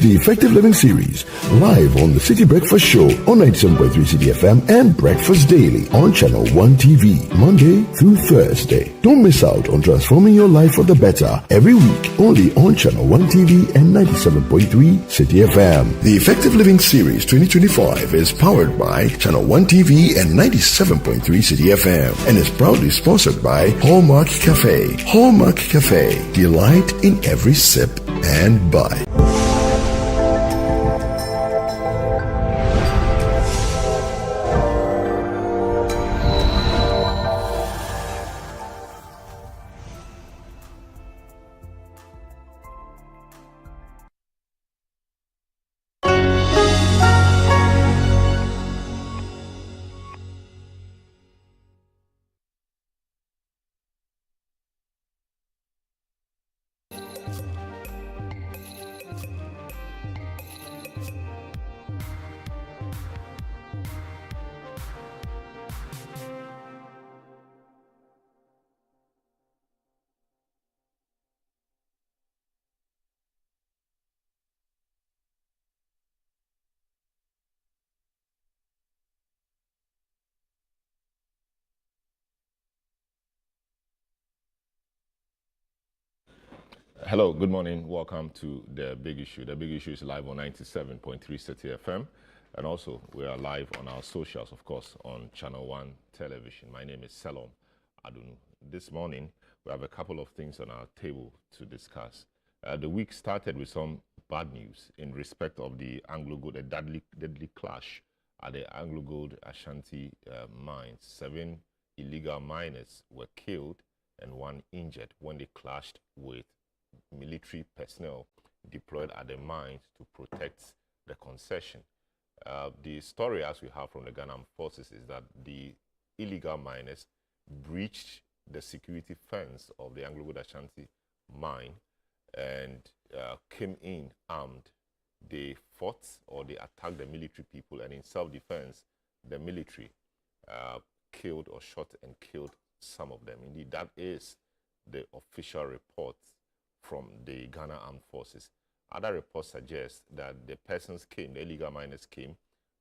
Watch the Effective Living series live on the City Breakfast Show on 97.3 City FM and Breakfast Daily on Channel 1 TV, Monday through Thursday. Don't miss out on transforming your life for the better every week only on Channel 1 TV and 97.3 City FM. The Effective Living Series 2025 is powered by Channel 1 TV and 97.3 City FM and is proudly sponsored by Hallmark Cafe. Hallmark Cafe, delight in every sip and bite. Hello, good morning. Welcome to The Big Issue. The Big Issue is live on 97.3 City FM. And also, we are live on our socials, of course, on Channel 1 Television. My name is Selorm Adonoo. This morning, we have a couple of things on our table to discuss. The week started with some bad news in respect of the AngloGold, a deadly clash at the AngloGold Ashanti mines. 7 illegal miners were killed and 1 injured when they clashed with military personnel deployed at the mines to protect the concession. The story, as we have from the Ghana Armed Forces, is that the illegal miners breached the security fence of the AngloGold Ashanti mine and came in armed. They fought or they attacked the military people, and in self-defense, the military killed or shot and killed some of them. Indeed, that is the official report from the Ghana Armed Forces. Other reports suggest that the persons came, the illegal miners came,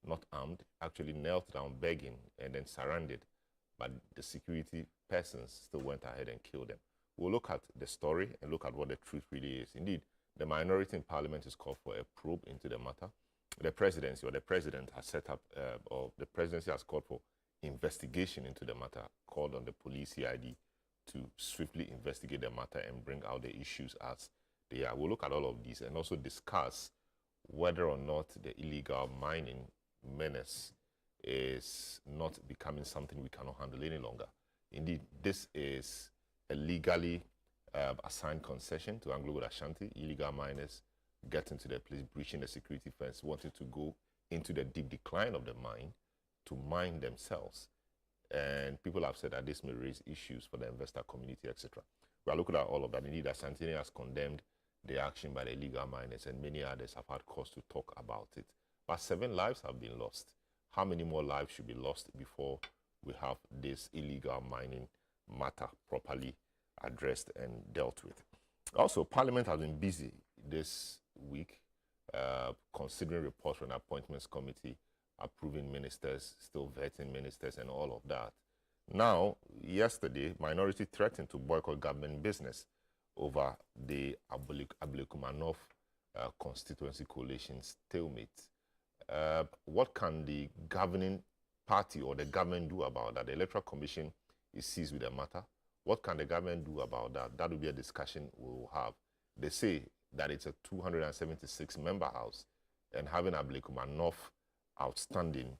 not armed, actually knelt down begging and then surrendered, but the security persons still went ahead and killed them. We'll look at the story and look at what the truth really is. Indeed, the minority in Parliament has called for a probe into the matter. The presidency or the president has set up, or the presidency has called for investigation into the matter, called on the police CID to swiftly investigate the matter and bring out the issues as they are. We'll look at all of these and also discuss whether or not the illegal mining menace is not becoming something we cannot handle any longer. Indeed, this is a legally assigned concession to AngloGold Ashanti. Illegal miners get into the place, breaching the security fence, wanting to go into the deep decline of the mine to mine themselves. And people have said that this may raise issues for the investor community, etc. We are looking at all of that. Indeed, Ashanti has condemned the action by the illegal miners, and many others have had cause to talk about it. But 7 lives have been lost. How many more lives should be lost before we have this illegal mining matter properly addressed and dealt with? Also, Parliament has been busy this week considering reports from the Appointments Committee, approving ministers, still vetting ministers, and all of that. Now, yesterday, minority threatened to boycott government business over the Abuma North Constituency coalition stalemate. What can the governing party or the government do about that? The Electoral Commission is seized with the matter. What can the government do about that? That will be a discussion we will have. They say that it's a 276-member house, and having Abuma North outstanding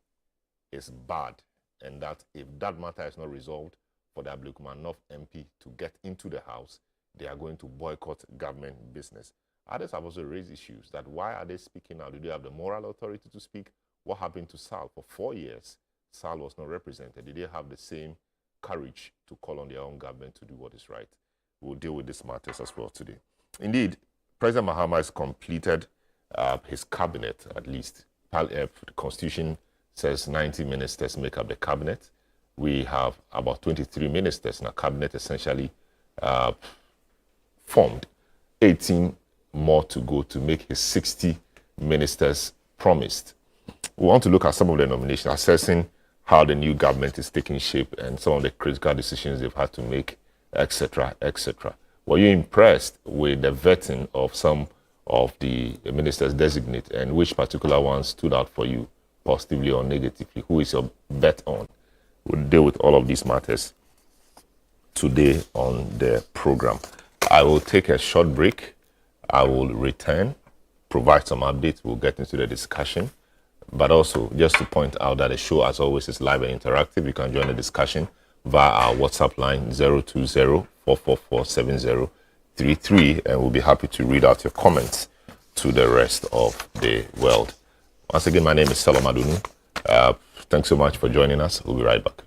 is bad, and that if that matter is not resolved for the Abuma North MP to get into the house, they are going to boycott government business. Others have also raised issues that why are they speaking now? Do they have the moral authority to speak? What happened to Sal? For 4 years, Sal was not represented. Did they have the same courage to call on their own government to do what is right? We'll deal with these matters as well today. Indeed, President Mahama has completed his cabinet, at least. The Constitution says 90 ministers make up the cabinet. We have about 23 ministers in a cabinet essentially formed. 18 more to go to make his 60 ministers promised. We want to look at some of the nominations, assessing how the new government is taking shape and some of the critical decisions they've had to make, etc., etc. Were you impressed with the vetting of some of the ministers designate, and which particular ones stood out for you positively or negatively? Who is your bet on? We'll deal with all of these matters today on the program. I will take a short break. I will return, provide some updates. We'll get into the discussion. But also, just to point out that the show, as always, is live and interactive. You can join the discussion via our WhatsApp line 020-444-7033, and we'll be happy to read out your comments to the rest of the world. Once again, my name is Selorm Adonoo. Thanks so much for joining us. We'll be right back.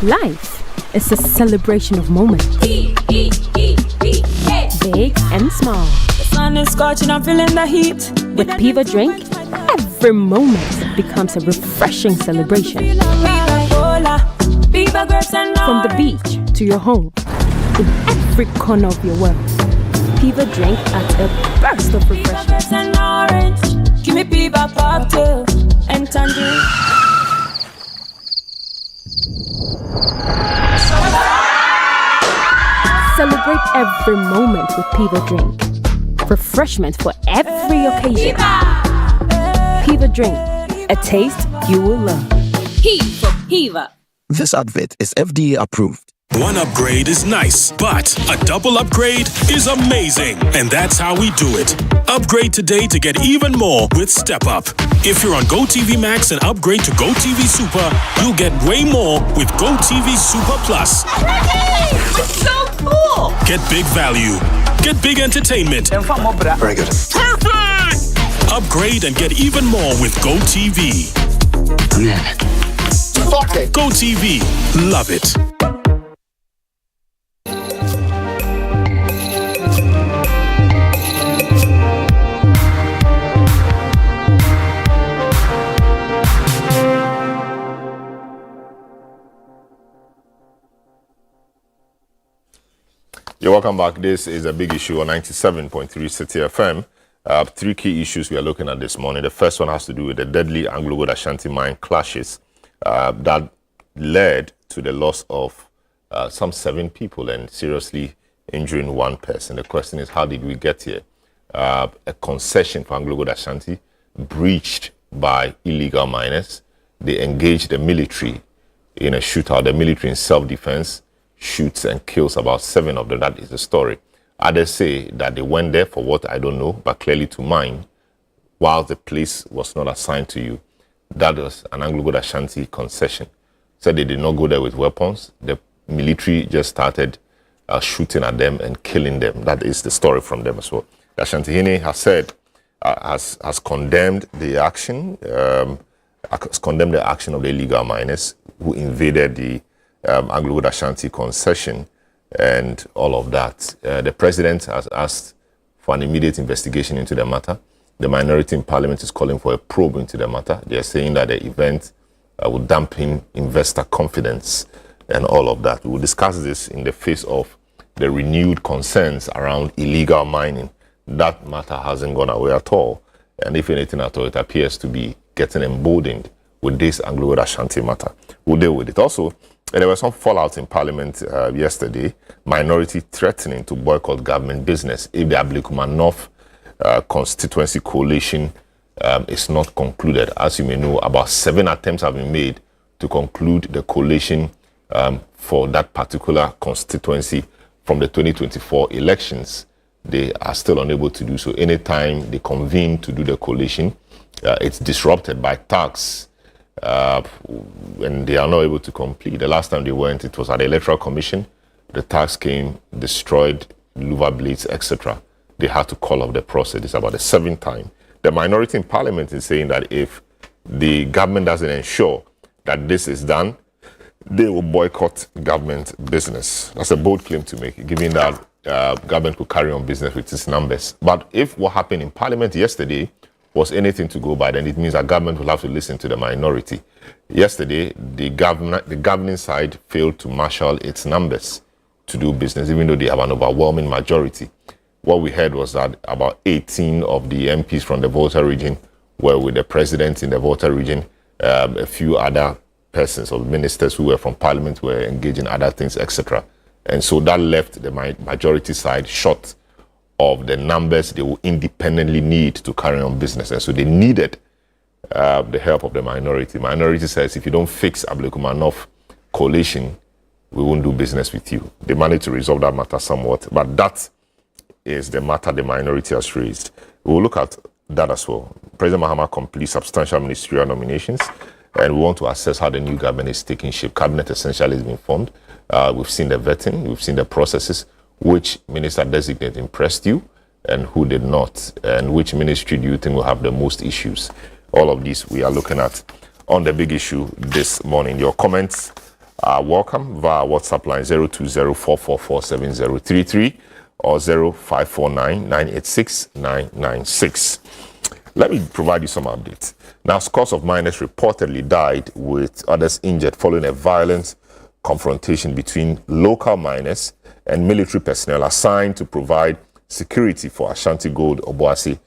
Life is a celebration of moments, big and small. The sun is scorching, I'm feeling the heat. With Piva Drink, every moment becomes a refreshing celebration. From the beach to your home, in every corner of your world, Piva Drink adds a burst of refreshment. Give me Piva cocktail and tangerine. Celebrate every moment with Piva Drink. Refreshment for every occasion. Piva Drink, a taste you will love. P for Piva. This advert is FDA approved. One upgrade is nice, but a double upgrade is amazing. And that's how we do it. Upgrade today to get even more with Step Up. If you're on GoTV Max and upgrade to GoTV Super, you'll get way more with GoTV Super Plus. It's so cool! Get big value. Get big entertainment. Very good. Perfect! Upgrade and get even more with GoTV. GoTV. Love it. You're welcome back. This is a big issue on 97.3 City FM. Three key issues we are looking at this morning. The first one has to do with the deadly AngloGold Ashanti mine clashes that led to the loss of some 7 people and seriously injuring 1 person. The question is, how did we get here? A concession for AngloGold Ashanti breached by illegal miners. They engaged the military in a shootout. The military in self-defense shoots and kills about 7 of them. That is the story. Others say that they went there for what I don't know, but clearly to mine, while the place was not assigned to you. That was an AngloGold Ashanti concession. Said they did not go there with weapons. The military just started shooting at them and killing them. That is the story from them as well. The Ashanti has said, has condemned the action, of the illegal miners who invaded the AngloGold Ashanti concession and all of that. The president has asked for an immediate investigation into the matter. The minority in parliament is calling for a probe into the matter. They are saying that the event would dampen investor confidence and all of that. We will discuss this in the face of the renewed concerns around illegal mining. That matter hasn't gone away at all. And if anything at all, it appears to be getting emboldened with this AngloGold Ashanti matter. We'll deal with it. Also, there was some fallout in Parliament yesterday, minority threatening to boycott government business if the Abuma North Constituency coalition is not concluded. As you may know, about 7 attempts have been made to conclude the coalition for that particular constituency from the 2024 elections. They are still unable to do so. Anytime they convene to do the coalition, it's disrupted by tax. And they are not able to complete. The last time they went, it was at the Electoral Commission. The tax came, destroyed louver blades, etc. They had to call off the process. It's about the 7th time. The minority in parliament is saying that if the government doesn't ensure that this is done, they will boycott government business. That's a bold claim to make, given that government could carry on business with its numbers. But if what happened in Parliament yesterday was anything to go by, then it means that government will have to listen to the minority. Yesterday, the governing side failed to marshal its numbers to do business, even though they have an overwhelming majority. What we heard was that about 18 of the MPs from the Volta region were with the president in the Volta region. A few other persons or ministers who were from Parliament were engaged in other things, etc. And so that left the majority side short of the numbers they will independently need to carry on business. And so they needed the help of the minority. Minority says, if you don't fix Abuma North coalition, we won't do business with you. They managed to resolve that matter somewhat, but that is the matter the minority has raised. We'll look at that as well. President Mahama completes substantial ministerial nominations, and we want to assess how the new government is taking shape. Cabinet essentially has been formed. We've seen the vetting, we've seen the processes. Which minister designate impressed you and who did not? And which ministry do you think will have the most issues? All of these we are looking at on the big issue this morning. Your comments are welcome via WhatsApp line 020-444-7033 or 0549-986-996. Let me provide you some updates. Now, scores of miners reportedly died with others injured following a violent confrontation between local miners and military personnel assigned to provide security for AngloGold Obuasi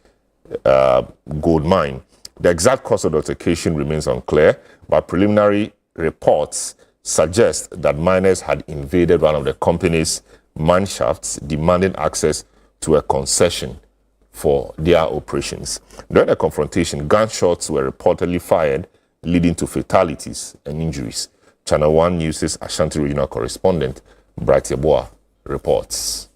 gold mine. The exact cause of the altercation remains unclear, but preliminary reports suggest that miners had invaded one of the company's mine shafts, demanding access to a concession for their operations. During the confrontation, gunshots were reportedly fired, leading to fatalities and injuries. Channel 1 News' Ashanti regional correspondent, Bright Yeboah, reports.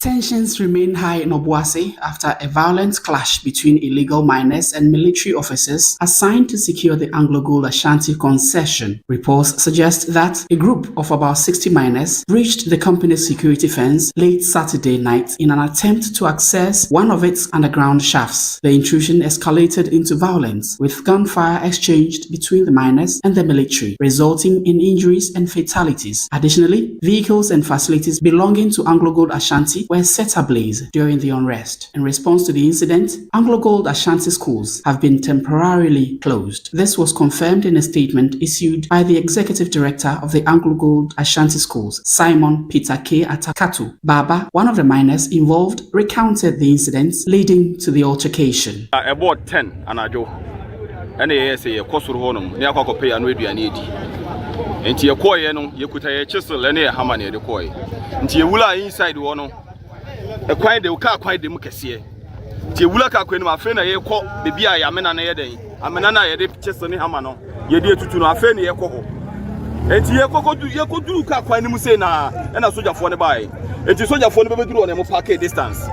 Tensions remain high in Obuasi after a violent clash between illegal miners and military officers assigned to secure the AngloGold Ashanti concession. Reports suggest that a group of about 60 miners breached the company's security fence late Saturday night in an attempt to access one of its underground shafts. The intrusion escalated into violence, with gunfire exchanged between the miners and the military, resulting in injuries and fatalities. Additionally, vehicles and facilities belonging to AngloGold Ashanti were set ablaze during the unrest. In response to the incident, AngloGold Ashanti schools have been temporarily closed. This was confirmed in a statement issued by the executive director of the AngloGold Ashanti schools, Simon Peter K. Atakatu. Baba, one of the miners involved, recounted the incidents leading to the altercation. About 10 anajo. And say a cost honum, near pay and radio and edi. And your coy, you could a chisel and a hammer near the coy. And you will inside one. A quiet the car quite democracy. Tiwulaka when my friend a call the beer Yamena Yede, Amenana Yede Chesney Hamano, Yede to Nafen Yako. And Yako do car quite Musena and a soldier for the buy. And to soldier for the baby on a packet distance.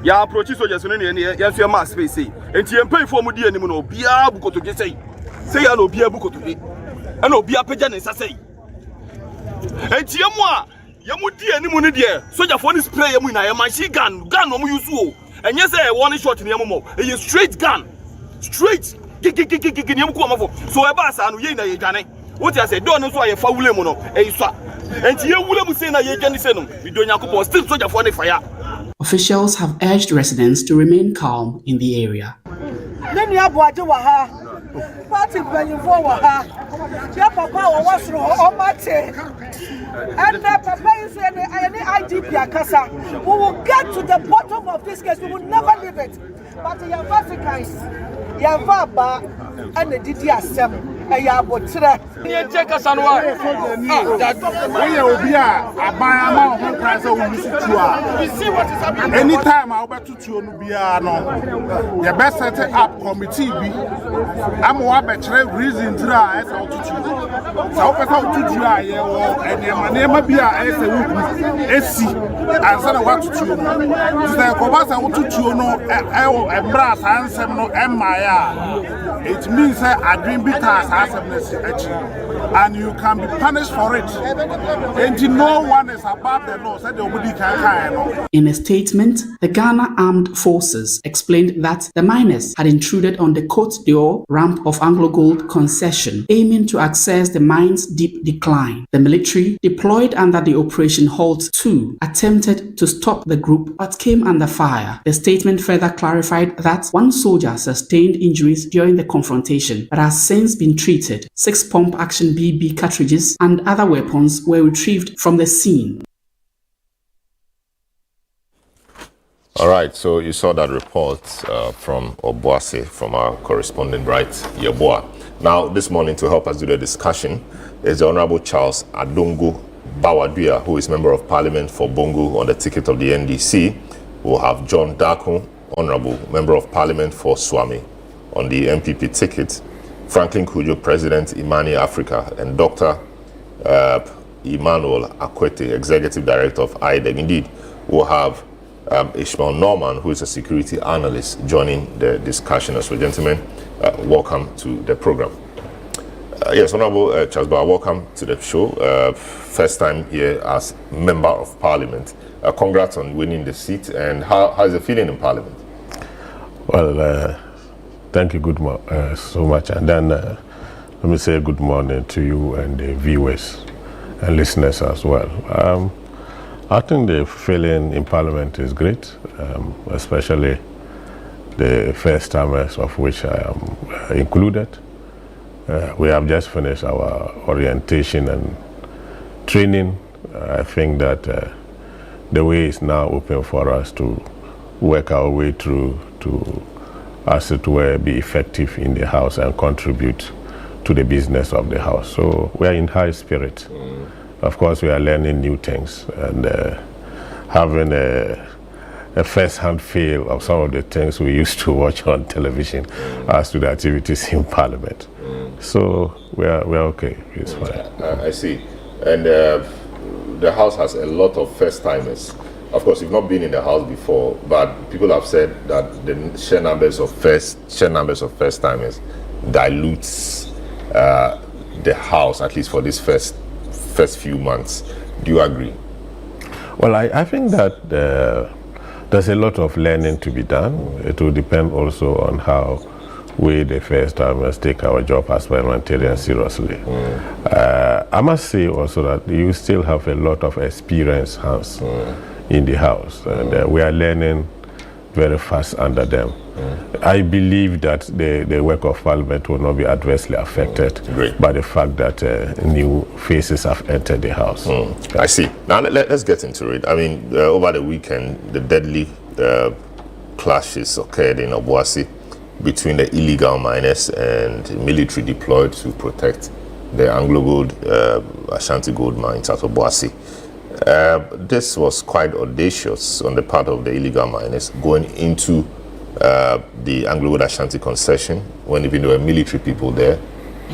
Ya approach soldiers in yes, your mass face. And you pay for Mudi and Mono, Bia Buko to get say I know Bia Buko to be. And no Bia Pajan is a say. And Tiamwa. Yamudi any money there. Soldier for this spray a machine gun no use. And yes, I one shot in Yamomo. A straight gun. Straight. So a bass and we ain't a what I said, don't know why a foul mono, a swap. And here will say that you can send them. We don't have still soldier for the fire. Officials have urged residents to remain calm in the area. Then you have what you are. Party when you forward her. Your papa was on my take. And the papa is any IDP Akasa. We will get to the bottom of this case. We will never leave it. But the Africans, Yavaba, and the DDSM, and Yabotra. You take us on what? You see what is happening? Anytime I'll bet to you, your best set up committee. I'm one better reason to rise out to you. So, I to try and your name be a SC and son of what to you. The Kobasa want to know a brass handsome no Maya. It means I dream bitters. I and you can be punished for it. And no one is above the law. In a statement, the Ghana Armed Forces explained that the miners had intruded on the Côte d'Or ramp of AngloGold concession, aiming to access the mine's deep decline. The military, deployed under the Operation Halt 2, attempted to stop the group but came under fire. The statement further clarified that one soldier sustained injuries during the confrontation but has since been treated. 6 pump-action BB cartridges and other weapons were retrieved from the scene. All right, so you saw that report from Obuasi, from our correspondent, right, Yeboah. Now, this morning, to help us do the discussion, is the Honorable Charles Adonoo Bawadua, who is Member of Parliament for Bongo on the ticket of the NDC. We'll have John Darko, Honorable Member of Parliament for Swami on the MPP ticket, Franklin Kujo, President, Imani Africa, and Dr. Emmanuel Akwete, Executive Director of IDEG. Indeed, we'll have Ishmael Norman, who is a security analyst, joining the discussion as well. Gentlemen, welcome to the program. Yes, Honorable Charles Bawa, welcome to the show. First time here as Member of Parliament. Congrats on winning the seat, and how is it feeling in Parliament? Well, thank you so much, and then let me say good morning to you and the viewers and listeners as well. I think the feeling in Parliament is great, especially the first timers, of which I am included. We have just finished our orientation and training. I think that the way is now open for us to work our way through to, as it were, be effective in the House and contribute to the business of the House. So we are in high spirit. Of course, we are learning new things and having a first-hand feel of some of the things we used to watch on television as to the activities in Parliament. So we're okay. It's fine. I see. And the House has a lot of first-timers. Of course, you've not been in the House before, but people have said that the sheer numbers of first-timers dilutes the House, at least for this first few months. Do you agree? Well, I think that there's a lot of learning to be done. It will depend also on how we, the first timers, take our job as parliamentarians seriously. I must say also that you still have a lot of experienced hands in the House, and we are learning very fast under them. I believe that the work of Parliament will not be adversely affected by the fact that new faces have entered the House. I see. Now let's get into it. I mean, over the weekend, the deadly clashes occurred in Obuasi between the illegal miners and military deployed to protect the AngloGold Ashanti gold mines at Obuasi. This was quite audacious on the part of the illegal miners, going into the AngloGold Ashanti concession when even there were military people there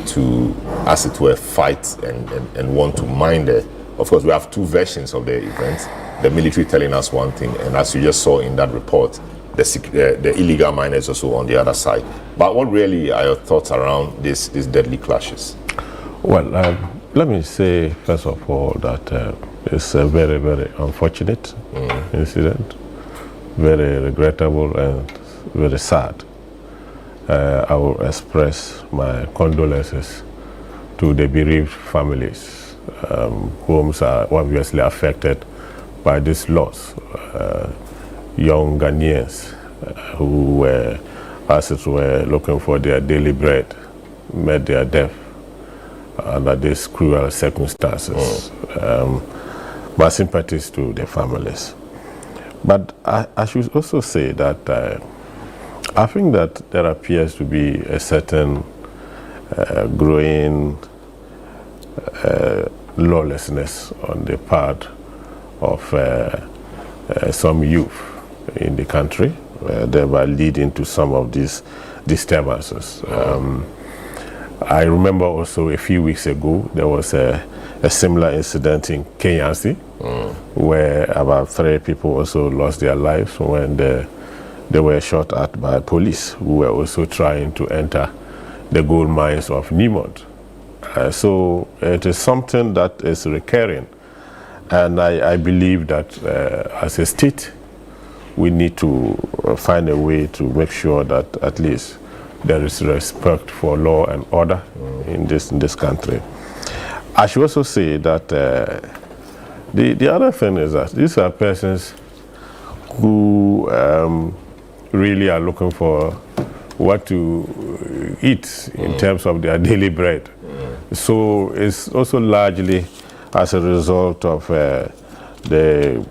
to, as it were, fight and want to mine there. Of course, we have two versions of the event, the military telling us one thing, and as you just saw in that report, the illegal miners also on the other side. But what really are your thoughts around these deadly clashes? Well, let me say, first of all, that it's a very, very unfortunate incident, very regrettable and very sad. I will express my condolences to the bereaved families whom are obviously affected by this loss. Young Ghanaians who were, as it were, looking for their daily bread, met their death under these cruel circumstances. My sympathies to the families. But I should also say that I think that there appears to be a certain growing lawlessness on the part of some youth in the country, thereby leading to some of these disturbances. I remember also a few weeks ago there was a similar incident in Galamsey, where about 3 people also lost their lives when they were shot at by police who were also trying to enter the gold mines of Newmont. So it is something that is recurring. And I believe that as a state, we need to find a way to make sure that at least there is respect for law and order in this country. I should also say that the other thing is that these are persons who really are looking for what to eat in terms of their daily bread. So it's also largely as a result of the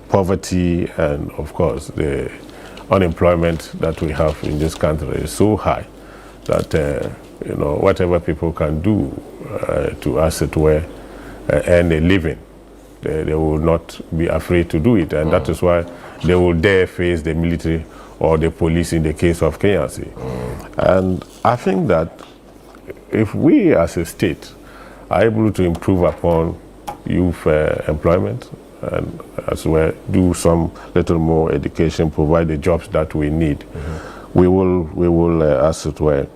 poverty and, of course, the unemployment that we have in this country is so high that whatever people can do to, as it were, earn a living, they will not be afraid to do it, and that is why they will dare face the military or the police in the case of Galamsey. And I think that if we as a state are able to improve upon youth employment and as well do some little more education, provide the jobs that we need, we will as it were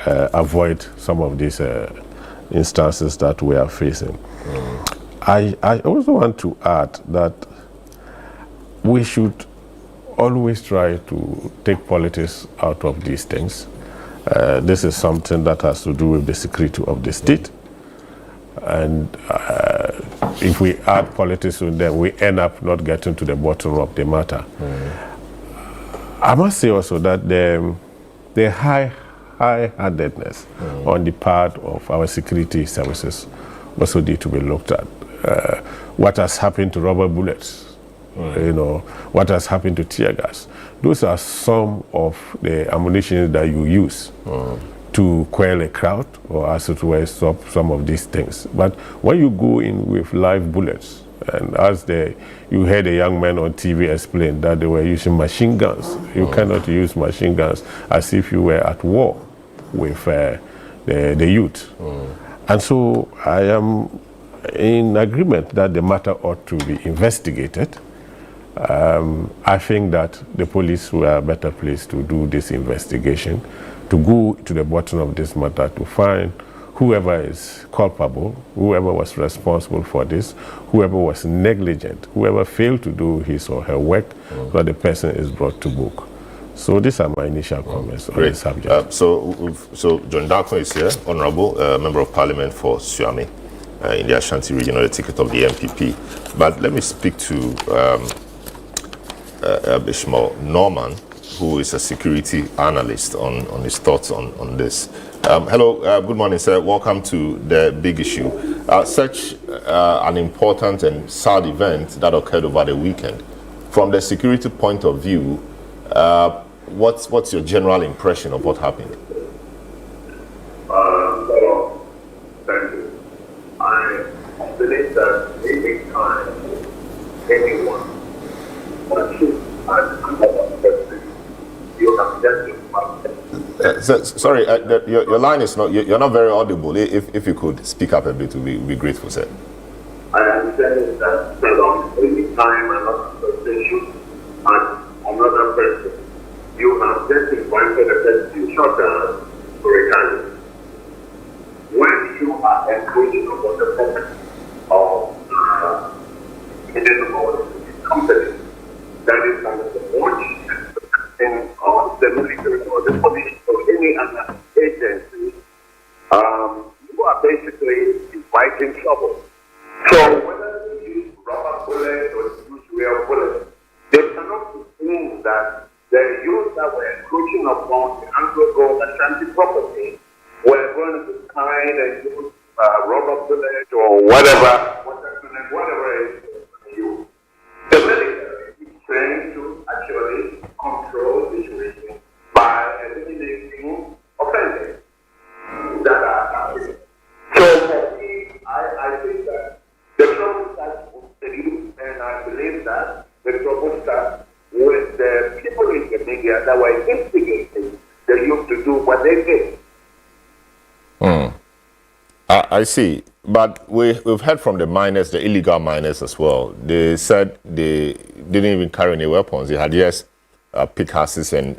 avoid some of these instances that we are facing. I also want to add that we should always try to take politics out of these things. This is something that has to do with the security of the state. And if we add politics to them, we end up not getting to the bottom of the matter. I must say also that the high-handedness on the part of our security services also need to be looked at. What has happened to rubber bullets? What has happened to tear gas? Those are some of the ammunition that you use to quell a crowd or as it were stop some of these things. But when you go in with live bullets, and as you heard a young man on TV explain that they were using machine guns, you cannot use machine guns as if you were at war with the youth. And so I am in agreement that the matter ought to be investigated. I think that the police were a better place to do this investigation, to go to the bottom of this matter, to find whoever is culpable, whoever was responsible for this, whoever was negligent, whoever failed to do his or her work, so that the person is brought to book. So these are my initial comments on this subject. So John Darko is here, Honourable Member of Parliament for Suame in the Ashanti region on the ticket of the MPP. But let me speak to Ishmael Norman, who is a security analyst, on his thoughts on this. Hello, good morning, sir. Welcome to the big issue. Such an important and sad event that occurred over the weekend. From the security point of view, what's your general impression of what happened? Thank you. I believe that any time anyone touches you have justified. Sorry, your line is not. You're not very audible. If you could speak up a bit, we'd be grateful, sir. I am saying that any time another person and another person, you have just invited a person to shut down for a time. When you are encroaching upon the property of a company that is under the watch of the military or the police or any other agency, you are basically inviting trouble. So whether you use rubber bullets or use real bullets, they cannot assume that the youth that were encroaching upon the AngloGold Ashanti property were going to be kind and use rubber bullets or whatever it is you. The military is trained to actually control the situation by eliminating offenders that are happening. So for me, I think that the trouble starts with the youth, and I believe that the trouble starts with the people in the media that were instigating the youth to do what they did. I see. But we've heard from the miners, the illegal miners as well. They said they didn't even carry any weapons. They had pickaxes and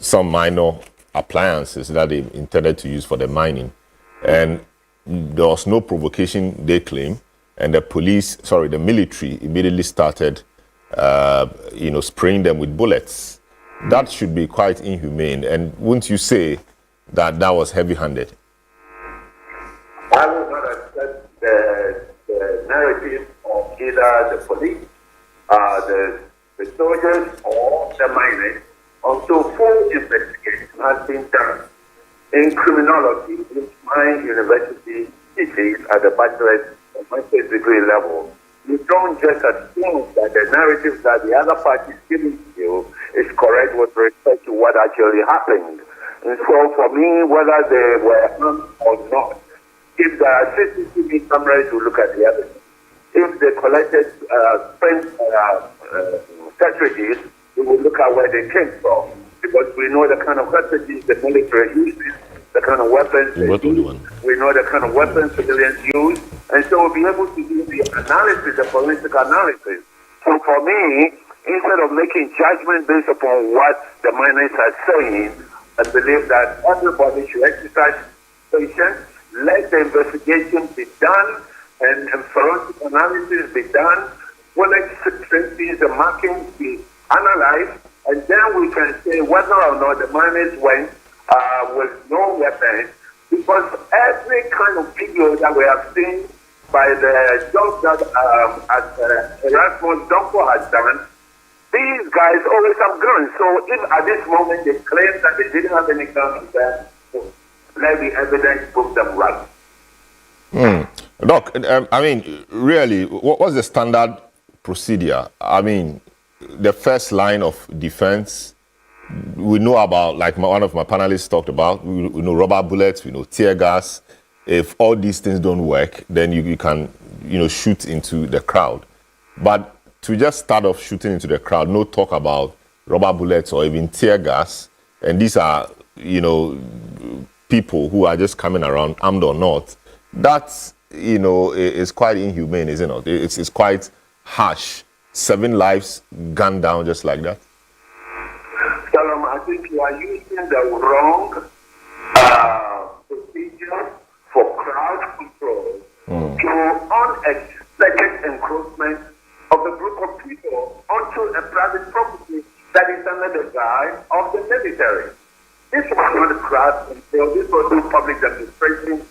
some minor appliances that they intended to use for the mining. And there was no provocation, they claim. And the military immediately started, spraying them with bullets. That should be quite inhumane. And wouldn't you say that that was heavy-handed? I will not accept the narrative of either the police, the soldiers, or the miners until full investigation has been done. In criminology, which my university teaches at the bachelor's and master's degree level, you don't just assume that the narrative that the other party is giving to you is correct with respect to what actually happened. And so for me, whether they were armed or not, if there are CCTV cameras to look at the evidence, if they collected cartridges, we will look at where they came from. Because we know the kind of cartridges the military uses, the kind of weapons they use, we know the kind of weapons civilians use, and so we'll be able to do the analysis, the forensic analysis. So for me, instead of making judgment based upon what the miners are saying, I believe that everybody should exercise patience, let the investigation be done, and forensic analysis be done, forensic tracings and markings be analyzed, and then we can say whether or not the miners went with no weapons, because every kind of video that we have seen by the job that Erasmus Donko has done, these guys always have guns. So if at this moment they claim that they didn't have any guns with them, let the evidence prove them right. Doc, really, what's the standard procedure? The first line of defense, we know about, like one of my panelists talked about, we know rubber bullets, we know tear gas. If all these things don't work, then you can, shoot into the crowd. But to just start off shooting into the crowd, no talk about rubber bullets or even tear gas, and these are, people who are just coming around, armed or not, that's, is quite inhumane, isn't it? It's quite harsh. 7 lives gunned down just like that. Selorm, I think you are using the wrong procedure for crowd control to unexpected encroachment of a group of people onto a private property that is under the guise of the military. This was not crowd control, this was not public demonstration.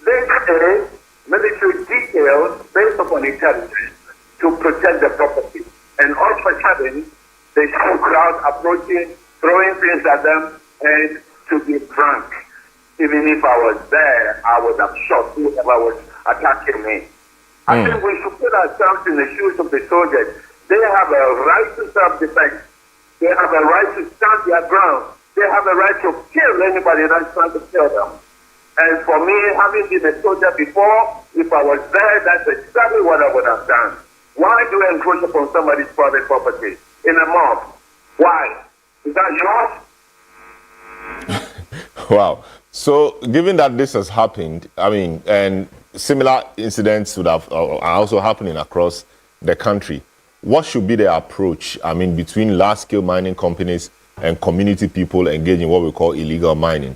This is military details based upon intelligence to protect the property. And all of a sudden, they saw crowd approaching, throwing things at them, and to be frank, even if I was there, I would have shot whoever was attacking me. I think we should put ourselves in the shoes of the soldiers. They have a right to self-defense. They have a right to stand their ground. They have a right to kill anybody that's trying to kill them. And for me, having been a soldier before, if I was there, that's exactly what I would have done. Why do you encroach upon somebody's private property in a mob? Why? Is that yours? Wow. So, given that this has happened, and similar incidents are also happening across the country, what should be the approach, between large-scale mining companies and community people engaged in what we call illegal mining?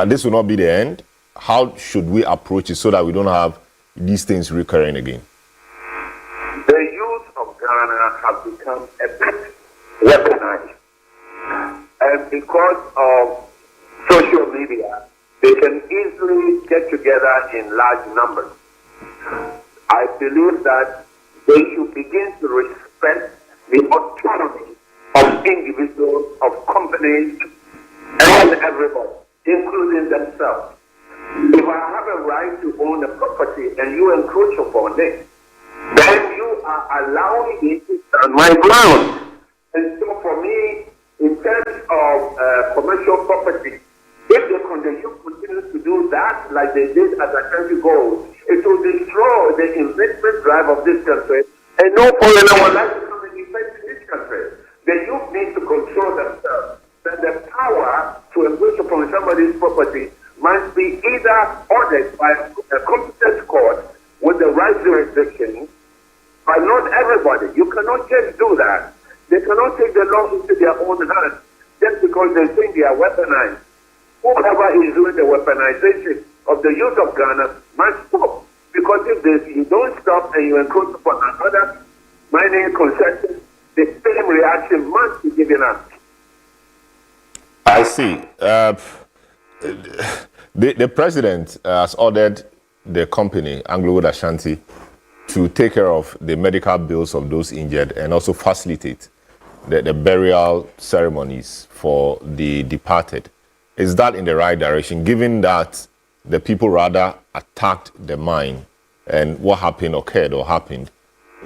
This will not be the end. How should we approach it so that we don't have these things recurring again? The youth of Ghana have become a bit weaponized. And because of social media, they can easily get together in large numbers. I believe that they should begin to respect the autonomy of individuals, of companies, and everybody, including themselves. If I have a right to own a property and you encroach upon it, then you are allowing me to stand my ground. And so for me, in terms of commercial property, if you continue to do that like they did at AngloGold, it will destroy the investment drive of this country, and no foreigner will like to come and invest in this country. The youth need to control themselves. That the power to encroach upon somebody's property must be either ordered by a competent court with the right jurisdiction, but not everybody. You cannot just do that. They cannot take the law into their own hands just because they think they are weaponized. whoever is doing the weaponization of the youth of Ghana must stop. Because if you don't stop and you encroach upon another mining concession, the same reaction must be given us. I see. The president has ordered the company, AngloGold Ashanti, to take care of the medical bills of those injured and also facilitate the burial ceremonies for the departed. Is that in the right direction, given that the people rather attacked the mine and what happened happened?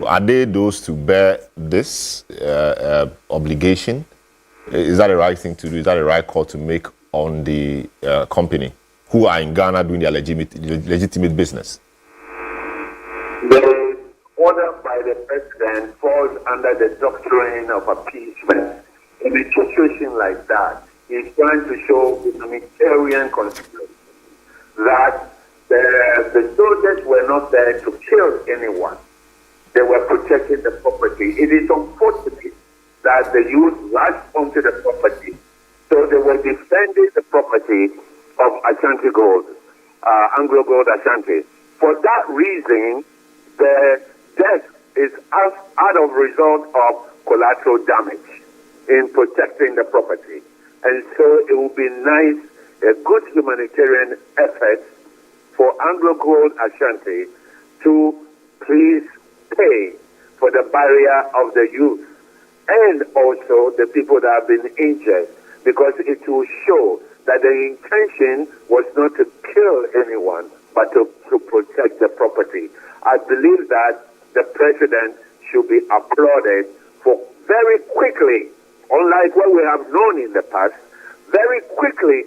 Are they those to bear this obligation? Is that the right thing to do? Is that the right call to make on the company who are in Ghana doing their legitimate business? The order by the president falls under the doctrine of appeasement. In a situation like that, he's trying to show humanitarian consideration that the soldiers were not there to kill anyone. They were protecting the property. It is unfortunate that the youth rushed onto the property. So they were defending the property of Ashanti Gold, AngloGold Ashanti. For that reason, the death is out of result of collateral damage in protecting the property. And so it would be nice, a good humanitarian effort for AngloGold Ashanti to please pay for the barrier of the youth and also the people that have been injured, because it will show that the intention was not to kill anyone, but to protect the property. I believe that the president should be applauded for very quickly, unlike what we have known in the past, very quickly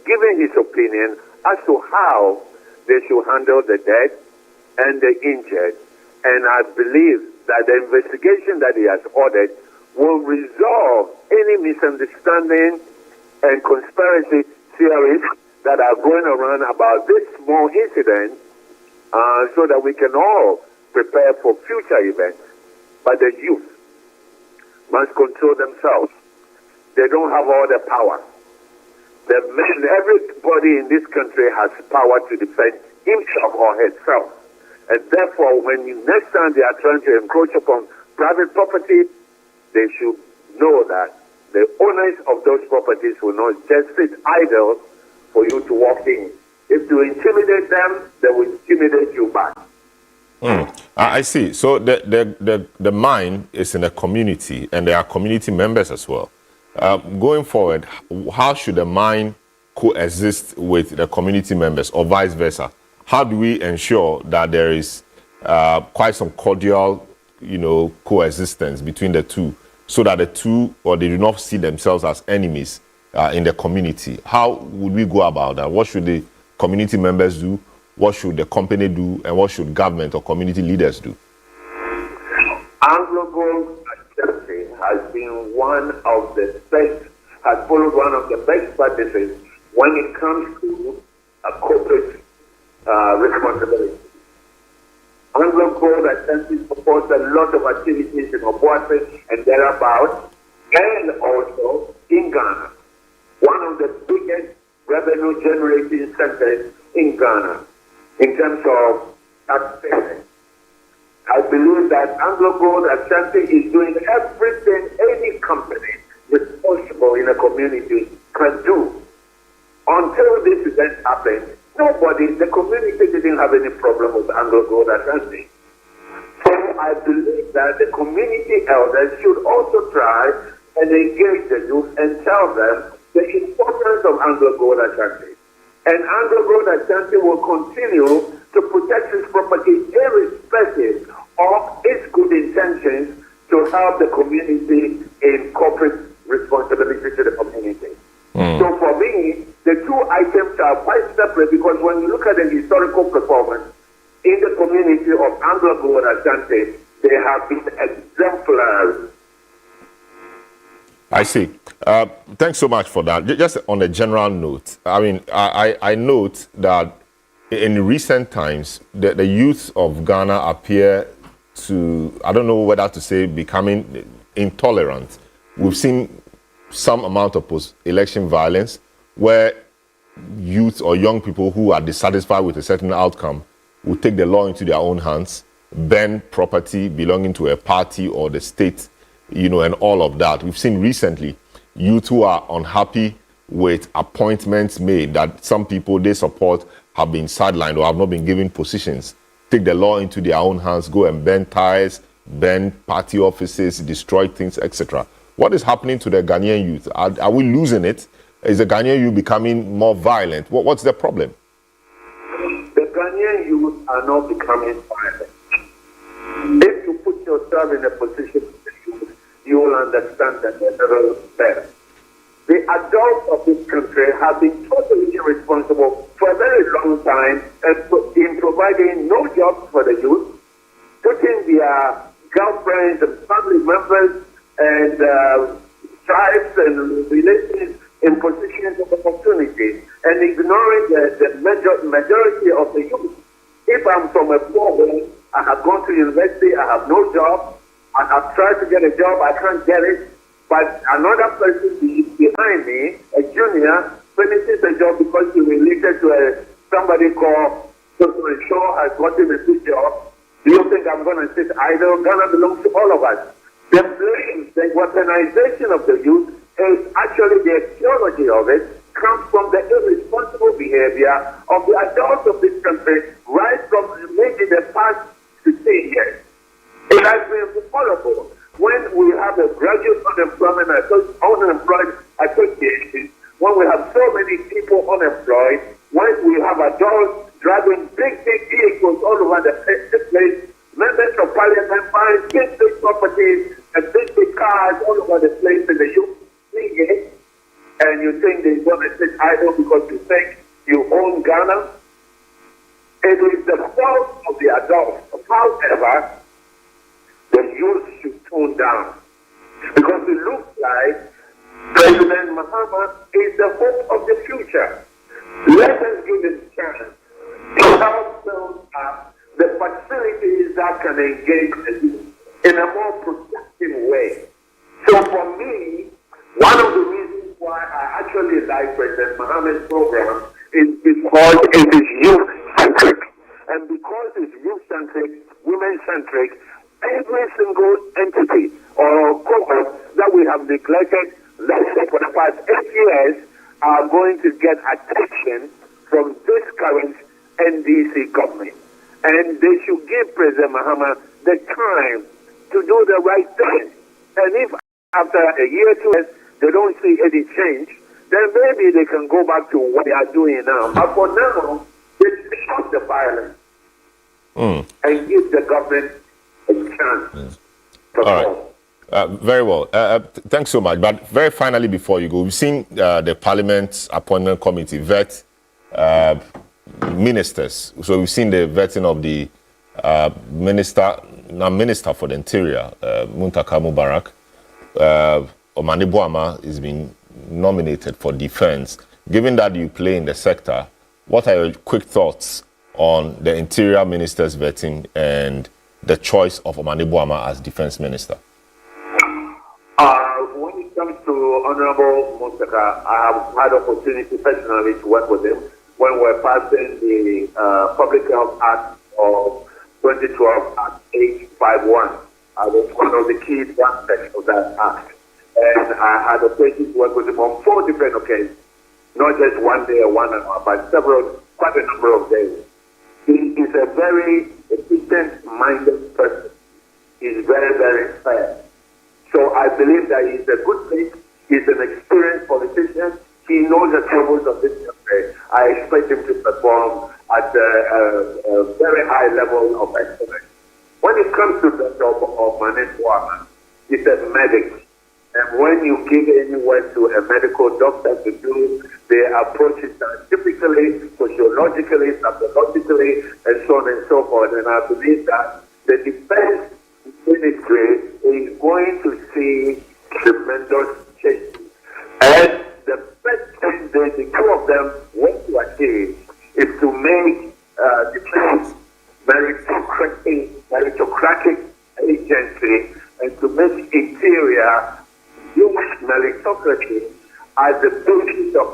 giving his opinion as to how they should handle the dead and the injured. And I believe that the investigation that he has ordered will resolve any misunderstanding and conspiracy theories that are going around about this small incident, so that we can all prepare for future events. But the youth must control themselves. They don't have all the power. Everybody in this country has power to defend himself or herself. And therefore, when next time they are trying to encroach upon private property, they should know that the owners of those properties will not just sit idle for you to walk in. If you intimidate them, they will intimidate you back. I see. So the mine is in a community, and there are community members as well. Going forward, how should the mine coexist with the community members, or vice versa? How do we ensure that there is quite some cordial, coexistence between the two, so that the two, or they do not see themselves as enemies in the community? How would we go about that? What should the community members do? What should the company do? And what should government or community leaders do? AngloGold Ashanti has been one of the best, has followed one of the best practices when it comes to a corporate responsibility. AngloGold Ashanti supports a lot of activities in Obuasi and thereabouts, and also in Ghana, one of the biggest revenue generating centers in Ghana in terms of taxation. I believe that AngloGold Ashanti is doing everything any company responsible in a community can do. Until this event happened, the community didn't have any problem with AngloGold Ashanti. So I believe that the community elders should also try and engage the youth and tell them the importance of AngloGold Ashanti. And AngloGold Ashanti will continue to protect its property irrespective of its good intentions to help the community in corporate responsibility to the community. So for me, the two items are quite separate, because when you look at the historical performance in the community of AngloGold Ashanti, they have been exemplary. I see. Thanks so much for that. Just on a general note, I mean, I note that in recent times, the youth of Ghana appear to, I don't know whether to say, becoming intolerant. We've seen some amount of post-election violence. where youth or young people who are dissatisfied with a certain outcome will take the law into their own hands, burn property belonging to a party or the state, and all of that. We've seen recently youth who are unhappy with appointments made that some people they support have been sidelined or have not been given positions, take the law into their own hands, go and burn tires, burn party offices, destroy things, etc. What is happening to the Ghanaian youth? Are we losing it? Is the Ghanaian youth becoming more violent? What's the problem? The Ghanaian youth are not becoming violent. If you put yourself in a position of the youth, you will understand that they're better. The adults of this country have been totally irresponsible for a very long time in providing no jobs for the youth, putting their girlfriends and family members and tribes and relations in positions of opportunity and ignoring the majority of the youth. If I'm from a poor home, I have gone to university, I have no job, I have tried to get a job, I can't get it, but another person behind me, a junior, finishes a job because he related to somebody called Dr. Shaw has gotten a good job. Do you think I'm going to sit idle? Ghana belongs to all of us. The blame, the weaponization of the youth is actually the etiology of it comes from the irresponsible behavior of the adults of this country right from maybe the past 15 years. It has been horrible. When we have a graduate unemployment association, when we have so many people unemployed, when we have adults driving big vehicles all over the place, members of parliament buying big properties and big cars all over the place, and the youth see it, and you think they're going to sit idle because you think you own Ghana. It is the fault of the adults. However, the youth should tone down because it looks like President Mahama is the hope of the future. Let us give him a chance to help build up the facilities that can engage the youth in a more productive way. So for me, one of the reasons why I actually like President Mahama's program is because it is youth-centric. And because it's youth-centric, women-centric, every single entity or cohort that we have neglected, let's say for the past 8 years, are going to get attention from this current NDC government. And they should give President Mahama the time to do the right thing. And if after a year, 2 years, they don't see any change, then maybe they can go back to what they are doing now. But for now, they stop the violence and give the government a chance. All right. Very well. Thanks so much. But very finally, before you go, we've seen the Parliament Appointment Committee vet ministers. So we've seen the vetting of the Minister for the Interior, Muntaka Mubarak. Omani Boama is being nominated for defense. Given that you play in the sector, what are your quick thoughts on the Interior Minister's vetting and the choice of Omani Boama as Defense Minister? When it comes to Honorable Muntaka, I have had opportunity personally to work with him when we're passing the Public Health Act of 2012, Act 851. I was one of the key aspects of that act. And I had opportunity to work with him on 4 different occasions. Not just one day or 1 hour, but quite a number of days. He is a very efficient-minded person. He's very, very fair. So I believe that he's a good fit. He's an experienced politician. He knows the troubles of this country. I expect him to perform at a very high level of excellence. When it comes to the job of Mane Boama, he's a medic. And when you give anyone to a medical doctor to do, they approach it scientifically, sociologically, psychologically, and so on and so forth. And I believe that the defense ministry is going to see tremendous change. And the best thing the 2 of them want to achieve is to make defense meritocratic agency and to make interior human meritocracy as the basis of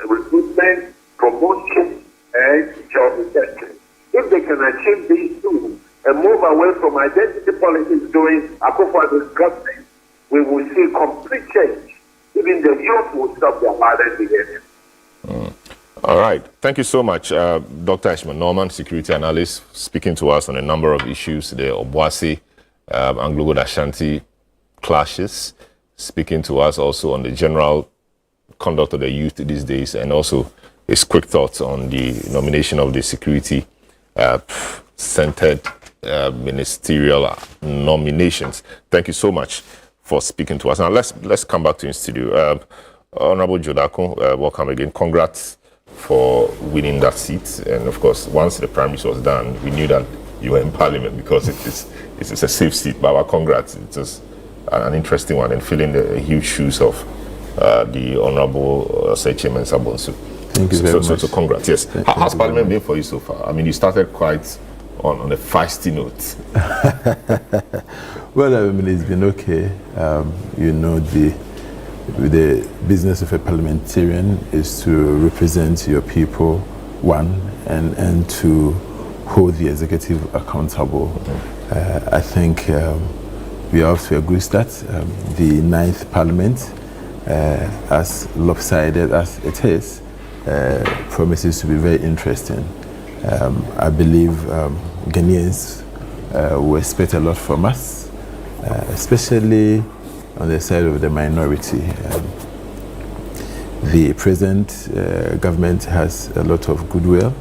recruitment, promotion, and job retention. If they can achieve these two and move away from identity politics during Akufo-Addo's government, we will see complete change. Even the youth will stop their violent behavior. All right. Thank you so much, Dr. Ashman Norman, security analyst, speaking to us on a number of issues, the Obuasi, AngloGold Ashanti clashes, speaking to us also on the general conduct of the youth these days, and also his quick thoughts on the nomination of the security-centered ministerial nominations. Thank you so much for speaking to us. Now, let's come back to in studio. Honorable Jodako, welcome again. Congrats for winning that seat. And of course, once the primaries was done, we knew that you were in Parliament because it's a safe seat. But our congrats. It's just an interesting one, and filling the huge shoes of the Honorable Chairman Sabonsu. Thank you very much. So congrats. Yes. How's Parliament been for you so far? I mean, you started quite on a feisty note. Well, I mean, it's been okay. You know, the business of a parliamentarian is to represent your people, one, and to hold the executive accountable. I think we are off to a good start. The 9th Parliament, as lopsided as it is, promises to be very interesting. I believe Ghanaians will expect a lot from us, especially on the side of the minority. The present government has a lot of goodwill,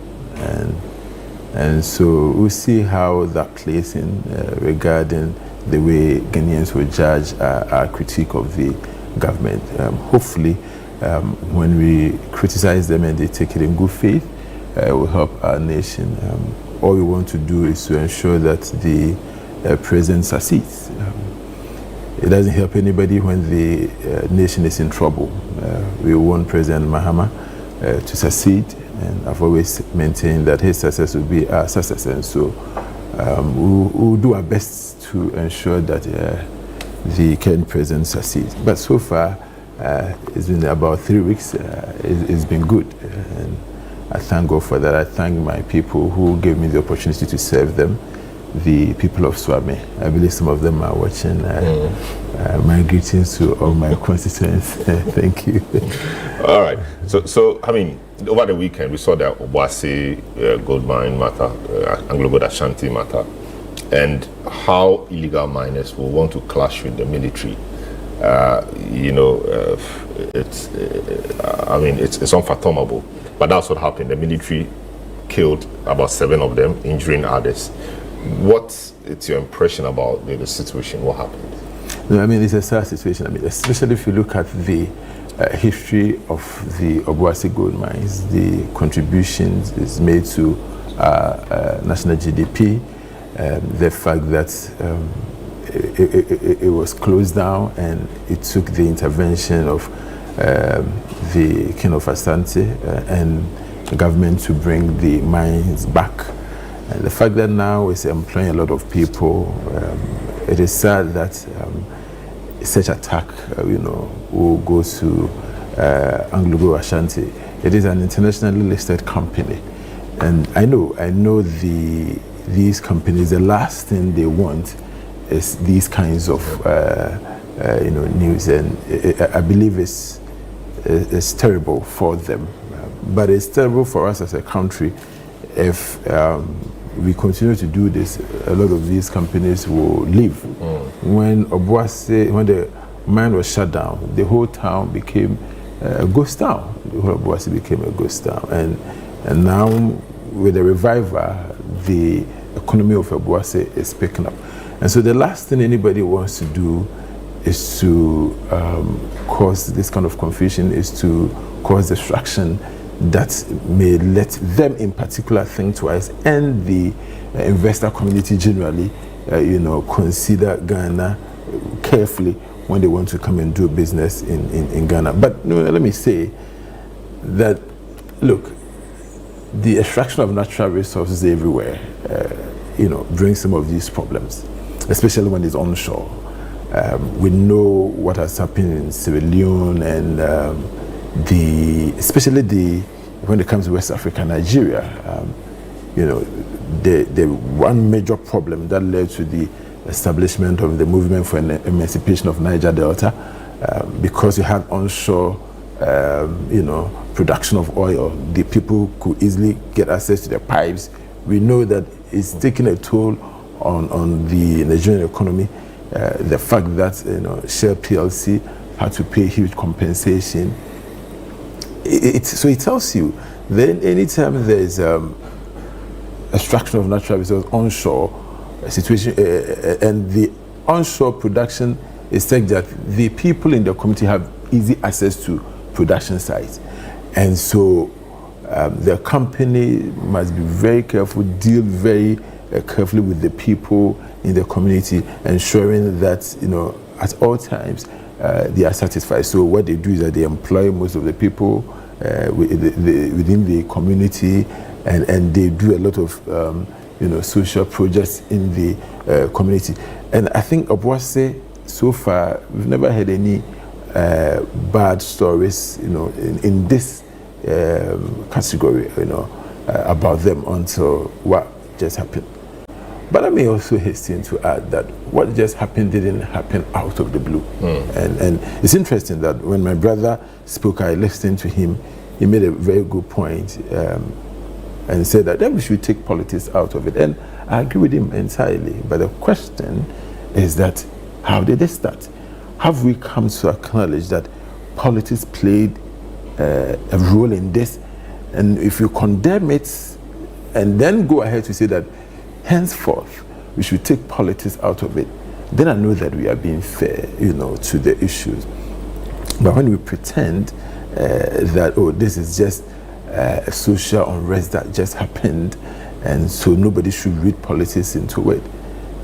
and so we'll see how that plays in regarding the way Ghanaians will judge our critique of the government. Hopefully, when we criticize them and they take it in good faith, it will help our nation. All we want to do is to ensure that the president succeeds. It doesn't help anybody when the nation is in trouble. We want President Mahama to succeed, and I've always maintained that his success will be our success. And so we'll do our best to ensure that the current president succeeds. But so far, it's been about 3 weeks. It's been good, and I thank God for that. I thank my people who gave me the opportunity to serve them, the people of Swami. I believe some of them are watching. My greetings to all my constituents. Thank you. All right. So I mean, over the weekend, we saw the Obuasi gold mine matter, AngloGold Ashanti matter, and how illegal miners will want to clash with the military. It's unfathomable. But that's what happened. The military killed about 7 of them, injuring others. What's your impression about the situation? What happened? No, I mean, it's a sad situation. I mean, especially if you look at the history of the Obuasi gold mines, the contributions it's made to national GDP, the fact that it was closed down and it took the intervention of the King of Asante and the government to bring the mines back. And the fact that now it's employing a lot of people, it is sad that such attack, will go to AngloGold Ashanti. It is an internationally listed company, and I know these companies, the last thing they want is these kinds of news, and I believe it's terrible for them, but it's terrible for us as a country if we continue to do this. A lot of these companies will leave. When the mine was shut down, the whole town became a ghost town. The whole Obuasi became a ghost town, and now with the revival, the economy of Obuasi is picking up. And so the last thing anybody wants to do is to cause this kind of confusion, is to cause destruction that may let them in particular think twice, and the investor community generally, consider Ghana carefully when they want to come and do business in Ghana. But let me say that, look, the extraction of natural resources everywhere, brings some of these problems, especially when it's onshore. We know what has happened in Sierra Leone and especially when it comes to West Africa, Nigeria, the one major problem that led to the establishment of the movement for an emancipation of Niger Delta, because you had onshore, production of oil, the people could easily get access to the pipes. We know that it's taking a toll on the Nigerian economy. The fact that Shell PLC had to pay huge compensation. So it tells you then anytime there's extraction of natural resources onshore situation, and the onshore production is such that the people in the community have easy access to production sites, and so the company must be very careful, deal very carefully with the people in the community, ensuring that at all times they are satisfied. So what they do is that they employ most of the people within the community, and they do a lot of social projects in the community. And I think Obuasi, so far we've never had any bad stories in this category about them until what just happened. But I may also hasten to add that what just happened didn't happen out of the blue. And it's interesting that when my brother spoke, I listened to him. He made a very good point and said that then we should take politics out of it. And I agree with him entirely. But the question is that how did they start? Have we come to acknowledge that politics played a role in this? And if you condemn it and then go ahead to say that henceforth we should take politics out of it, then I know that we are being fair, to the issues. But when we pretend that, this is just a social unrest that just happened, and so nobody should read politics into it,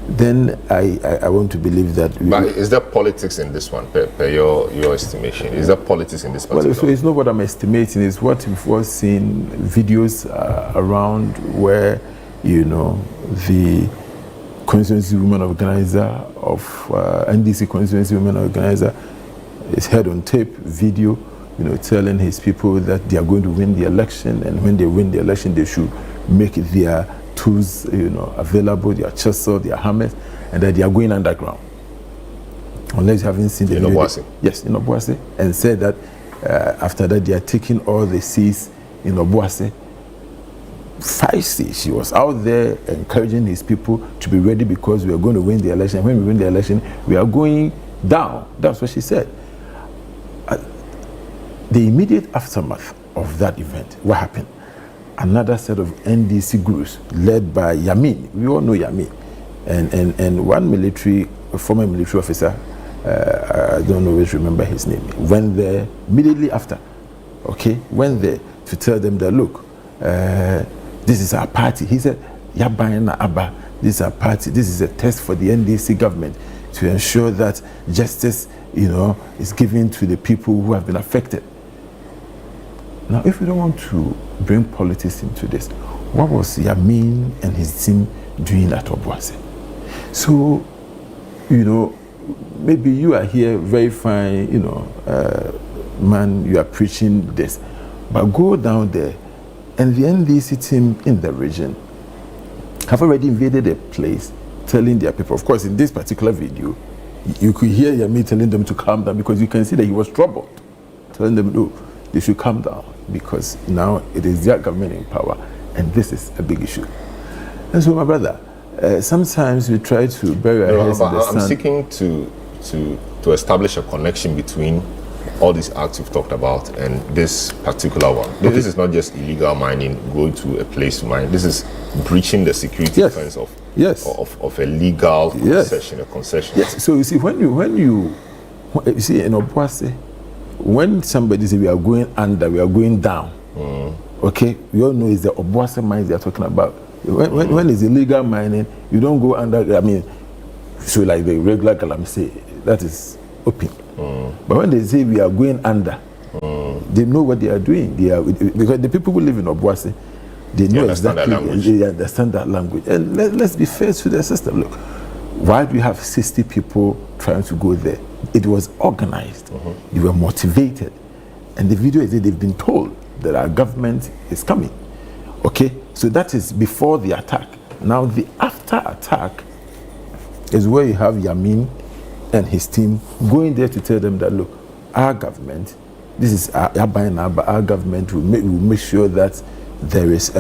then I want to believe that. But is there politics in this one, per your estimation? Is there politics in this particular? Well, so it's not what I'm estimating, it's what we've all seen videos around where, the Constituency Women Organizer of NDC Constituency Women Organizer is heard on tape, video, telling his people that they are going to win the election, and when they win the election, they should make their tools, available, their chisel, their hammers, and that they are going underground. Unless you haven't seen the video. Obuasi. Yes, in Obuasi, and said that after that they are taking all the seats in Obuasi. 5 seats. She was out there encouraging his people to be ready because we are going to win the election. When we win the election, we are going down. That's what she said. The immediate aftermath of that event, what happened? Another set of NDC groups led by Yamin. We all know Yamin, and one former military officer, I don't always remember his name, went there immediately after. Went there to tell them that, look, this is our party. He said, Yabayana Abba, this is our party. This is a test for the NDC government to ensure that justice, is given to the people who have been affected. Now, if we don't want to bring politics into this, what was Yamin and his team doing at Obuasi? So, maybe you are here very fine, man, you are preaching this, but go down there, and the NDC team in the region have already invaded a place, telling their people. Of course, in this particular video, you could hear Yamin telling them to calm down, because you can see that he was troubled, telling them, no, they should calm down, because now it is their government in power, and this is a big issue. And so, my brother, sometimes we try to bury our heads in the sand. I'm seeking to establish a connection between all these acts you've talked about and this particular one. Okay. This is not just illegal mining, going to a place to mine. This is breaching the security fence of a legal concession, a concession. Yes. So you see, when you see in Obuasi, when somebody says we are going under, we are going down, okay, we all know it's the Obuasi mines they are talking about. When it's illegal mining, you don't go under, so like the regular Galamsey, that is open. But when they say we are going under, they know what they are doing. Because the people who live in Obuasi, they know exactly, they understand that language. And let's be fair to the system. Look, why do you have 60 people trying to go there? It was organized. You were motivated. And the video is that they've been told that our government is coming. Okay, so that is before the attack. Now the after attack is where you have Yamin and his team going there to tell them that, look, our government, this is our government will make sure that there is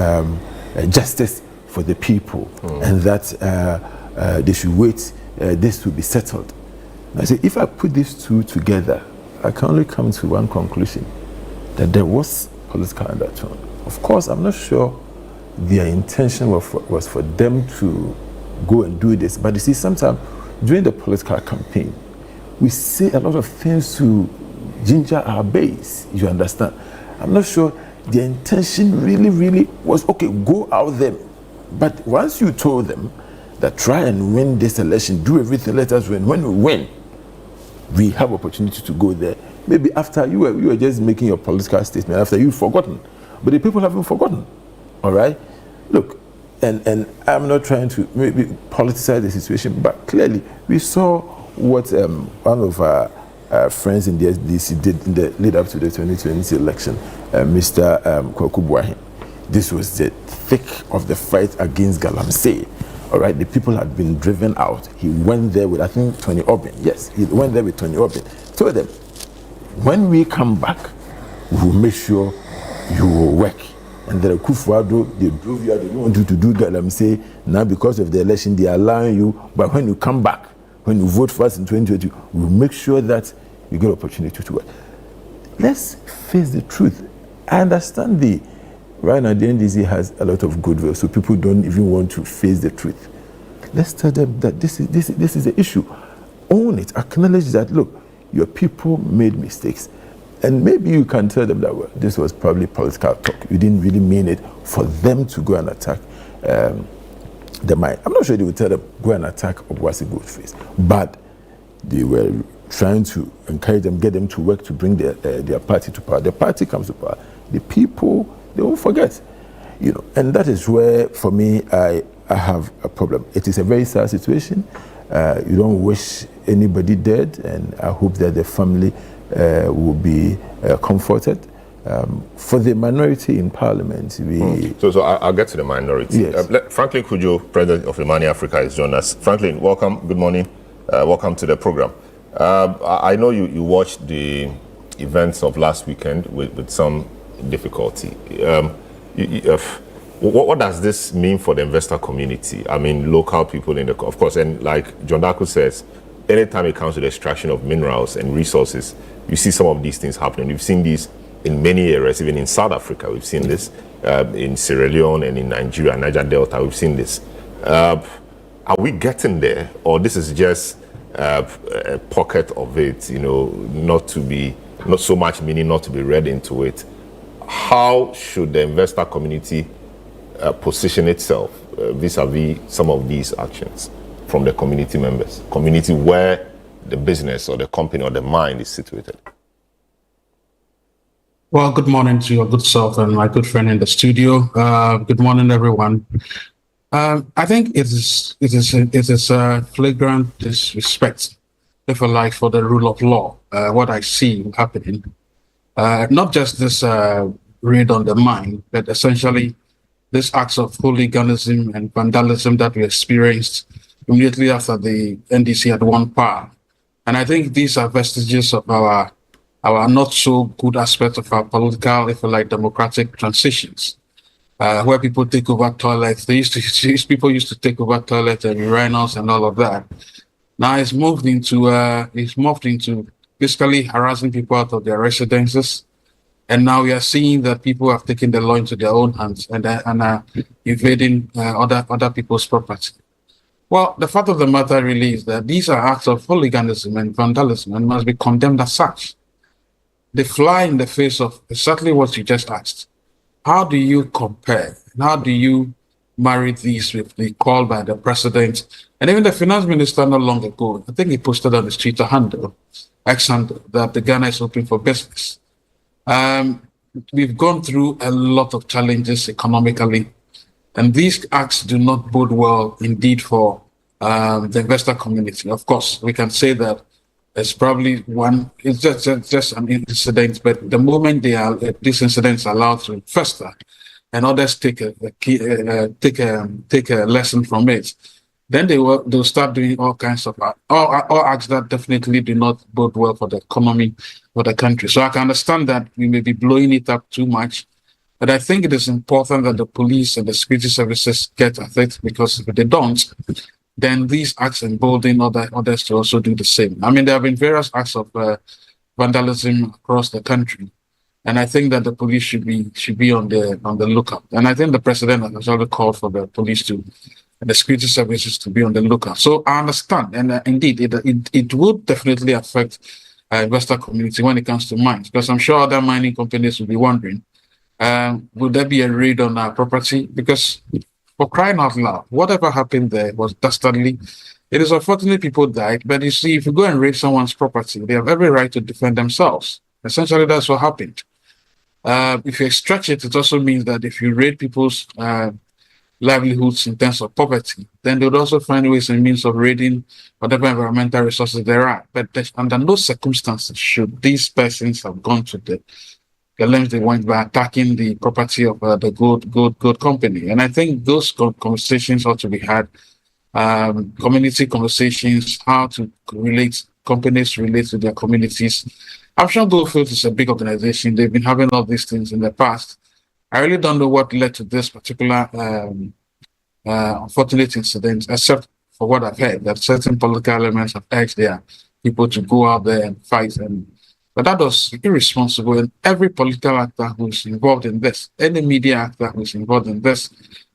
justice for the people, and that they should wait, this will be settled. I say, if I put these two together, I can only come to one conclusion, that there was political undertone. Of course, I'm not sure their intention was for them to go and do this, but you see, sometimes during the political campaign, we say a lot of things to ginger our base, you understand. I'm not sure the intention really was, okay, go out there. But once you told them that try and win this election, do everything, let us win. When we win, we have opportunity to go there. Maybe after you were just making your political statement, after you've forgotten. But the people haven't forgotten, all right? Look, and I'm not trying to maybe politicize the situation, but clearly we saw what one of our friends in the SDC did in the lead up to the 2020 election, Mr. Kwaku Buahin. This was the thick of the fight against Galamsey. All right, the people had been driven out. He went there with, I think, Tony Obin. Yes, he went there with Tony Obin. Told them, when we come back, we will make sure you will work. And the Kufuado, they drove you out, they don't want you to do Galamsey. Now, because of the election, they are allowing you. But when you come back, when you vote for us in 2020, we will make sure that you get opportunity to work. Let's face the truth. I understand right now the NDC has a lot of goodwill, so people don't even want to face the truth. Let's tell them that this is the issue. Own it. Acknowledge that, look, your people made mistakes. And maybe you can tell them that, well, this was probably political talk. You didn't really mean it for them to go and attack the mine. I'm not sure they would tell them, go and attack Obuasi Goldface. But they were trying to encourage them, get them to work to bring their party to power. The party comes to power. The people, they won't forget. And that is where, for me, I have a problem. It is a very sad situation. You don't wish anybody dead, and I hope that the family will be comforted. For the minority in Parliament, So I'll get to the minority. Yes. Franklin Kujo, President of Imani Africa, is joining us. Franklin, welcome. Good morning. Welcome to the program. I know you watched the events of last weekend with some difficulty. What does this mean for the investor community? I mean, local people of course, and like John Darko says, anytime it comes to the extraction of minerals and resources, you see some of these things happening. We've seen these in many areas, even in South Africa. We've seen this in Sierra Leone and in Nigeria, Niger Delta. We've seen this. Are we getting there, or this is just a pocket of it? Not so much meaning, not to be read into it. How should the investor community position itself vis-a-vis some of these actions from the community members, community where the business or the company or the mine is situated? Well, good morning to your good self and my good friend in the studio. Good morning, everyone. I think it is a flagrant disrespect, if I like, for the rule of law. What I see happening, not just this raid on the mine, but essentially this acts of hooliganism and vandalism that we experienced immediately after the NDC had won power. And I think these are vestiges of our not so good aspects of our political, if you like, democratic transitions, where people take over toilets. People used to take over toilets and urinals and all of that. Now it's moved into basically harassing people out of their residences. And now we are seeing that people have taken the law into their own hands and are invading other people's property. Well, the fact of the matter really is that these are acts of hooliganism and vandalism and must be condemned as such. They fly in the face of exactly what you just asked. How do you compare? How do you marry these with the call by the president and even the finance minister not long ago? I think he posted on his Twitter handle, X handle, that the Ghana is open for business. We've gone through a lot of challenges economically, and these acts do not bode well indeed for the investor community. Of course, we can say that It's probably one. It's just an incident, but the moment these incidents are allowed to fester, and others take a lesson from it, then they'll start doing all kinds of all acts that definitely do not bode well for the economy of the country. So I can understand that we may be blowing it up too much, but I think it is important that the police and the security services get at it, because if they don't, then these acts embolden others to also do the same. I mean, there have been various acts of vandalism across the country, and I think that the police should be on the lookout. And I think the president has already called for the police and the security services to be on the lookout. So I understand, and indeed, it would definitely affect investor community when it comes to mines, because I'm sure other mining companies will be wondering, would there be a raid on our property? Because for crying out loud, whatever happened there was dastardly. It is unfortunate people died, but you see, if you go and raid someone's property, they have every right to defend themselves. Essentially, that's what happened. If you stretch it, it also means that if you raid people's livelihoods in terms of poverty, then they would also find ways and means of raiding whatever environmental resources there are. But under no circumstances should these persons have gone to the length they went by attacking the property of the gold company. And I think those conversations ought to be had, community conversations, how to companies relate to their communities. I'm sure Goldfields is a big organization. They've been having all these things in the past. I really don't know what led to this particular unfortunate incident, except for what I've heard, that certain political elements have urged their people to go out there and fight. But that was irresponsible, and every political actor who's involved in this, any media actor who's involved in this,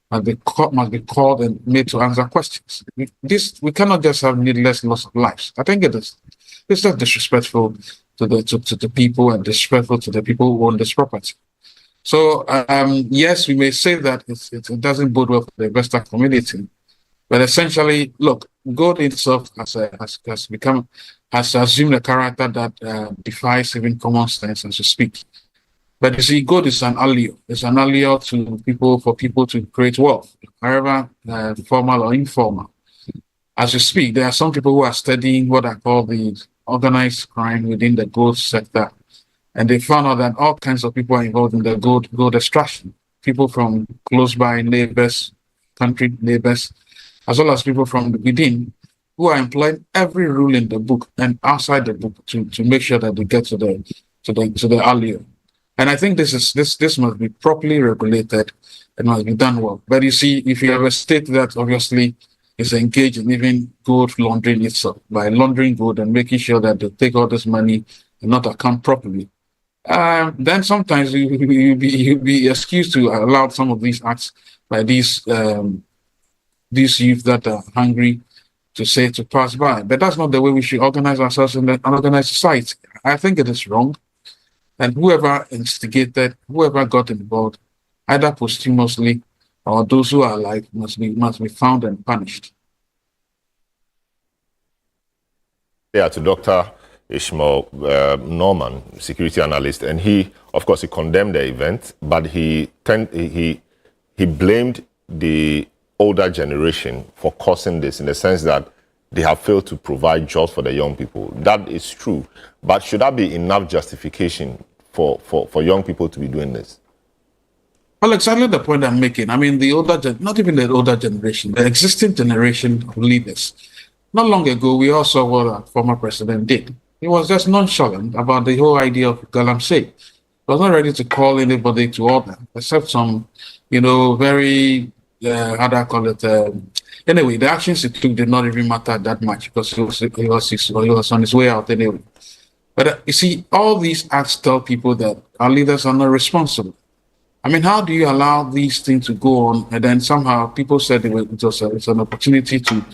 must be called and made to answer questions. We cannot just have needless loss of lives. I think it's just disrespectful to the people and disrespectful to the people who own this property. So yes, we may say that it doesn't bode well for the investor community, but essentially, look, gold itself has assumed a character that defies even common sense, as you speak. But you see, gold is an allure. It's an allure to people, for people to create wealth, however formal or informal. As you speak, there are some people who are studying what I call the organized crime within the gold sector, and they found out that all kinds of people are involved in the gold extraction. People from close by neighbors, country neighbors, as well as people from within, who are employing every rule in the book and outside the book to make sure that they get to the allure. And I think this must be properly regulated and must be done well. But you see, if you have a state that obviously is engaged in even gold laundering itself, by laundering gold and making sure that they take all this money and not account properly, then sometimes you'll be excused to allow some of these acts by these youth that are hungry to pass by. But that's not the way we should organize ourselves in an organized society. I think it is wrong. And whoever instigated, whoever got involved, either posthumously or those who are alive, must be found and punished. Yeah, to Dr. Ishmael Norman, security analyst, and he condemned the event, but he blamed the older generation for causing this, in the sense that they have failed to provide jobs for the young people. That is true, but should that be enough justification for young people to be doing this? Well, exactly the point I'm making. I mean, not even the older generation, the existing generation of leaders. Not long ago, we all saw what our former president did. He was just nonchalant about the whole idea of Galamsey. He was not ready to call anybody to order, except some, very, how do I call it? Anyway, the actions he took did not even matter that much, because he was on his way out anyway. But you see, all these acts tell people that our leaders are not responsible. I mean, how do you allow these things to go on, and then somehow people said it's an opportunity to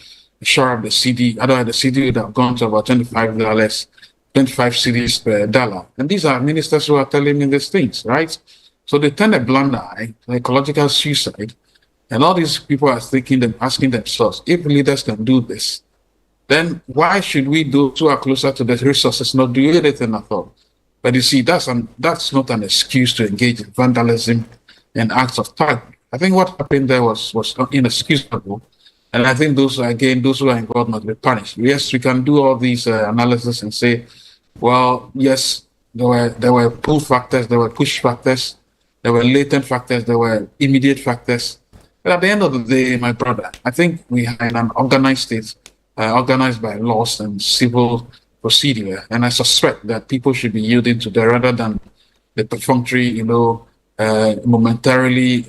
shore up the CD. Otherwise, the CD would have gone to about $25 cedis per dollar. And these are ministers who are telling me these things, right? So they turn a blind eye to ecological suicide. And all these people are asking themselves, if leaders can do this, then why should we, those who are closer to the resources, not do anything at all? But you see, that's not an excuse to engage in vandalism and acts of terror. I think what happened there was inexcusable. And I think those who are involved must be punished. Yes, we can do all these analysis and say, well, yes, there were pull factors, there were push factors, there were latent factors, there were immediate factors. But at the end of the day, my brother, I think we are in an organized state, organized by laws and civil procedure. And I suspect that people should be yielding to that rather than the perfunctory, momentarily,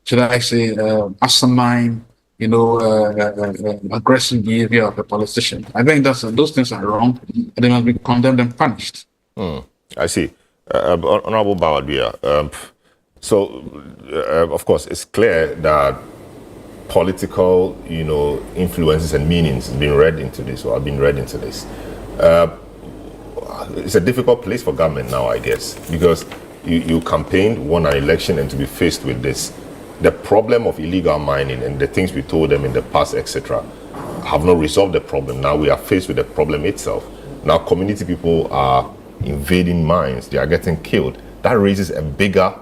should I say, asinine, aggressive behavior of a politician. I think those things are wrong, and they must be condemned and punished. I see. Honorable Bawadua, of course, it's clear that political, influences and meanings have been read into this, or have been read into this. It's a difficult place for government now, I guess, because you campaigned, won an election, and to be faced with this. The problem of illegal mining and the things we told them in the past, etc., have not resolved the problem. Now we are faced with the problem itself. Now community people are invading mines, they are getting killed. That raises a bigger,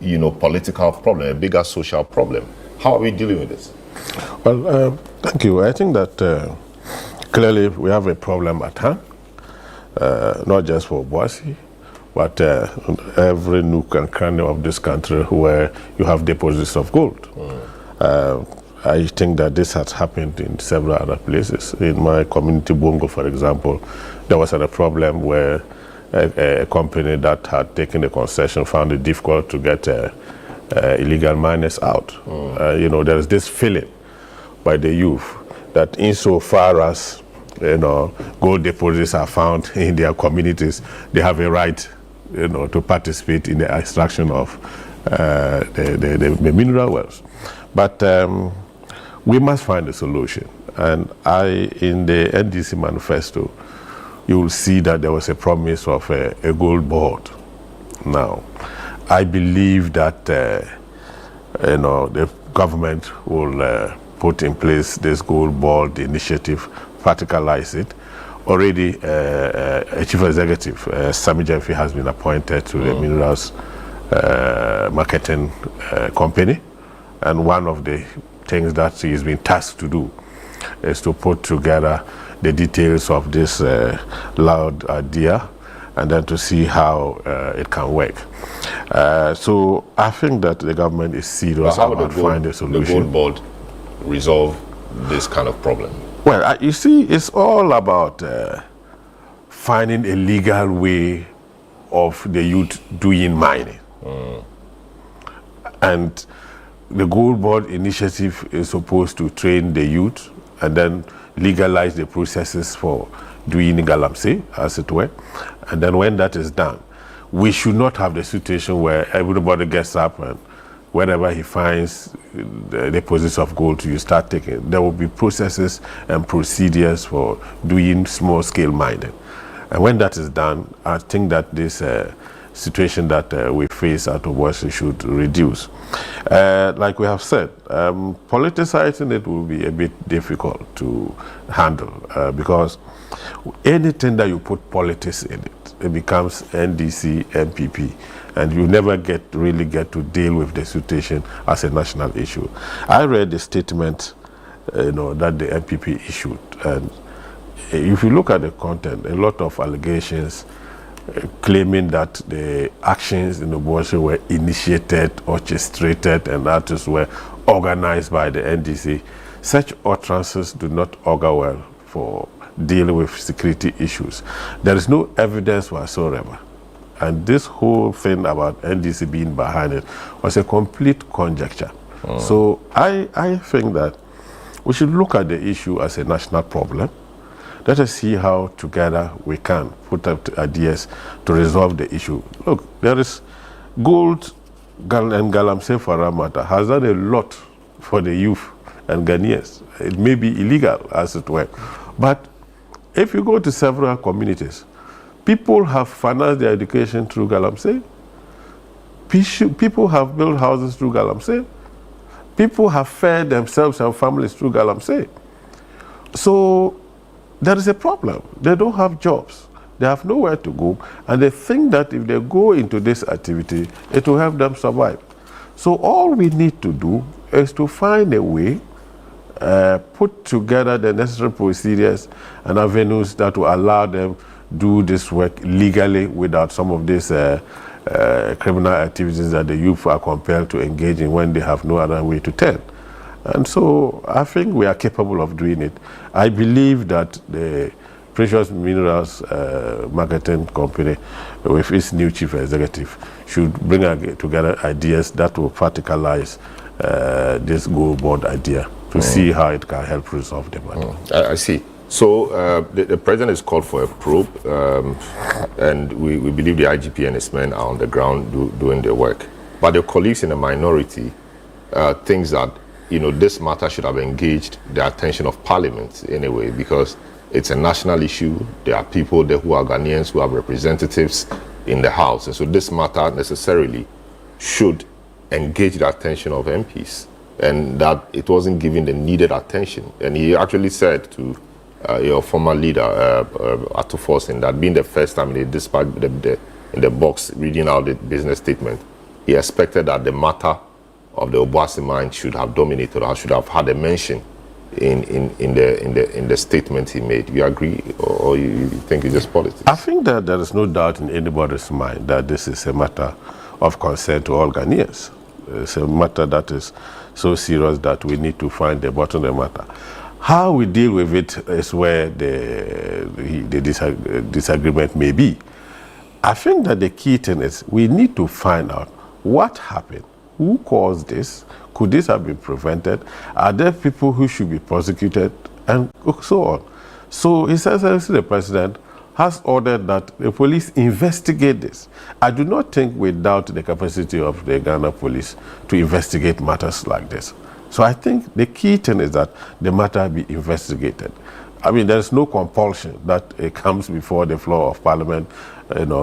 political problem, a bigger social problem. How are we dealing with this? Well, thank you. I think that clearly we have a problem at hand, not just for Boise, but every nook and cranny of this country where you have deposits of gold. I think that this has happened in several other places. In my community, Bongo, for example, there was a problem where a company that had taken the concession found it difficult to get illegal miners out. There is this feeling by the youth that insofar as gold deposits are found in their communities, they have a right to participate in the extraction of the mineral wells. But we must find a solution. And in the NDC manifesto, you will see that there was a promise of a gold board. Now, I believe that the government will put in place this gold board initiative, verticalize it. Already, a chief executive, Sami Jemfi, has been appointed to the minerals marketing company, and one of the things that he's been tasked to do is to put together the details of this loud idea, and then to see how it can work. So I think that the government is serious about finding a solution. The gold board resolve this kind of problem? Well, you see, it's all about finding a legal way of the youth doing mining. And the Gold Board initiative is supposed to train the youth and then legalize the processes for doing Galamsey, as it were. And then when that is done, we should not have the situation where everybody gets up and whenever he finds the deposits of gold, you start taking. There will be processes and procedures for doing small-scale mining. And when that is done, I think that this situation that we face out of Boise should reduce. Like we have said, politicizing it will be a bit difficult to handle because anything that you put politics in it, it becomes NDC, MPP, and you never really get to deal with the situation as a national issue. I read the statement, that the MPP issued, and if you look at the content, a lot of allegations claiming that the actions in the Boise were initiated, orchestrated, and that were organized by the NDC. Such utterances do not augur well for dealing with security issues. There is no evidence whatsoever. And this whole thing about NDC being behind it was a complete conjecture. So I think that we should look at the issue as a national problem. Let us see how together we can put up ideas to resolve the issue. Look, there is gold and Galamsey for that matter has done a lot for the youth and Ghanaians. It may be illegal, as it were. But if you go to several communities, people have financed their education through Galamsey. People have built houses through Galamsey. People have fed themselves and families through Galamsey. So there is a problem. They don't have jobs. They have nowhere to go. And they think that if they go into this activity, it will help them survive. So all we need to do is to find a way put together the necessary procedures and avenues that will allow them do this work legally without some of these criminal activities that the youth are compelled to engage in when they have no other way to turn. And so I think we are capable of doing it. I believe that the Precious Minerals Marketing Company, with its new chief executive, should bring together ideas that will practicalize this gold board idea to see how it can help resolve the matter. I see. So the president is called for a probe, and we believe the IGP and his men are on the ground doing their work. But the colleagues in the minority think that this matter should have engaged the attention of Parliament anyway, because it's a national issue. There are people there who are Ghanaians who have representatives in the House, and so this matter necessarily should engage the attention of MPs, and that it wasn't given the needed attention. And he actually said to your former leader, Atufosin, that being the first time in the box reading out the business statement, he expected that the matter of the Obuasi mine should have dominated, or should have had a mention in the statement he made. You agree, or you think it's just politics? I think that there is no doubt in anybody's mind that this is a matter of concern to all Ghanaians. It's a matter that is so serious that we need to find the bottom of the matter. How we deal with it is where the disagreement may be. I think that the key thing is we need to find out what happened. Who caused this? Could this have been prevented? Are there people who should be prosecuted? And so on. So His Excellency the President has ordered that the police investigate this. I do not think we doubt the capacity of the Ghana police to investigate matters like this. So I think the key thing is that the matter be investigated. I mean, there is no compulsion that it comes before the floor of Parliament,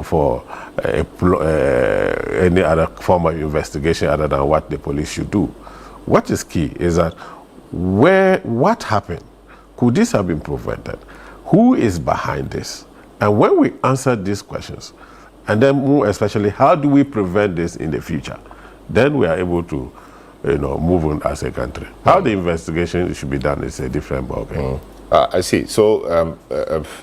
for any other form of investigation other than what the police should do. What is key is that what happened? Could this have been prevented? Who is behind this? And when we answer these questions, and then more especially, how do we prevent this in the future? Then we are able to, move on as a country. How the investigation should be done is a different ballgame. I see. So,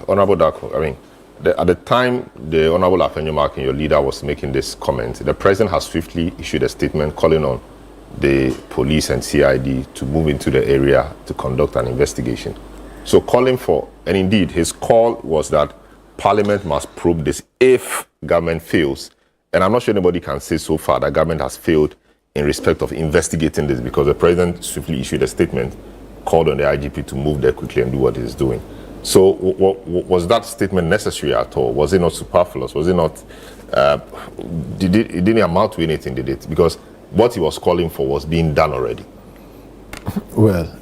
Honorable Dako, I mean, at the time the Honorable Afenyomarkin, your leader, was making this comment, the president has swiftly issued a statement calling on the police and CID to move into the area to conduct an investigation. So calling for, and indeed his call was that Parliament must probe this if government fails. And I'm not sure anybody can say so far that government has failed in respect of investigating this, because the president swiftly issued a statement, called on the IGP to move there quickly and do what he's doing. So was that statement necessary at all? Was it not superfluous? Was it not, it didn't amount to anything, did it? Because what he was calling for was being done already. Well,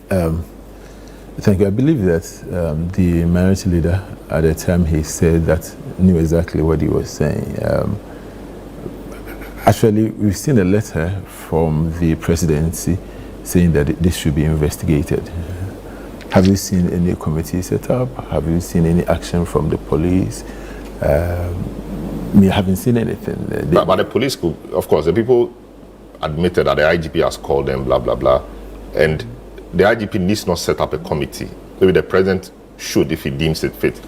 thank you. I believe that the minority leader at the time he said that knew exactly what he was saying. Actually, we've seen a letter from the presidency saying that this should be investigated. Have you seen any committee set up? Have you seen any action from the police? We haven't seen anything. But the police could, of course, the people admitted that the IGP has called them, blah, blah, blah. And the IGP needs not set up a committee. Maybe the president should if he deems it fit.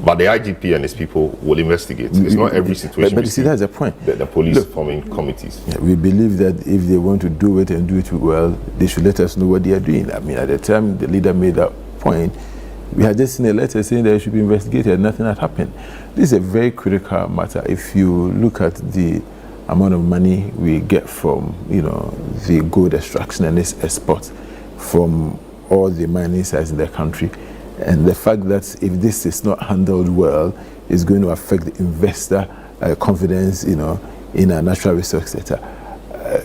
But the IGP and his people will investigate. It's not every situation. But you see, that's the point. The police forming committees. Yeah, we believe that if they want to do it and do it well, they should let us know what they are doing. I mean, at the time the leader made that point, we had just seen a letter saying that it should be investigated. Nothing had happened. This is a very critical matter. If you look at the amount of money we get from, the gold extraction and its export from all the mining sites in the country, and the fact that if this is not handled well, it's going to affect the investor confidence, in a natural resource sector,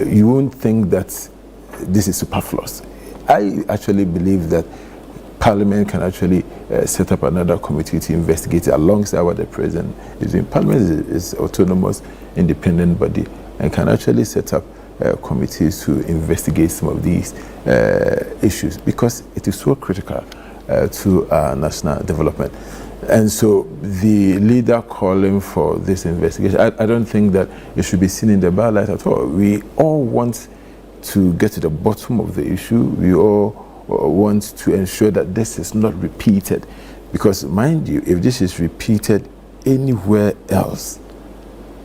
you won't think that this is superfluous. I actually believe that Parliament can actually set up another committee to investigate alongside what the president is doing. Parliament is autonomous, independent body, and can actually set up committees to investigate some of these issues, because it is so critical to national development. And so the leader calling for this investigation, I don't think that it should be seen in the bad light at all. We all want to get to the bottom of the issue. We all want to ensure that this is not repeated. Because mind you, if this is repeated anywhere else,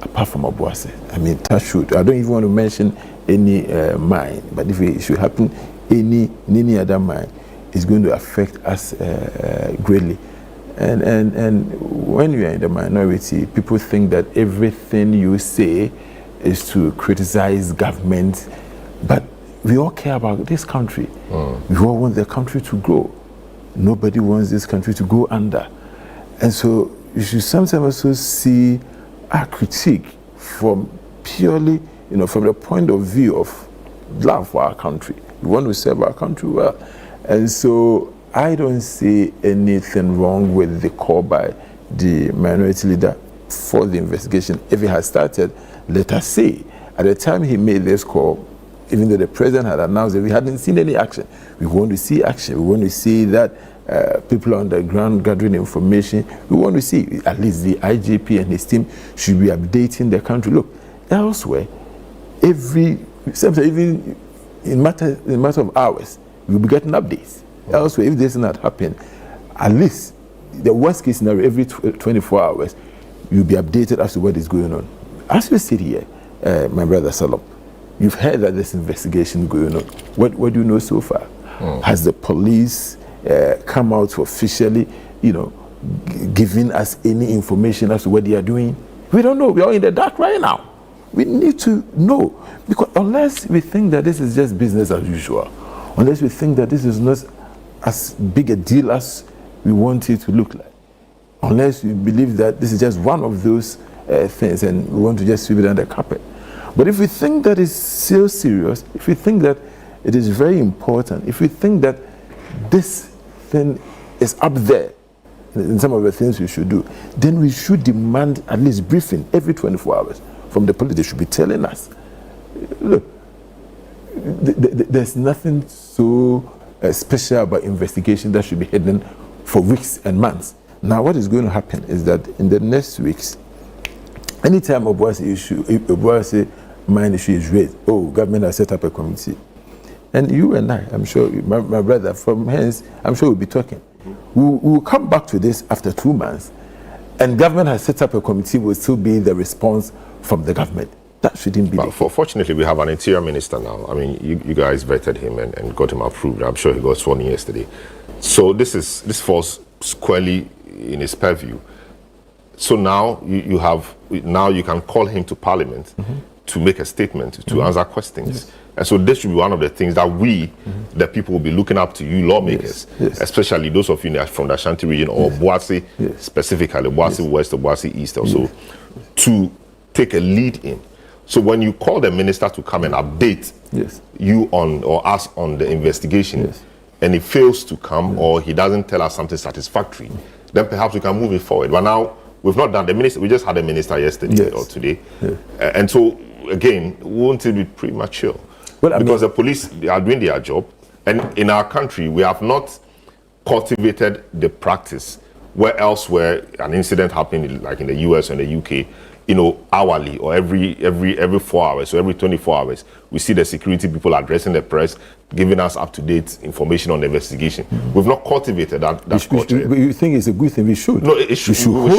apart from Obuasi, I mean, touch wood, I don't even want to mention any mine, but if it should happen in any other mine, it's going to affect us greatly. And when you are in the minority, people think that everything you say is to criticize government, but we all care about this country. We all want the country to grow. Nobody wants this country to go under. And so you should sometimes also see our critique from purely, from the point of view of love for our country. We want to serve our country well. And so I don't see anything wrong with the call by the minority leader for the investigation. If it has started, let us say, at the time he made this call, even though the president had announced that we hadn't seen any action, we want to see action. We want to see that people on the ground gathering information. We want to see at least the IGP and his team should be updating the country. Look, elsewhere, sometimes even in matter of hours, we'll be getting updates. Elsewhere, if this does not happen, at least the worst case scenario, every 24 hours, you'll be updated as to what is going on. As we sit here, my brother Selorm, you've heard that this investigation going on. What do you know so far? Has the police come out officially, giving us any information as to what they are doing? We don't know. We are in the dark right now. We need to know, because unless we think that this is just business as usual, unless we think that this is not as big a deal as we want it to look like, unless we believe that this is just one of those things and we want to just sweep it under the carpet. But if we think that it's so serious, if we think that it is very important, if we think that this thing is up there in some of the things we should do, then we should demand at least briefing every 24 hours from the police. They should be telling us, look, there's nothing so special about investigation that should be hidden for weeks and months. Now, what is going to happen is that in the next weeks, anytime Obuasi mine issue is raised, government has set up a committee. And you and I, I'm sure, my brother, from hence, I'm sure we'll be talking. We'll come back to this after 2 months, and government has set up a committee, will still be the response from the government. That shouldn't be. But fortunately, we have an interior minister now. I mean, you guys vetted him and got him approved. I'm sure he got sworn in yesterday. So this falls squarely in his purview. So now you can call him to Parliament to make a statement, to answer questions. Yes. And so this should be one of the things that we, the people, will be looking up to you lawmakers, especially those of you from the Ashanti region or Boise, specifically Boise West or Boise East also, to take a lead in. So when you call the minister to come and update you on or us on the investigation, and he fails to come or he doesn't tell us something satisfactory, then perhaps we can move it forward. But now we've not done the minister. We just had a minister yesterday or today, and so again, won't it be premature? Well, because the police, they are doing their job, and in our country we have not cultivated the practice where elsewhere an incident happened, like in the US and the UK, hourly or every 4 hours, so every 24 hours, we see the security people addressing the press, giving us up-to-date information on the investigation. We've not cultivated that culture. You think it's a good thing? We should. No, it should.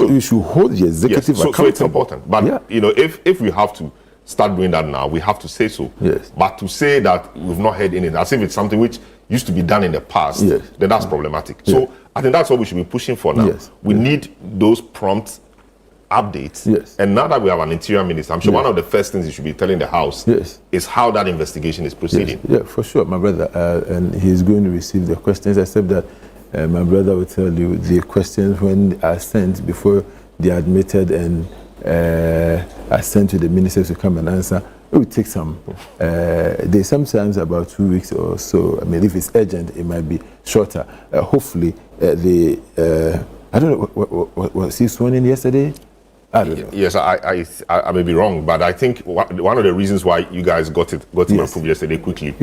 We should hold the executive accountable. So it's important. But if we have to start doing that now, we have to say so. Yes. But to say that we've not heard anything, as if it's something which used to be done in the past, then that's problematic. So I think that's what we should be pushing for now. We need those prompt updates. And now that we have an interior minister, I'm sure one of the first things he should be telling the House is how that investigation is proceeding. Yeah, for sure, my brother. And he's going to receive the questions, except that my brother will tell you the questions when they are sent before they are admitted and are sent to the ministers to come and answer. It will take some days, sometimes about 2 weeks or so. I mean, if it's urgent, it might be shorter. Hopefully, I don't know, was he sworn in yesterday? I don't know. Yes, I may be wrong, but I think one of the reasons why you guys got him approved yesterday quickly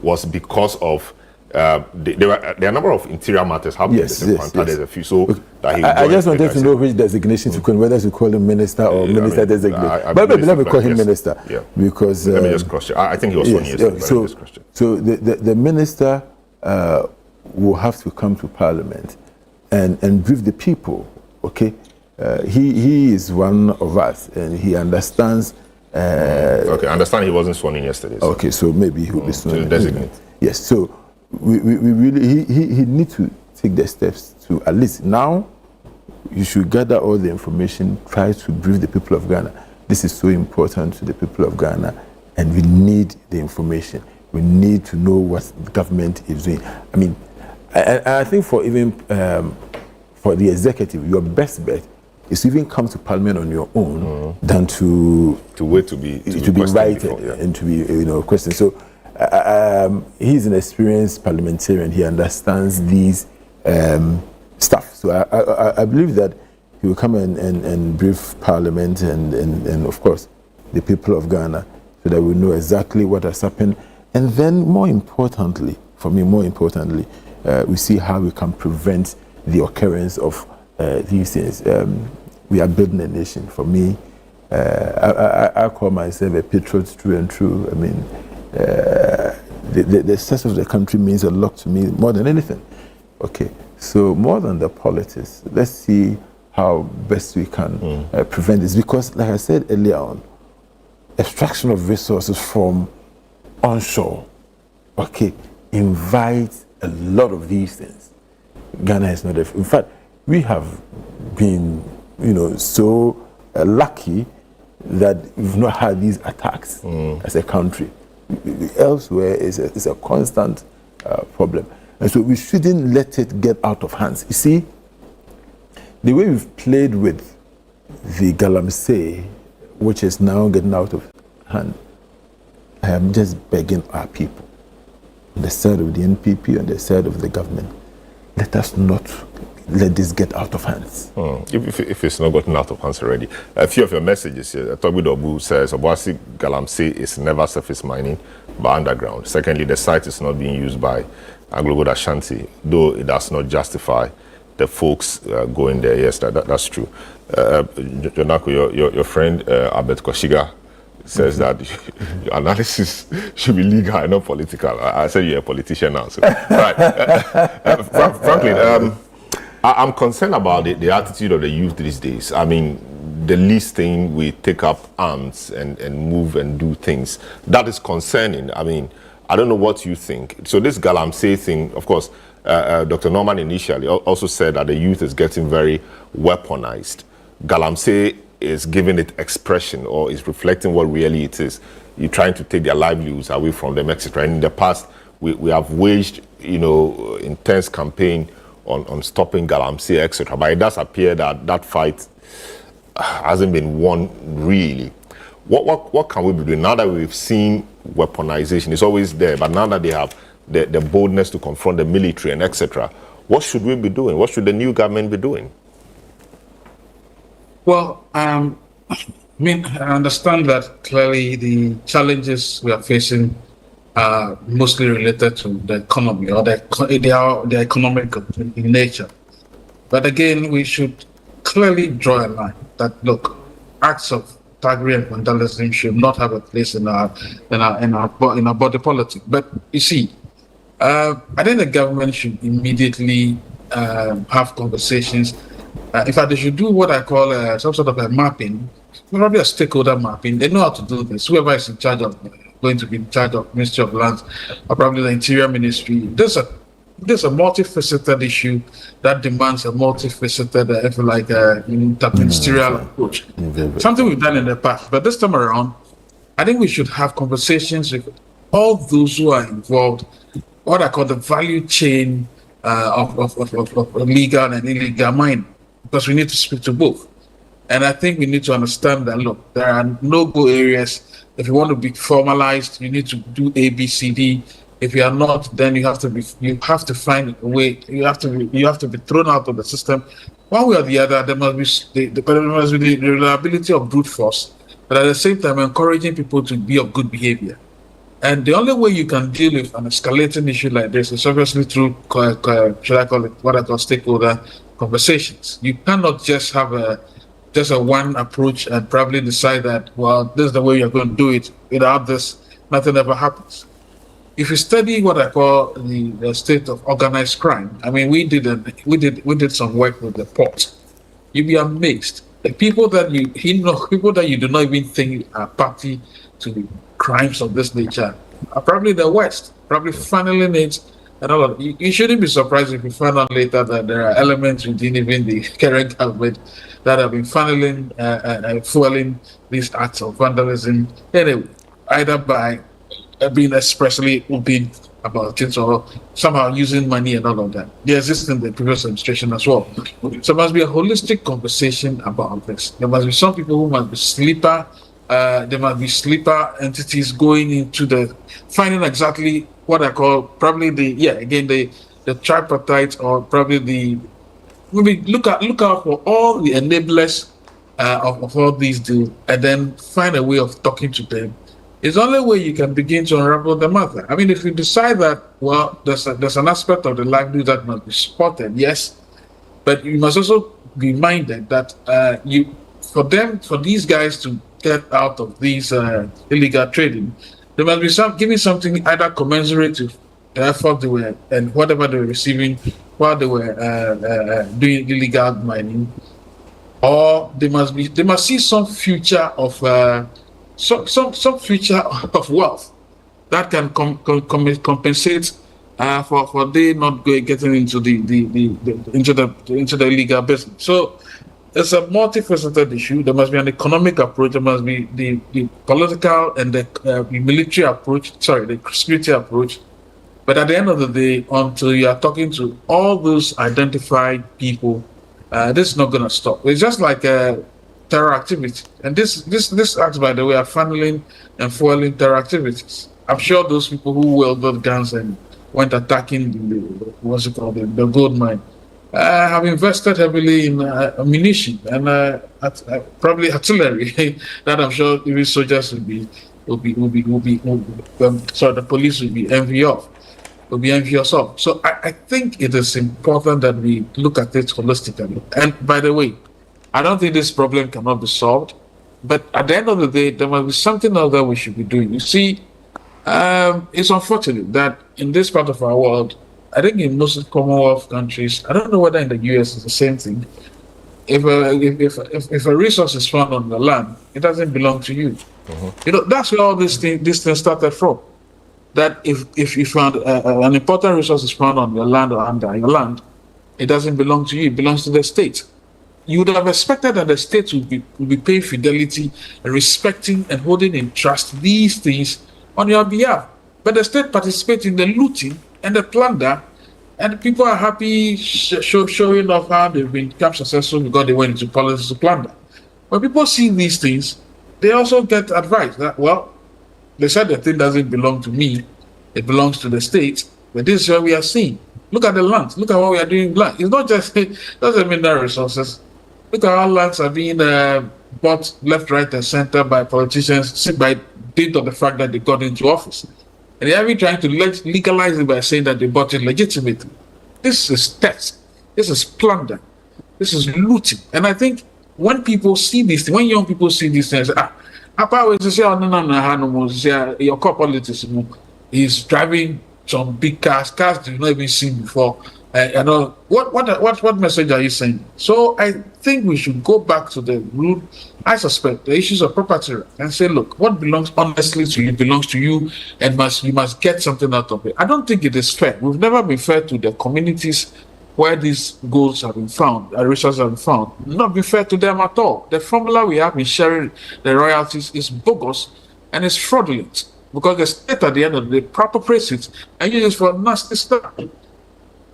was because of there are a number of interior matters happening. There's a few. So I just wanted to know which designation to call, whether to call him minister or minister designate. But let me call him minister. Yeah. Because let me just cross check. I think he was sworn in yesterday. So the minister will have to come to Parliament and brief the people, okay? He is one of us, and he understands. Okay, I understand he wasn't sworn in yesterday. So. Okay, so maybe he will be sworn in. Designate. Yes, so we really, he needs to take the steps to, at least now, you should gather all the information, try to brief the people of Ghana. This is so important to the people of Ghana, and we need the information. We need to know what the government is doing. I mean, I think for even for the executive, your best bet is to even come to Parliament on your own than to wait to be invited before, and to be questioned. So he's an experienced parliamentarian. He understands these stuff. So I believe that he will come and brief Parliament and of course the people of Ghana, so that we know exactly what has happened. And then more importantly, we see how we can prevent the occurrence of these things. We are building a nation. For me, I call myself a patriot through and through. I mean, the success of the country means a lot to me, more than anything. Okay, so more than the politics, let's see how best we can prevent this. Because, like I said earlier on, extraction of resources from onshore, okay, invites a lot of these things. Ghana is not. In fact, we have been, so lucky that we've not had these attacks as a country. Elsewhere, it's a constant problem, and so we shouldn't let it get out of hands. You see, the way we've played with the Galamsey, which is now getting out of hand, I am just begging our people, on the side of the NPP, on the side of the government, let us not let this get out of hands. If it's not gotten out of hands already. A few of your messages here. Toby Dobu says, Obuasi Galamsey is never surface mining, but underground. Secondly, the site is not being used by AngloGold Ashanti, though it does not justify the folks going there. Yes, that's true. Jonako, your friend Albert Koshiga says that your analysis should be legal and not political. I said you're a politician now. So. Right. Franklin, I'm concerned about the attitude of the youth these days. I mean, the least thing we take up arms and move and do things. That is concerning. I mean, I don't know what you think. So this Galamsey thing, of course, Dr. Norman initially also said that the youth is getting very weaponized. Galamsey is giving it expression, or is reflecting what really it is. You're trying to take their livelihoods away from them, etc. And in the past, we have waged, intense campaign on stopping Galamsey, etc. But it does appear that that fight hasn't been won really. What can we be doing now that we've seen weaponization? It's always there, but now that they have the boldness to confront the military and etc. What should we be doing? What should the new government be doing? Well, I understand that clearly the challenges we are facing are mostly related to the economy, or they are economic in nature. But again, we should clearly draw a line that, look, acts of thuggery and vandalism should not have a place in our body politic. But you see, I think the government should immediately have conversations. In fact, they should do what I call some sort of a mapping, probably a stakeholder mapping. They know how to do this. Whoever is in charge of, going to be in charge of Ministry of Lands, or probably the Interior Ministry. There's a multifaceted issue that demands a multifaceted, if you like, ministerial approach. Something we've done in the past, but this time around, I think we should have conversations with all those who are involved, what I call the value chain of legal and illegal mining, because we need to speak to both. And I think we need to understand that, look, there are no-go areas. If you want to be formalized, you need to do A, B, C, D. If you are not, then you have to find a way. You have to be thrown out of the system. One way or the other, there must be the reliability of brute force, but at the same time encouraging people to be of good behavior. And the only way you can deal with an escalating issue like this is obviously through, should I call it, what I call stakeholder conversations. You cannot just have a one approach and probably decide that, well, this is the way you're going to do it. Without this, nothing ever happens. if you study what I call the state of organized crime, I mean, we did some work with the port. You'd be amazed. The people that people that you do not even think are party to crimes of this nature are probably the West, probably funneling it and all of. You shouldn't be surprised if you find out later that there are elements within even the current government that have been funneling and fueling these acts of vandalism. Anyway, either by being expressly open about it or somehow using money and all of that. They exist in the previous administration as well. So there must be a holistic conversation about this. There must be some people who must be sleeper. There must be sleeper entities going into finding exactly what I call probably the tripartite or probably maybe look out for all the enablers of all these deals and then find a way of talking to them. It's the only way you can begin to unravel the matter. I mean, if you decide that, well, there's an aspect of the livelihood that must be supported, yes, but you must also be minded that for these guys to get out of these illegal trading, there must be giving something either commensurate to the effort they were and whatever they were receiving while they were doing illegal mining, or they must see some future of. Some future of wealth that can compensate for they not getting into the illegal business. So it's a multifaceted issue. There must be an economic approach. There must be the political and the military approach. Sorry, the security approach. But at the end of the day, until you are talking to all those identified people, this is not going to stop. It's just like terror activity, and this acts, by the way, are funneling and fueling terror activities. I'm sure those people who wielded guns and went attacking the gold mine have invested heavily in ammunition and probably artillery that I'm sure even soldiers the police will be envious of. So I think it is important that we look at it holistically. And by the way, I don't think this problem cannot be solved, but at the end of the day, there must be something else that we should be doing. You see, it's unfortunate that in this part of our world, I think in most Commonwealth countries, I don't know whether in the US it's the same thing. If a resource is found on the land, it doesn't belong to you. You know, that's where all this thing started from. That if you found an important resource is found on your land or under your land, it doesn't belong to you. It belongs to the state. You would have expected that the state would be paying fidelity and respecting and holding in trust these things on your behalf. But the state participates in the looting and the plunder, and people are happy showing off how they've become successful because they went into politics to plunder. When people see these things, they also get advice that, well, they said the thing doesn't belong to me, it belongs to the state, but this is what we are seeing. Look at the land, look at what we are doing with land. It's not just mineral resources. Look at how lands are being bought left, right, and center by politicians by dint of the fact that they got into office. And they're even trying to legalize it by saying that they bought it legitimately. This is theft. This is plunder. This is looting. And I think when people see these things, when young people see these things, your core politics, he's driving some big cars they've not even seen before. What message are you saying? So I think we should go back to the root. I suspect the issues of property and say, look, what belongs honestly to you belongs to you, and you must get something out of it. I don't think it is fair. We've never been fair to the communities where these goals have been found, resources have been found. Not been fair to them at all. The formula we have in sharing the royalties is bogus and it's fraudulent because the state at the end of the day appropriates it and uses it for nasty stuff.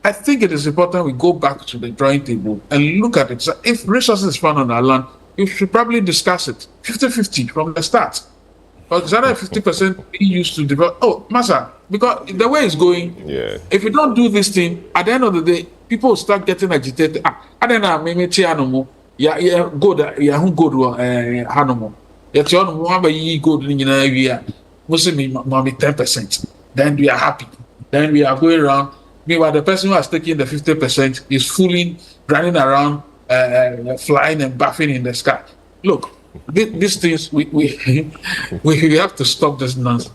I think it is important we go back to the drawing table and look at it. So if resources is found on our land, you should probably discuss it 50-50 from the start. Because it's either 50% being used to develop. Oh, Massa, because the way it's going, if you don't do this thing, at the end of the day, people will start getting agitated. I don't know, maybe Tianomo, good, Hanomo. It's your one ye good in area, Muslim, mommy 10%. Then we are happy. Then we are going around. Meanwhile, the person who has taken the 50% is fooling, running around, flying and buffing in the sky. Look, these things, we have to stop this nonsense.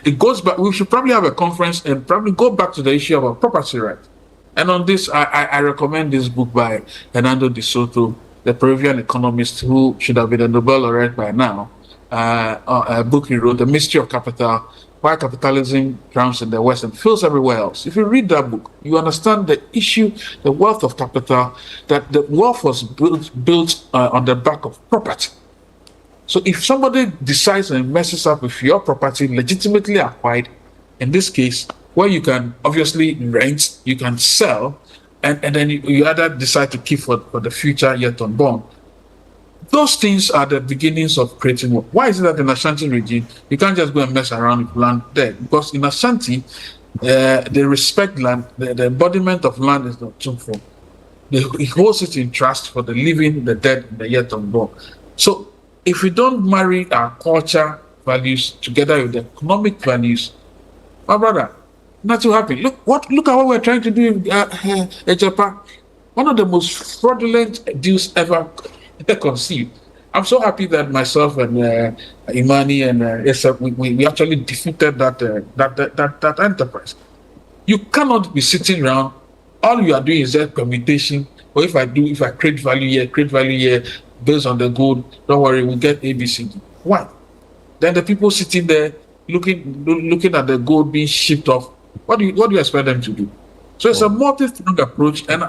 it goes back. We should probably have a conference and probably go back to the issue of property rights. And on this, I recommend this book by Hernando de Soto, the Peruvian economist who should have been a Nobel laureate by now. A book he wrote, The Mystery of Capital, Why Capitalism Drowns in the West and Fails Everywhere Else. If you read that book, you understand the issue, the wealth of capital, that the wealth was built on the back of property. So if somebody decides and messes up with your property legitimately acquired, in this case, where you can obviously rent, you can sell, and then you either decide to keep for the future yet unborn. Those things are the beginnings of creating wealth. Why is it that in Ashanti region, you can't just go and mess around with land there? Because in Ashanti, they respect land, the embodiment of land is not truthful. He holds it in trust for the living, the dead, and the yet unborn. So if we don't marry our culture values together with the economic values, my brother, not too happy. Look at what we're trying to do in Japan. One of the most fraudulent deals ever conceived. I'm so happy that myself and Imani and we actually defeated that enterprise. You cannot be sitting around. All you are doing is just permutation. Or if I create value here, based on the gold, don't worry, we'll get ABCD. Why? Then the people sitting there looking at the gold being shipped off, what do you expect them to do? So it's a multi-pronged approach, and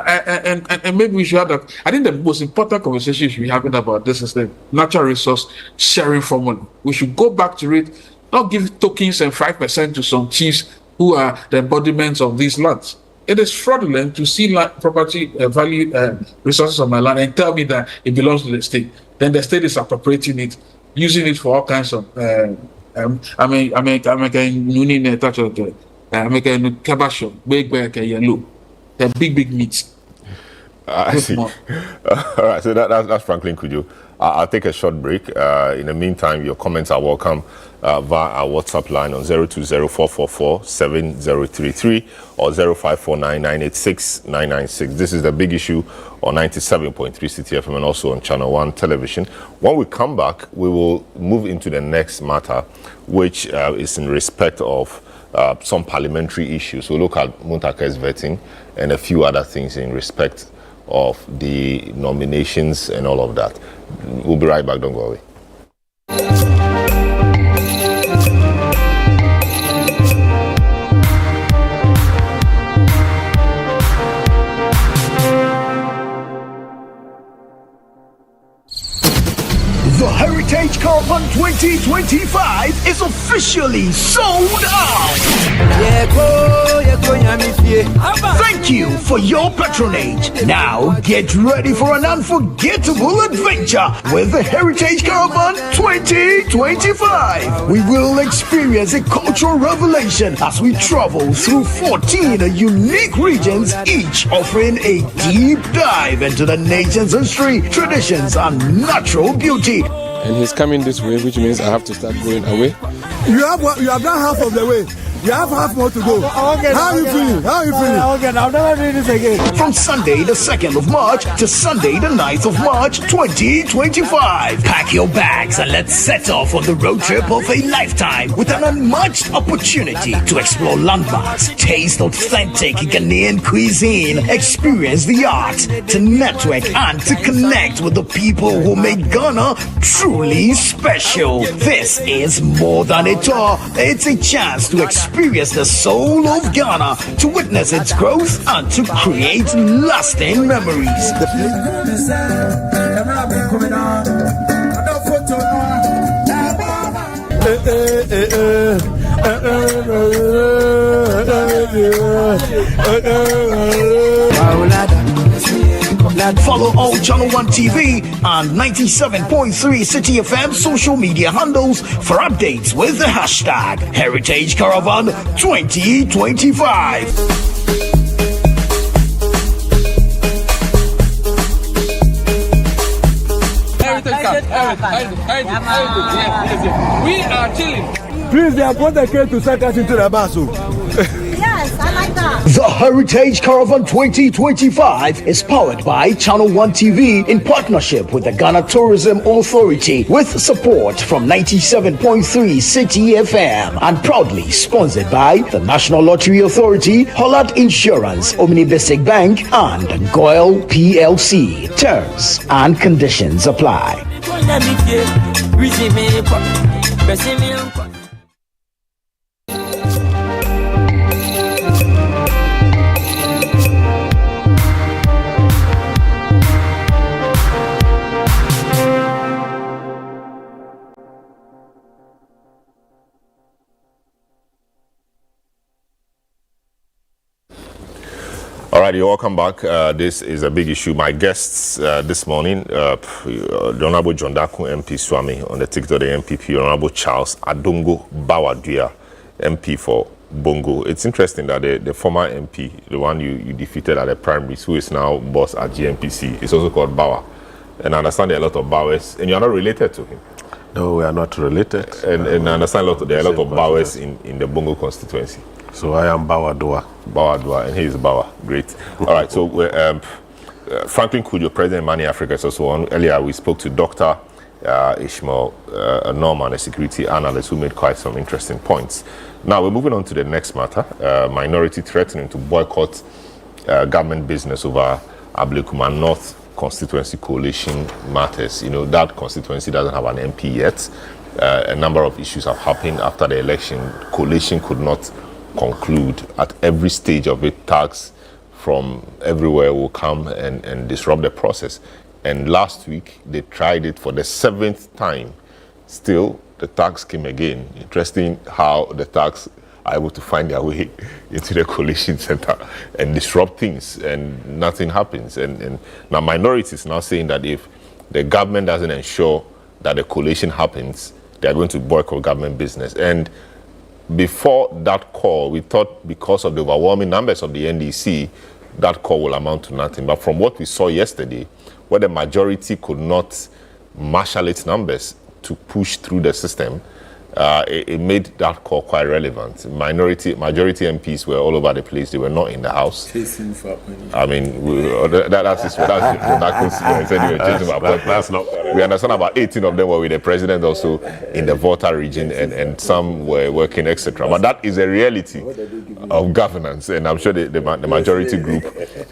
maybe we should have that. I think the most important conversation we should be having about this is the natural resource sharing formula. We should go back to it, not give tokens and 5% to some chiefs who are the embodiments of these lands. It is fraudulent to see property value resources of my land and tell me that it belongs to the state. Then the state is appropriating it, using it for all kinds of the big meats. I see. All right, so that's Franklin Kujo. I'll take a short break. In the meantime, your comments are welcome via our WhatsApp line on 020-444-7033 or 0549-986-996. This is the big issue on 97.3 City FM and also on Channel 1 television. When we come back, we will move into the next matter, which is in respect of some parliamentary issues. We'll look at Muntake's vetting and a few other things in respect of the nominations and all of that. We'll be right back, don't go away. The Heritage Caravan 2025 is officially sold out. Thank you for your patronage. Now get ready for an unforgettable adventure with the Heritage Caravan 2025. We will experience a cultural revelation as we travel through 14 unique regions, each offering a deep dive into the nation's history, traditions, and natural beauty. And he's coming this way, which means I have to start going away. You have done half of the way. You have half more to go. How are you feeling? I'll never do this again. From Sunday the 2nd of March to Sunday the 9th of March 2025. Pack your bags and let's set off on the road trip of a lifetime with an unmatched opportunity to explore landmarks, taste authentic Ghanaian cuisine, experience the art, to network and to connect with the people who make Ghana truly special. This is more than a tour. It's a chance to experience the soul of Ghana, to witness its growth and to create lasting memories. Follow all Channel 1 TV and 97.3 City FM social media handles for updates with the hashtag Heritage Caravan 2025. We are chilling. Please, they have brought the cake to send us into the bathroom. Yes, I like that. The Heritage Caravan 2025 is powered by Channel 1 TV in partnership with the Ghana Tourism Authority with support from 97.3 City FM and proudly sponsored by the National Lottery Authority, Holland Insurance, Omnibasic Bank and Goyle PLC. Terms and conditions apply. All right, you're welcome back. This is a big issue. My guests this morning, the Honorable John Daku MP Swami on the ticket of the MPP, Honorable Charles Adongo Bawadua MP for Bongo. It's interesting that the former MP, the one you defeated at the primaries, who is now boss at GMPC, is also called Bawa. And I understand there are a lot of Bawers, and you're not related to him. No, we are not related. And I understand there are a lot of Bawers in the Bongo constituency. So I am Bawadua. Bawadua, and he is Bawa. Great. All right, so Franklin Kujo, President of Money Africa, is also on. Earlier we spoke to Dr. Ishmael Norman, a security analyst, who made quite some interesting points. Now we're moving on to the next matter. Minority threatening to boycott government business over Abuma North constituency coalition matters. You know, that constituency doesn't have an MP yet. A number of issues have happened after the election. Coalition could not conclude. At every stage of it, tags from everywhere will come and disrupt the process. And last week, they tried it for the 7th time. Still, the tags came again. Interesting how the tags are able to find their way into the coalition center and disrupt things, and nothing happens. And now minorities now saying that if the government doesn't ensure that the coalition happens, they are going to boycott government business. And before that call, we thought because of the overwhelming numbers of the NDC, that call will amount to nothing. But from what we saw yesterday, where the majority could not marshal its numbers to push through the system, it made that call quite relevant. Majority MPs were all over the place. They were not in the house. I mean, that's not. We understand about 18 of them were with the president, also in the Volta region, and some were working, etc. But that is a reality of governance, and I'm sure the majority group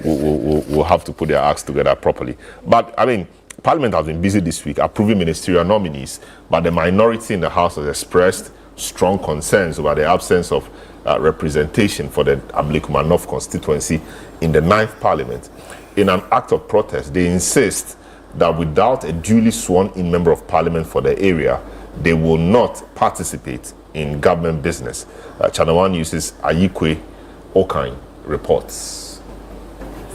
will have to put their acts together properly. But I mean, Parliament has been busy this week approving ministerial nominees, but the minority in the House has expressed strong concerns over the absence of representation for the Abuma North constituency in the 9th Parliament. In an act of protest, they insist that without a duly sworn-in member of Parliament for the area, they will not participate in government business. Channel 1 News' Ayikwe Okine reports.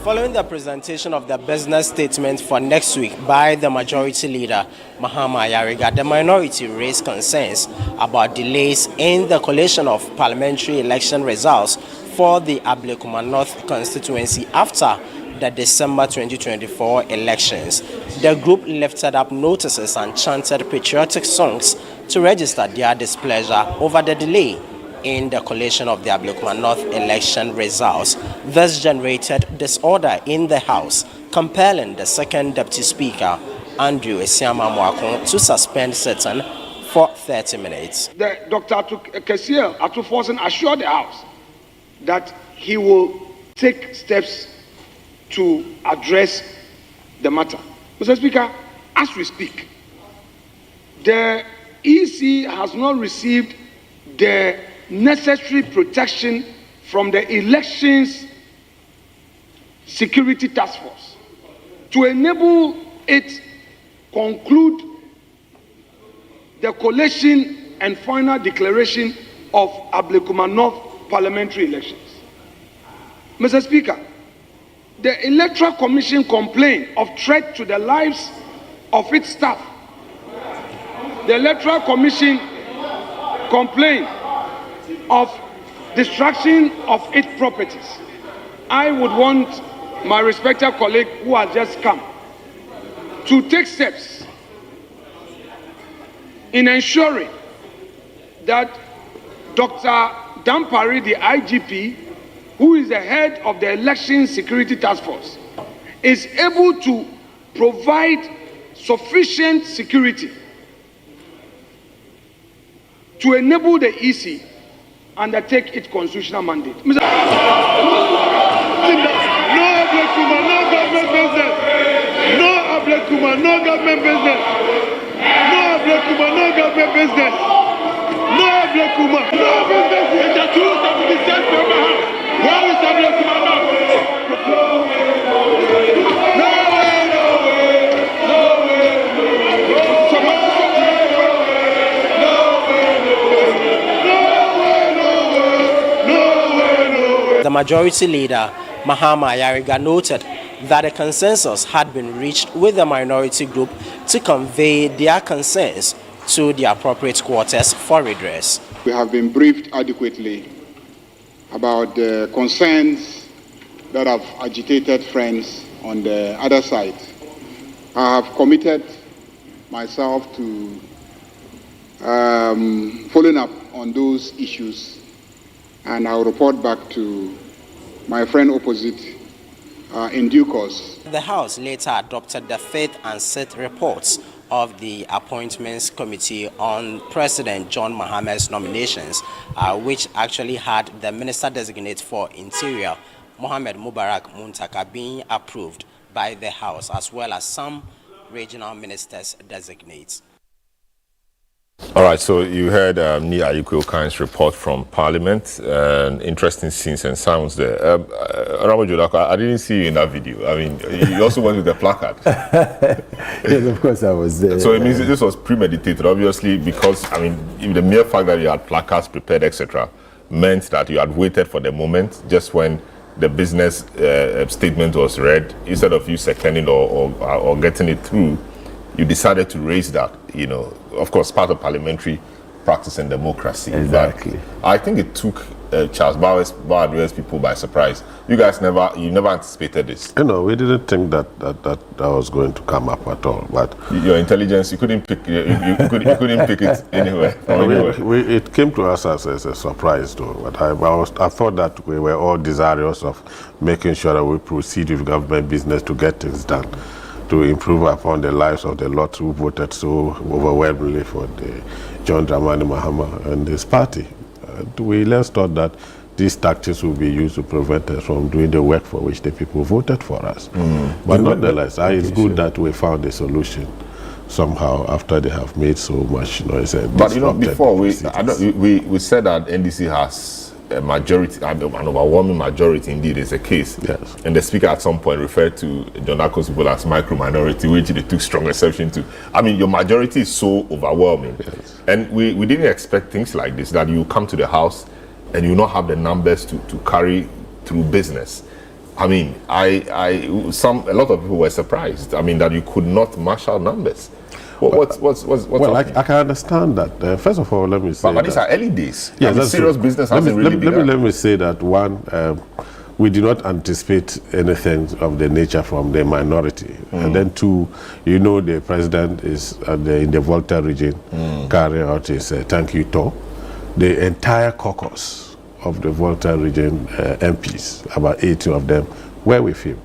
Following the presentation of the business statement for next week by the majority leader, Mahama Ayariga, the minority raised concerns about delays in the collation of parliamentary election results for the Abuma North constituency after the December 2024 elections. The group lifted up notices and chanted patriotic songs to register their displeasure over the delay in the collation of the Abuma North election results. This generated disorder in the House, compelling the second Deputy Speaker, Andrew Esiama Mwakon, to suspend sitting for 30 minutes. Dr. Kessie Atuforsen assured the House that he will take steps to address the matter. Mr. Speaker, as we speak, the EC has not received the necessary protection from the Elections Security Task Force to enable it conclude the collation and final declaration of Abuma North parliamentary elections. Mr. Speaker, the Electoral Commission complained of threat to the lives of its staff. The Electoral Commission complained of destruction of its properties. I would want my respected colleague who has just come to take steps in ensuring that Dr. Dampari, the IGP, who is the head of the Election Security Task Force, is able to provide sufficient security to enable the EC undertake its constitutional mandate. No government business. No Ablekuma, no government business. No Ablekuma, no government business. No Ablekuma, no business. It's the truth that will be sent from my house. Where is Ablekuma now? The majority leader, Mahama Ayariga, noted that a consensus had been reached with the minority group to convey their concerns to the appropriate quarters for redress. We have been briefed adequately about the concerns that have agitated friends on the other side. I have committed myself to following up on those issues, and I'll report back to my friend opposite in due course. The House later adopted the 5th and 6th reports of the Appointments Committee on President John Mahama's nominations, which actually had the Minister-designate for Interior, Mohamed Mubarak Muntaka, being approved by the House, as well as some regional ministers-designates. All right, so you heard Nia Ayikwe-Okan's report from Parliament. Interesting scenes and sounds there. Honorable Jodako, I didn't see you in that video. I mean, you also went with the placard. Yes, of course I was there. So it means this was premeditated, obviously, because, I mean, the mere fact that you had placards prepared, etc., meant that you had waited for the moment, just when the business statement was read, instead of you seconding or getting it through, you decided to raise that, you know, of course, part of parliamentary practice and democracy. Exactly. But I think it took Charles Bowers people by surprise. You guys never anticipated this. You know, we didn't think that was going to come up at all. But your intelligence, you couldn't pick you couldn't pick it anywhere. It came to us as a surprise, though. But I thought that we were all desirous of making sure that we proceed with government business to get things done, to improve upon the lives of the lot who voted so overwhelmingly for the John Dramani Mahama and his party. We less thought that these tactics will be used to prevent us from doing the work for which the people voted for us. But nonetheless, it's good that we found a solution somehow after they have made so much noise. But you know, before we said that NDC has a majority, an overwhelming majority, indeed is the case. Yes. And the speaker at some point referred to John Ako's people as micro-minority, which they took strong exception to. I mean, your majority is so overwhelming. Yes. And we didn't expect things like this, that you come to the House and you not have the numbers to carry through business. I mean, a lot of people were surprised. I mean, that you could not marshal numbers. Well, I can understand that. First of all, let me say but these are early days. Yes, I mean, serious true. business hasn't really begun. Let me say that, one, we did not anticipate anything of the nature from the minority. And then two, you know, the president is in the Volta region carrying out his thank you tour. The entire caucus of the Volta region MPs, about 80 of them, were with him.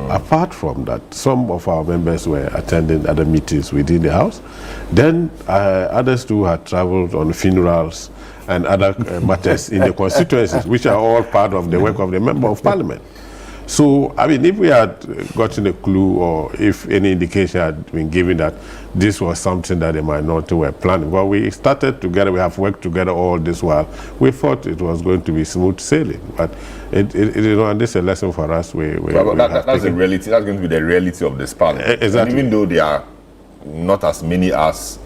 Apart from that, some of our members were attending other meetings within the House. Then others too had traveled on funerals and other matters in the constituencies, which are all part of the work of the Member of Parliament. So, I mean, if we had gotten a clue or if any indication had been given that this was something that the minority were planning, well, we started together, we have worked together all this while, we thought it was going to be smooth sailing. But, and this is a lesson for us. That's the reality. That's going to be the reality of this parliament. Exactly. And even though there are not as many as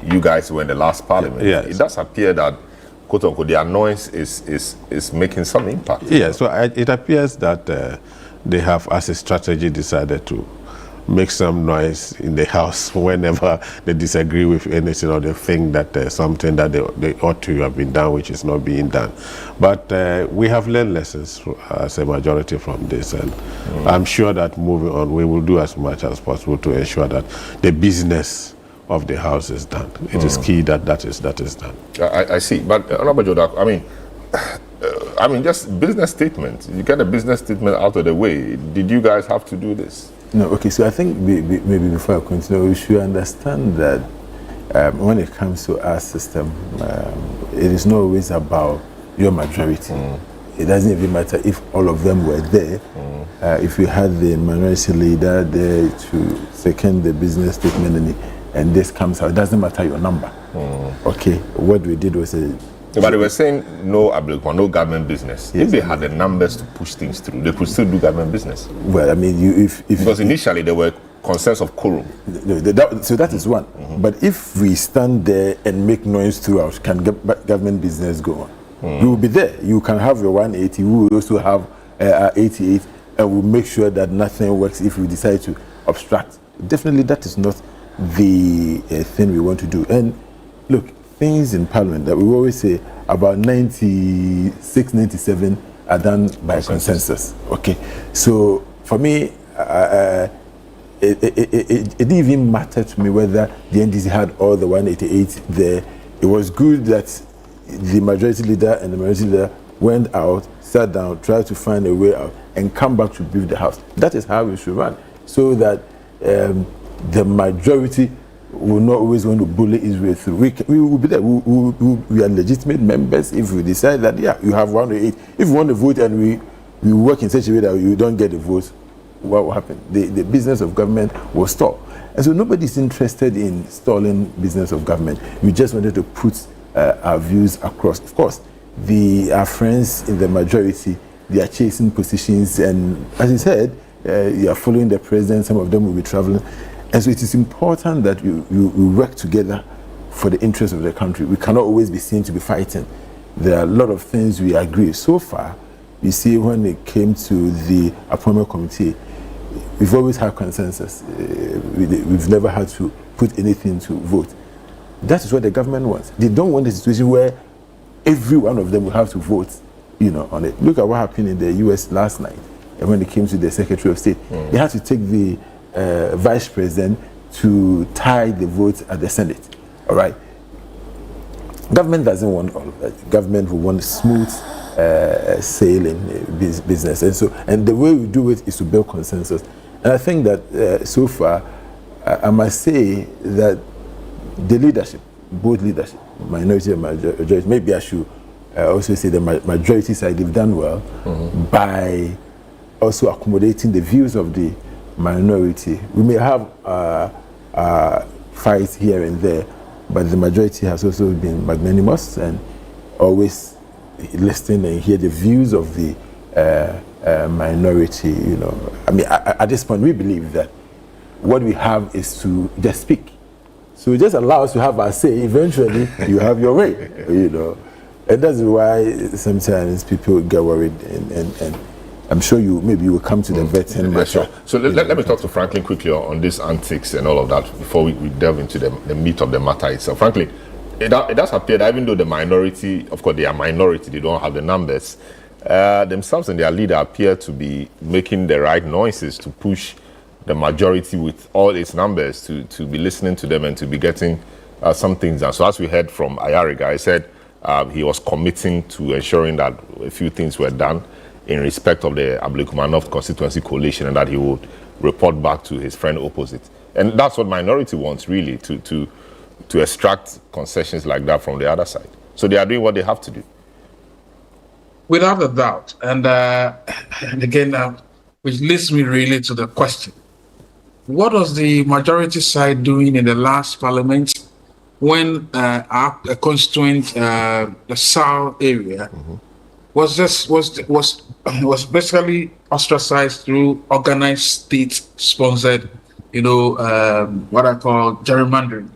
you guys were in the last parliament, it does appear that, quote unquote, the annoyance is making some impact. Yeah, so it appears that they have, as a strategy, decided to make some noise in the House whenever they disagree with anything or they think that there's something that they ought to have been done which is not being done. But we have learned lessons as a majority from this, and I'm sure that moving on we will do as much as possible to ensure that the business of the House is done. It is key that is done. I see. But Honorable Jodako, I mean, I mean, just business statement. You get a business statement out of the way. Did you guys have to do this? No, okay, so I think maybe before I continue, we should understand that when it comes to our system, it is not always about your majority. It doesn't even matter if all of them were there. If you had the minority leader there to second the business statement and this comes out, it doesn't matter your number. Okay, what we did was but they were saying no government business. Yes. If they had the numbers to push things through, they could still do government business. Well, I mean, because initially there were concerns of quorum. So that is one. But if we stand there and make noise throughout, can government business go on? We will be there. You can have your 180. We will also have 88, and we'll make sure that nothing works if we decide to obstruct. Definitely, that is not the thing we want to do. And look, things in Parliament that we always say about 96, 97 are done by consensus. Okay, so for me, it didn't even matter to me whether the NDC had all the 188 there. It was good that the majority leader and the minority leader went out, sat down, tried to find a way out, and come back to brief the House. That is how we should run, so that the majority will not always want to bully its way through. We will be there. We are legitimate members if we decide that, yeah, you have 108. If you want to vote and we work in such a way that you don't get the vote, what will happen? The business of government will stall. And so nobody's interested in stalling business of government. We just wanted to put our views across. Of course, our friends in the majority, they are chasing positions, and as he said, you are following the president. Some of them will be traveling, and so it is important that we work together for the interest of the country. We cannot always be seen to be fighting. There are a lot of things we agree. So far, you see, when it came to the appointment committee, we've always had consensus. We've never had to put anything to vote. That is what the government wants. They don't want a situation where every one of them will have to vote, on it. Look at what happened in the U.S. last night. And when it came to the Secretary of State, they had to take the Vice President to tie the votes at the Senate. All right. Government doesn't want all of that. Government will want smooth sailing business, and the way we do it is to build consensus. And I think that so far, I must say that the leadership, both leadership, minority and majority, maybe I should also say the majority side, they've done well by also accommodating the views of the minority. We may have fights here and there, but the majority has also been magnanimous and always listen and hear the views of the minority. I mean, at this point, we believe that what we have is to just speak. So just allow us to have our say. Eventually, you have your way. And that's why sometimes people get worried, and I'm sure maybe you will come to the vetting matter. Sure. So let me talk to Franklin quickly on these antics and all of that before we delve into the meat of the matter itself. Franklin, it does appear that even though the minority, of course they are minority, they don't have the numbers, themselves and their leader appear to be making the right noises to push the majority with all its numbers to be listening to them and to be getting some things done. So as we heard from Ayariga, he said he was committing to ensuring that a few things were done in respect of the Abuma North Constituency coalition, and that he would report back to his friend opposite. And that's what minority wants, really, to extract concessions like that from the other side. So they are doing what they have to do. Without a doubt. And again, which leads me really to the question. What was the majority side doing in the last parliament when our constituent, the South area, was basically ostracized through organized state-sponsored, what I call gerrymandering?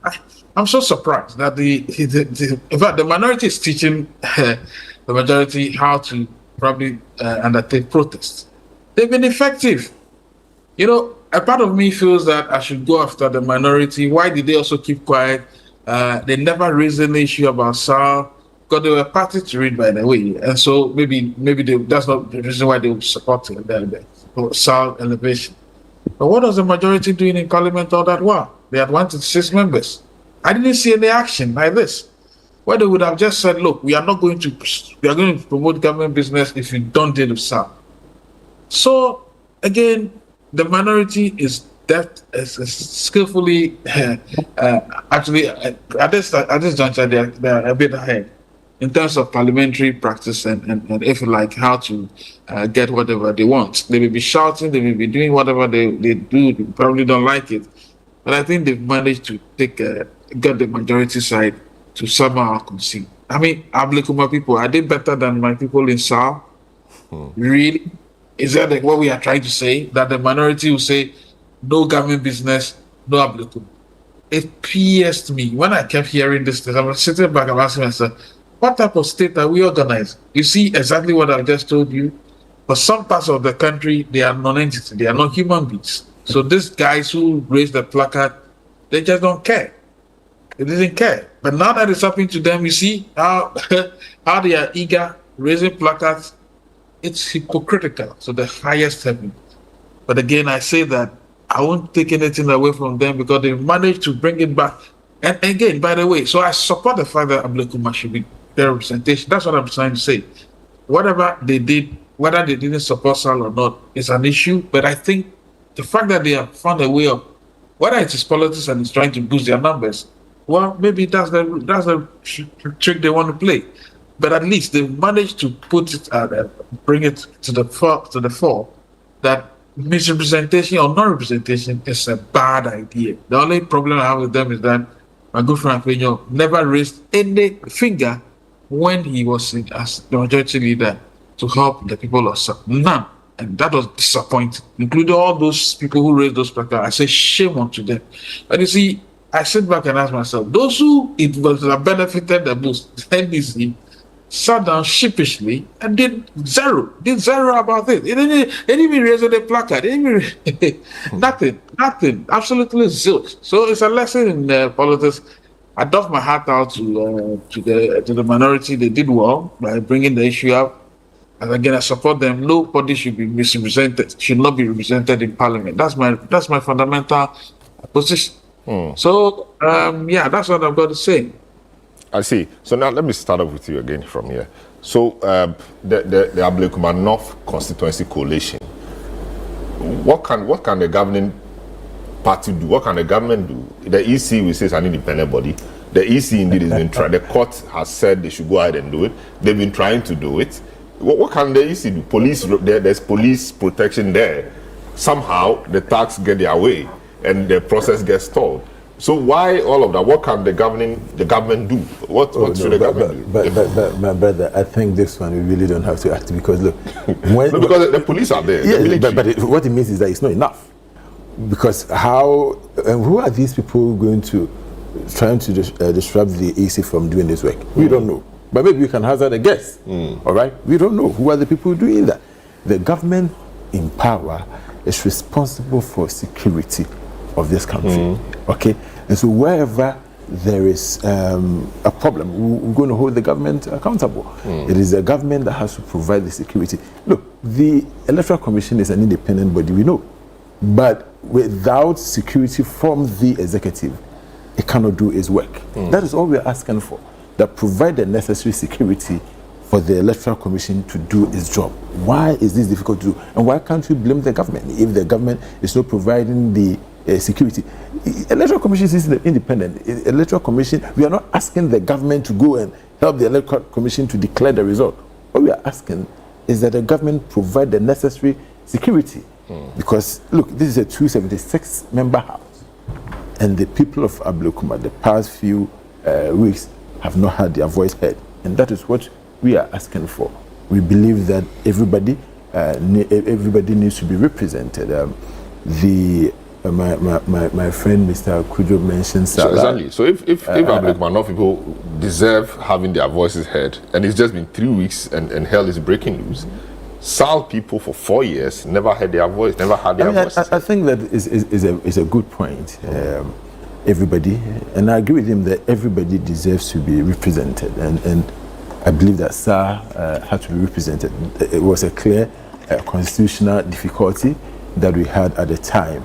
I'm so surprised that in fact, the minority is teaching the majority how to probably undertake protests. They've been effective. A part of me feels that I should go after the minority. Why did they also keep quiet? They never raised an issue about SAL, because they were party to read, by the way. And so maybe that's not the reason why they would support the SAL elevation. But what was the majority doing in Parliament all that while? They had 126 members. I didn't see any action like this. where they would have just said, look, we are going to promote government business if you don't deal with SAL. So again, the minority is skillfully actually at this juncture they're a bit ahead in terms of parliamentary practice and if you like how to get whatever they want. They will be shouting, they will be doing whatever they do. They probably don't like it, but I think they've managed to get the majority side to somehow concede. I mean, Ablekuma people, are they better than my people in SAL? Really? Is that what we are trying to say? That the minority will say, no government business, no Ablekuma? It pierced me. When I kept hearing this, I was sitting back and asking myself, what type of state are we organized? You see exactly what I've just told you. For some parts of the country, they are non-entity. They are not human beings. So these guys who raise the placard, they just don't care. They didn't care. But now that it's happening to them, you see how they are eager, raising placards. It's hypocritical to the highest heaven. But again, I say that I won't take anything away from them because they managed to bring it back. And again, by the way, so I support the fact that Ablekuma should be their representation. That's what I'm trying to say. Whatever they did, whether they didn't support SAL or not, is an issue. But I think the fact that they have found a way of, whether it is politics and it's trying to boost their numbers, well, maybe that's the trick they want to play. But at least they've managed to put it bring it to the fore that misrepresentation or non-representation is a bad idea. The only problem I have with them is that my good friend Peño never raised any finger when he was as the majority leader to help the people of SAL. None. And that was disappointing, including all those people who raised those placards. I say shame onto them. But you see, I sit back and ask myself, those who it was benefited the most, the NDC, sat down sheepishly and did zero about it. They didn't even raise the placard. Nothing, absolutely zilch. So it's a lesson in politics. I doff my hat out to the minority. They did well by bringing the issue up. And again, I support them. Nobody should be misrepresented. Should not be represented in Parliament. That's my fundamental position. So that's what I've got to say. I see. So now let me start off with you again from here. So the Abuma North Constituency coalition, what can the governing party do? What can the government do? The EC, we say, is an independent body. The EC indeed has been trying. The court has said they should go ahead and do it. They've been trying to do it. What can the EC do? There's police protection there. Somehow the thugs get their way and the process gets stalled. So why all of that? What can the government do? What should the government do? But my brother, I think this one we really don't have to act because look, because the police are there. Yeah, but what it means is that it's not enough. Because how and who are these people going to trying to disrupt the EC from doing this work? We don't know. But maybe we can hazard a guess. All right, we don't know who are the people doing that. The government in power is responsible for security of this country. Okay, and so wherever there is a problem, we're going to hold the government accountable. It is the government that has to provide the security. Look, the Electoral Commission is an independent body, we know, but without security from the executive, it cannot do its work. That is all we're asking for, that provide the necessary security for the Electoral Commission to do its job. Why is this difficult to do? And why can't we blame the government if the government is not providing the security? Electoral Commission is independent. Electoral Commission, we are not asking the government to go and help the Electoral Commission to declare the result. What we are asking is that the government provide the necessary security. Because look, this is a 276-member house, and the people of Ablekuma the past few weeks have not had their voice heard, and that is what we are asking for. We believe that everybody needs to be represented. My friend Mr. Kujo mentioned so exactly. So if Ablekuma North people deserve having their voices heard, and it's just been 3 weeks and hell is breaking loose, SAL people for 4 years never had their voice, never had their voices. I think that is a good point. Everybody, and I agree with him that everybody deserves to be represented, and I believe that SAL had to be represented. It was a clear constitutional difficulty that we had at the time.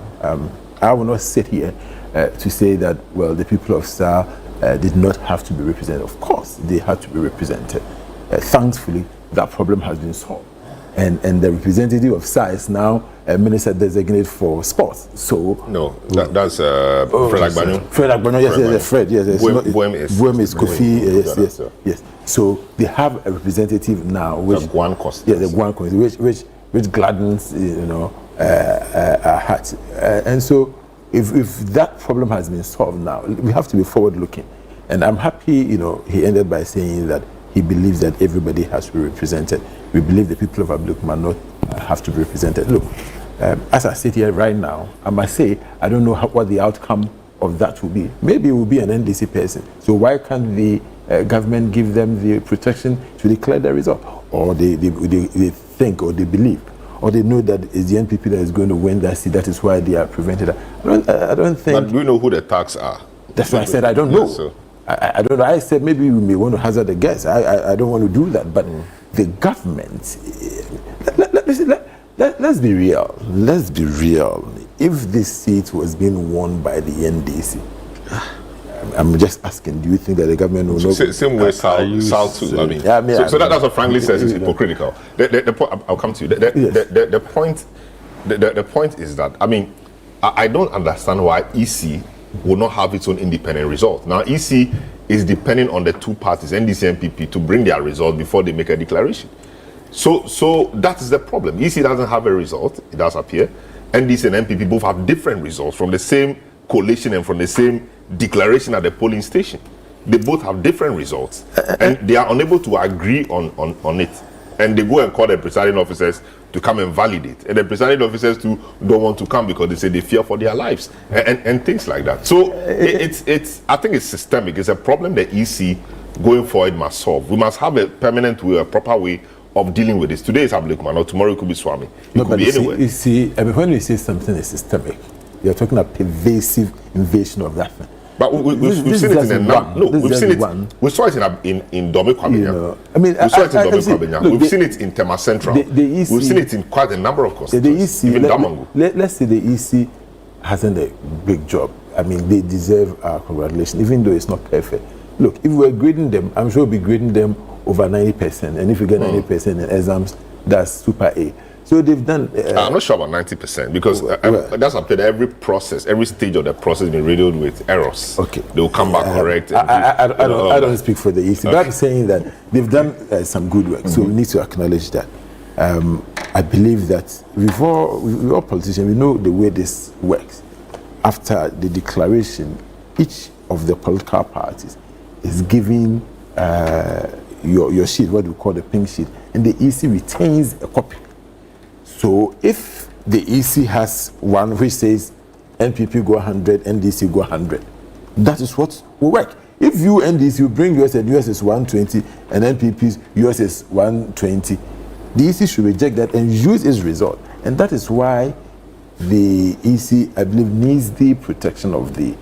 I will not sit here to say that, well, the people of SAL did not have to be represented. Of course, they had to be represented. Thankfully, that problem has been solved. And the representative of SARS now a minister designate for sports. So no, that's Fred Agbanyo. Fred Agbanyo, yes, Fred, yes. Buem is Kofi, yes. So they have a representative now, which the Guan Cost, the Guan Cost, which gladdens, our hearts. And so, if that problem has been solved now, we have to be forward-looking. And I'm happy, he ended by saying that he believes that everybody has to be represented. We believe the people of Abuma North have to be represented. Look, as I sit here right now, I must say, I don't know what the outcome of that will be. Maybe it will be an NDC person. So why can't the government give them the protection to declare the result? Or they think, or they believe, or they know that it's the NPP that is going to win that seat. That is why they are prevented. I don't think. But do we know who the thugs are? That's why I said I don't know. Yes, I don't know. I said maybe we may want to hazard a guess. I don't want to do that. But the government, let's be real. Let's be real. If this seat was being won by the NDC, I'm just asking, do you think that the government will not? Same way South too. I mean, so that's what frankly says is hypocritical. The point, I'll come to you. The point is that, I mean, I don't understand why EC will not have its own independent result. Now, EC is depending on the two parties, NDC and NPP, to bring their result before they make a declaration. So that is the problem. EC doesn't have a result, it does appear. NDC and NPP both have different results from the same coalition and from the same declaration at the polling station. They both have different results, and they are unable to agree on it. And they go and call the presiding officers to come and validate. And the presiding officers too don't want to come because they say they fear for their lives and things like that. So I think it's systemic. It's a problem that EC going forward must solve. We must have a permanent way, a proper way of dealing with this. Today is Abuma North, tomorrow it could be Swami. It could be anywhere. You see, when we say something is systemic, you're talking about pervasive invasion of that thing. But we've seen it in we've seen it. We saw it in Dome Kwabenya. I mean, we saw it in Dome Kwabenya. We've seen it in Tema Central. We've seen it in quite a number of constituencies. Even Damangu. Let's say the EC hasn't a big job. I mean, they deserve our congratulations, even though it's not perfect. Look, if we're grading them, I'm sure we'll be grading them over 90%. And if you get 90% in exams, that's super A. So they've done. I'm not sure about 90% because that's up to every process, every stage of the process been riddled with errors. Okay, they will come back correct. I don't speak for the EC, but I'm saying that they've done some good work. So we need to acknowledge that. I believe that we all politicians, we know the way this works. After the declaration, each of the political parties is giving your sheet, what we call the pink sheet, and the EC retains a copy. So if the EC has one which says NPP go 100, NDC go 100, that is what will work. If you NDC you bring yours and yours is 120 and NPP's yours is 120, the EC should reject that and use its result. And that is why the EC, I believe, needs the protection of the.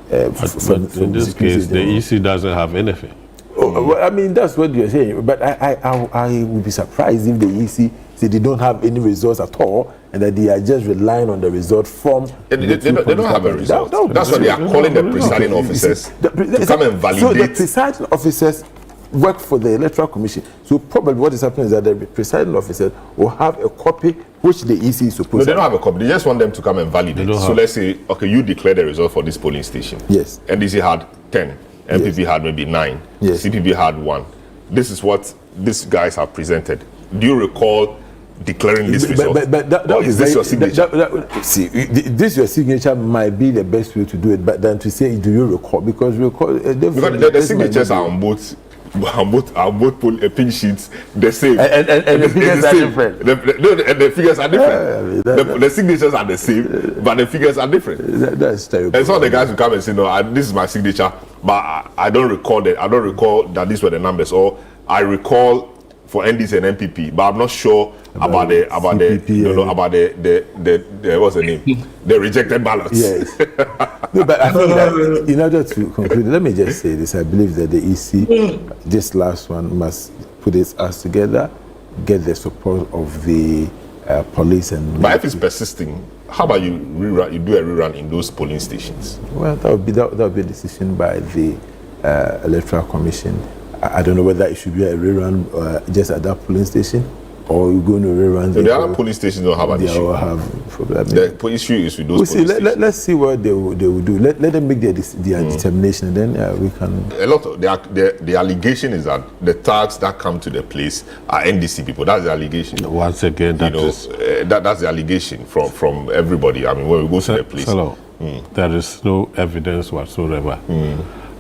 But in this case, the EC doesn't have anything. Well, I mean, that's what you're saying. But I would be surprised if the EC say they don't have any results at all and that they are just relying on the result from. They don't have a result. That's why they are calling the presiding officers to come and validate. So the presiding officers work for the Electoral Commission. So probably what is happening is that the presiding officer will have a copy which the EC is supposed to. No, they don't have a copy. They just want them to come and validate. So let's say, okay, you declare the result for this polling station. Yes. NDC had 10. NPP had maybe 9. Yes. CPP had 1. This is what these guys have presented. Do you recall declaring this result? But is this your signature? See, this your signature might be the best way to do it, but than to say, do you recall? Because the signatures are on both pin sheets the same. And the figures are different. The figures are different. The signatures are the same, but the figures are different. That's terrible. And some of the guys who come and say, no, this is my signature, but I don't recall that. I don't recall that these were the numbers, or I recall for NDC and NPP, but I'm not sure about the what's the name? The rejected ballots. Yes. No, but I think that in order to conclude, let me just say this: I believe that the EC, this last one, must put its ass together, get the support of the police and. But if it's persisting, how about you do a rerun in those polling stations? Well, that would be a decision by the Electoral Commission. I don't know whether it should be a rerun just at that polling station, or you're going to rerun. So the other police stations don't have an issue. They all have problem. The issue is with those police stations. Let's see what they will do. Let them make their determination, and then we can. A lot of the allegation is that the thugs that come to the place are NDC people. That's the allegation. Once again, that's the allegation from everybody. I mean, when we go to the place, there is no evidence whatsoever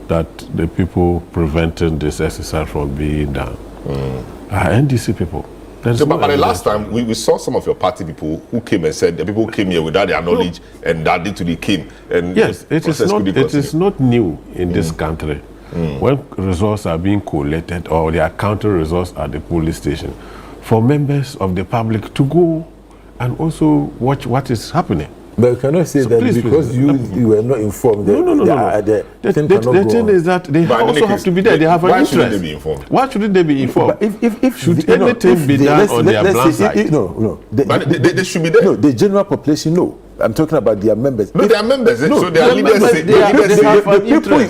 that the people preventing this exercise from being done are NDC people. So, but the last time we saw some of your party people who came and said the people came here without their knowledge and that literally came. And yes, it is not new in this country. When results are being collated or they are counter results at the police station, for members of the public to go and also watch what is happening. But you cannot say that because you were not informed. No. The thing is that they also have to be there. They have an interest. Why shouldn't they be informed? Why shouldn't they be informed? If should anything be done on their blind side? No. But they should be there. No, the general population, no. I'm talking about their members. No, they are members. So they are leaders.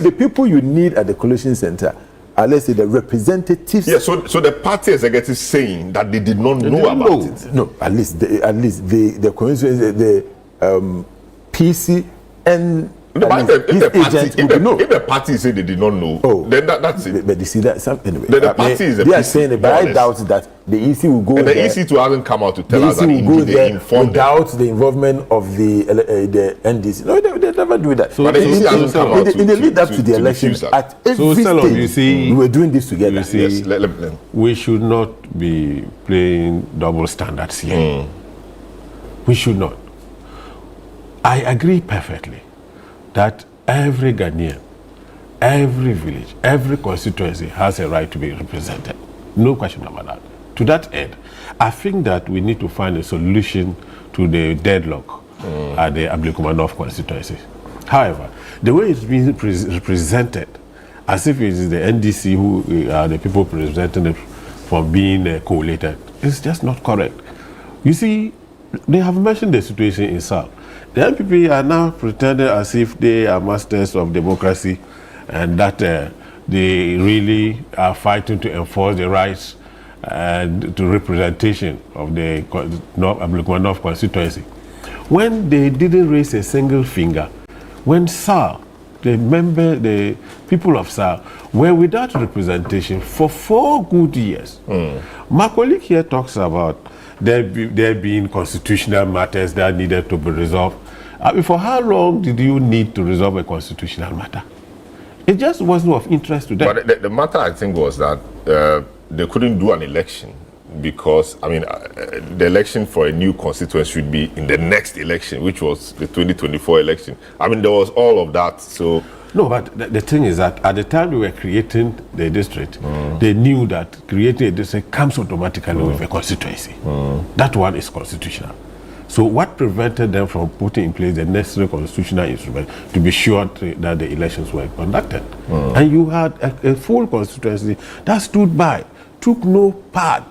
The people you need at the collation center are, let's say, the representatives. Yeah, so the party executives saying that they did not know about it. No, at least the constituency, PC and if the party say they did not know, then that's it. But you see that anyway. The party is they are saying it, but I doubt that the EC will go and there. The EC too hasn't come out to tell us that they informed without the involvement of the NDC. No, they never do that. So, but the EC hasn't come out in the lead up to the election, at every stage, you see, we were doing this together. You see, we should not be playing double standards here. We should not. I agree perfectly that every Ghanaian, every village, every constituency has a right to be represented. No question about that. To that end, I think that we need to find a solution to the deadlock at the Abuma North constituency. However, the way it's being represented, as if it is the NDC who are the people presenting it from being collated, is just not correct. You see, they have mentioned the situation in South. The MPP are now pretending as if they are masters of democracy and that they really are fighting to enforce the rights and to representation of the Abuma North constituency. When they didn't raise a single finger, when SAR, the people of SAR, were without representation for 4 good years. My colleague here talks about there being constitutional matters that needed to be resolved. For how long did you need to resolve a constitutional matter? It just wasn't of interest to them. But the matter, I think, was that they couldn't do an election because, I mean, the election for a new constituency should be in the next election, which was the 2024 election. I mean, there was all of that, so... No, but the thing is that at the time we were creating the district, they knew that creating a district comes automatically with a constituency. That one is constitutional. So what prevented them from putting in place the necessary constitutional instrument to be sure that the elections were conducted? And you had a full constituency that stood by, took no part,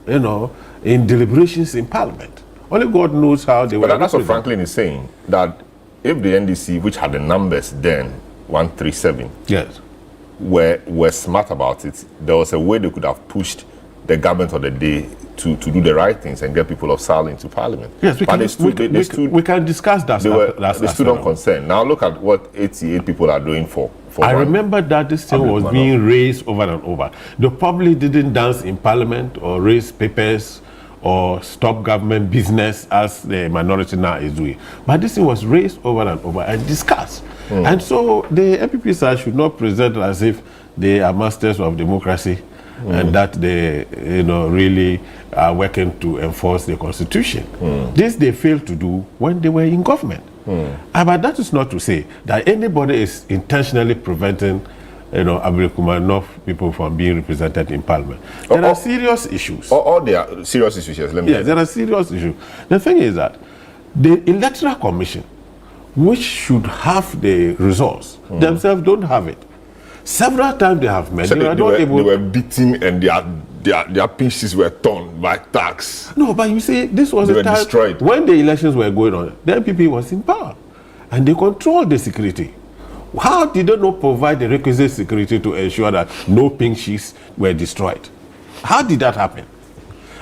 in deliberations in Parliament. Only God knows how they were. But that's what Franklin is saying, that if the NDC, which had the numbers then, 137, yes, were smart about it, there was a way they could have pushed the government of the day to do the right things and get people of SAL into Parliament. Yes, we can discuss that. They stood on concern. Now look at what 88 people are doing for I remember that this thing was being raised over and over. The public didn't dance in Parliament or raise papers or stop government business as the minority now is doing. But this thing was raised over and over and discussed. And so the MPP side should not present as if they are masters of democracy and that they really are working to enforce the constitution. This they failed to do when they were in government. But that is not to say that anybody is intentionally preventing Abuma North people from being represented in Parliament. There are serious issues. All there are serious issues, yes. Yes, there are serious issues. The thing is that the Electoral Commission, which should have the results, themselves don't have it. Several times they have met. So they were beaten and their pinches were torn by thugs. No, but you see, this was a time destroyed. When the elections were going on, the MPP was in power and they controlled the security. How did they not provide the requisite security to ensure that no pink sheets were destroyed? How did that happen?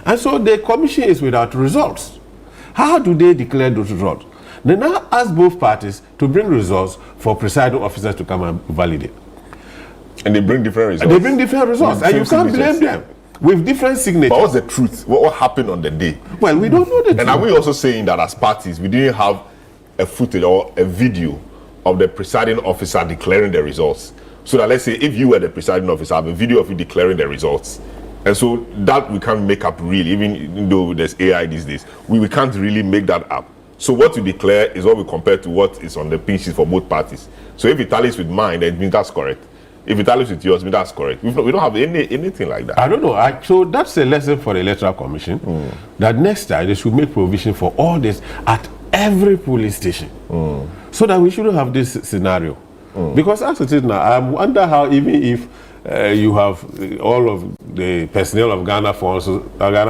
And so the commission is without results. How do they declare those results? They now ask both parties to bring results for presiding officers to come and validate. And they bring different results. They bring different results, and you can't blame them. With different signatures. But what's the truth? What happened on the day? Well, we don't know the truth. And are we also saying that as parties, we didn't have a footage or a video of the presiding officer declaring the results? So that, let's say, if you were the presiding officer, have a video of you declaring the results. And so that we can't make up really, even though there's AI these days, we can't really make that up. So what you declare is what we compare to what is on the pink sheet for both parties. So if it tallies with mine, then it means that's correct. If it tallies with yours, that's correct. We don't have anything like that. I don't know. So that's a lesson for the Electoral Commission, that next time they should make provision for all this at every police station, so that we shouldn't have this scenario. Because as it is now, I wonder how, even if you have all of the personnel of Ghana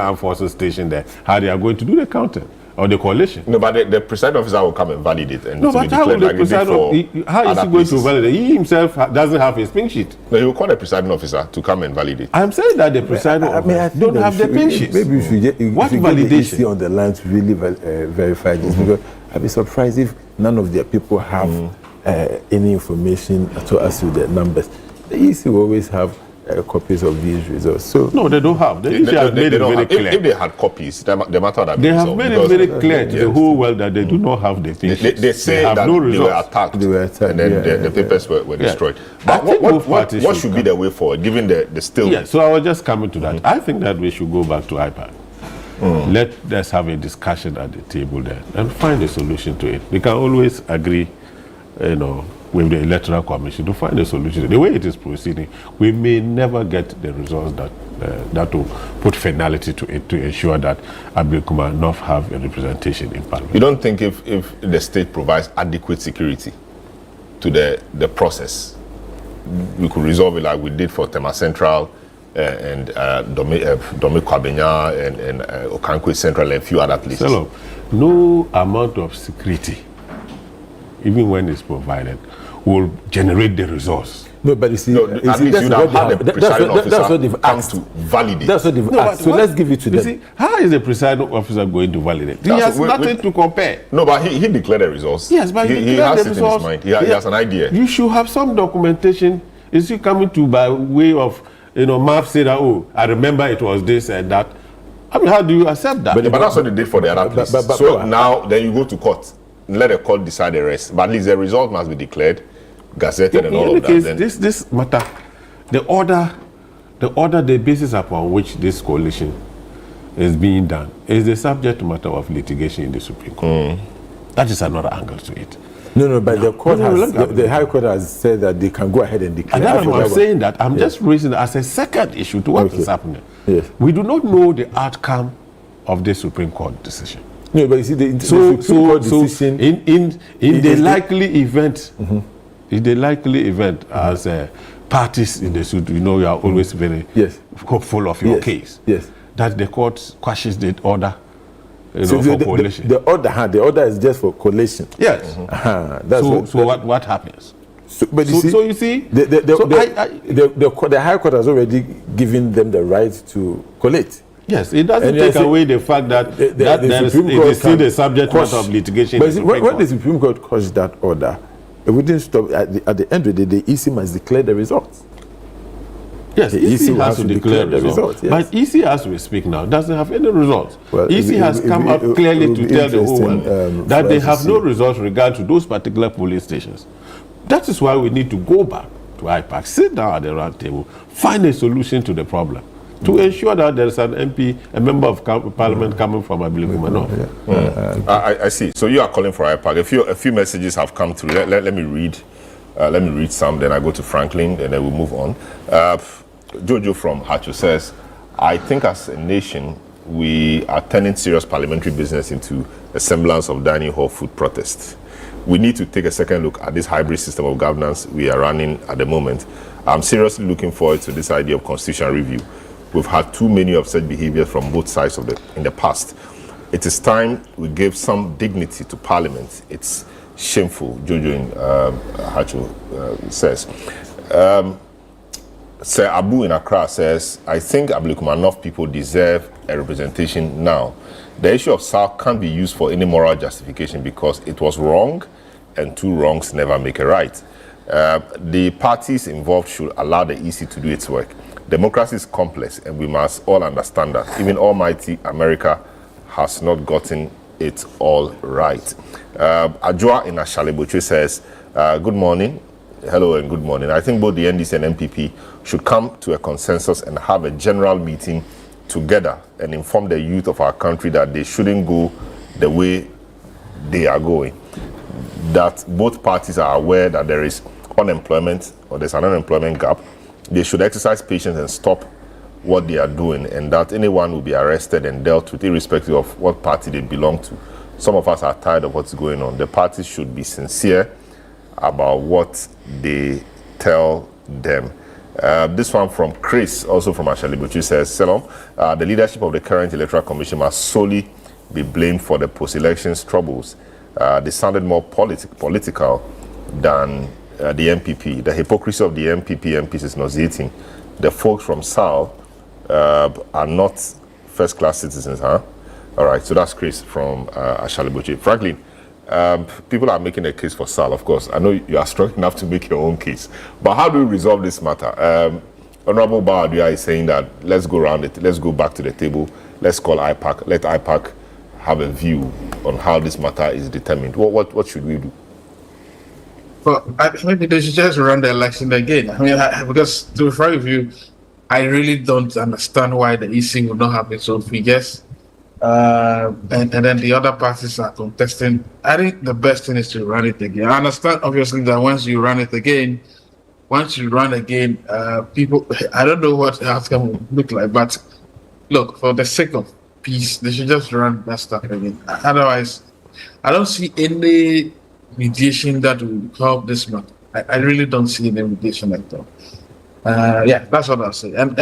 Armed Forces stationed there, how they are going to do the counting. Or the coalition. No, but the presiding officer will come and validate. And no, but how will the presiding how is he going to validate? He himself doesn't have his pink sheet. No, he will call the presiding officer to come and validate. I'm saying that the presiding officer don't have the pink sheet. Maybe we should get what validation the EC on the line to really verify this, because I'd be surprised if none of their people have any information to us with the numbers. The EC will always have copies of these results. So no, they don't have. They have made it very clear. If they had copies, the matter would have been resolved. They have made it very clear to the whole world that they do not have the things. They say that no they were attacked, and then the papers were destroyed. But what should be the way forward, given the still? Yeah, so I was just coming to that. I think that we should go back to IPAC. Let us have a discussion at the table there and find a solution to it. We can always agree, with the Electoral Commission to find a solution. The way it is proceeding, we may never get the results that will put finality to it to ensure that Abuma North have a representation in Parliament. You don't think if the state provides adequate security to the process, we could resolve it like we did for Tema Central and Domi Kwabenya and Okankwe Central and a few other places? So, no amount of security, even when it's provided, will generate the results. No, but you see, at least you have had the presiding officer come to validate. That's what they've asked. So let's give it to them. See, how is the presiding officer going to validate? He has nothing to compare. No, but he declared the results. Yes, but he has it in his mind. He has an idea. You should have some documentation. Is he coming to by way of, map say that, I remember it was this and that. I mean, how do you accept that? But that's what they did for the other places. So now, then you go to court. Let the court decide the rest. But at least the result must be declared, gazetted, and all of that. In case, this matter, the order, the basis upon which this coalition is being done is the subject matter of litigation in the Supreme Court. That is another angle to it. No, but the court the High Court has said that they can go ahead and declare. And I'm saying that. I'm just raising it as a second issue to what is happening. Yes. We do not know the outcome of the Supreme Court decision. No, but you see, the Supreme Court decision in the likely event, in the likely event, as parties in the suit, you are always very hopeful of your case. Yes. That the court quashes the order for coalition. The order is just for coalition. Yes. What happens? You see, the High Court has already given them the right to collate. Yes, it doesn't take away the fact that it is still the subject matter of litigation. But when the Supreme Court quashed that order, it wouldn't stop. At the end of the day, the EC must declare the results. Yes, the EC has to declare the results. Yes. But EC, as we speak now, doesn't have any results. Well, EC has come out clearly to tell the whole world that they have no results regard to those particular polling stations. That is why we need to go back to IPAC, sit down at the round table, find a solution to the problem, to ensure that there is an MP, a member of Parliament coming from Abuma North. I see. So you are calling for IPAC. A few messages have come through. Let me read. Let me read some. Then I go to Franklin, and then we'll move on. Jojo from Hacho says, "I think as a nation we are turning serious parliamentary business into a semblance of dining hall food protest. We need to take a second look at this hybrid system of governance we are running at the moment. I'm seriously looking forward to this idea of constitutional review. We've had too many of such behaviors from both sides in the past. It is time we give some dignity to Parliament, its shameful, Jojo Hacho says. Sir Abu in Accra says, I think Abuma North people deserve a representation now. The issue of SAL can't be used for any moral justification because it was wrong, and two wrongs never make a right. The parties involved should allow the EC to do its work. Democracy is complex, and we must all understand that. Even almighty America has not gotten it all right. Ajua in Ashaleboche says, good morning. Hello and good morning. I think both the NDC and MPP should come to a consensus and have a general meeting together and inform the youth of our country that they shouldn't go the way they are going. That both parties are aware that there is unemployment or there's an unemployment gap. They should exercise patience and stop what they are doing, and that anyone will be arrested and dealt with irrespective of what party they belong to. Some of us are tired of what's going on. The parties should be sincere about what they tell them. This one from Chris, also from Ashalibuchi, says, Selorm, the leadership of the current Electoral Commission must solely be blamed for the post-elections troubles. They sounded more political than the MPP. The hypocrisy of the MPP MPs is nauseating. The folks from SAL are not first-class citizens, huh? All right, so that's Chris from Ashalibuchi. Franklin, people are making a case for SAL, of course. I know you are strong enough to make your own case. But how do we resolve this matter? Honorable Bawadua is saying that let's go around it, let's go back to the table, let's call IPAC, let IPAC have a view on how this matter is determined. What should we do? Well, maybe they should just run the election again. I mean, because to be frank with you, I really don't understand why the EC will not have its own figures. And then the other parties are contesting. I think the best thing is to run it again. I understand, obviously, that once you run again, people, I don't know what the outcome will look like, but look, for the sake of peace, they should just run that stuff again. Otherwise, I don't see any mediation that will help this matter. I really don't see any mediation at all. Yeah, that's what I'll say. And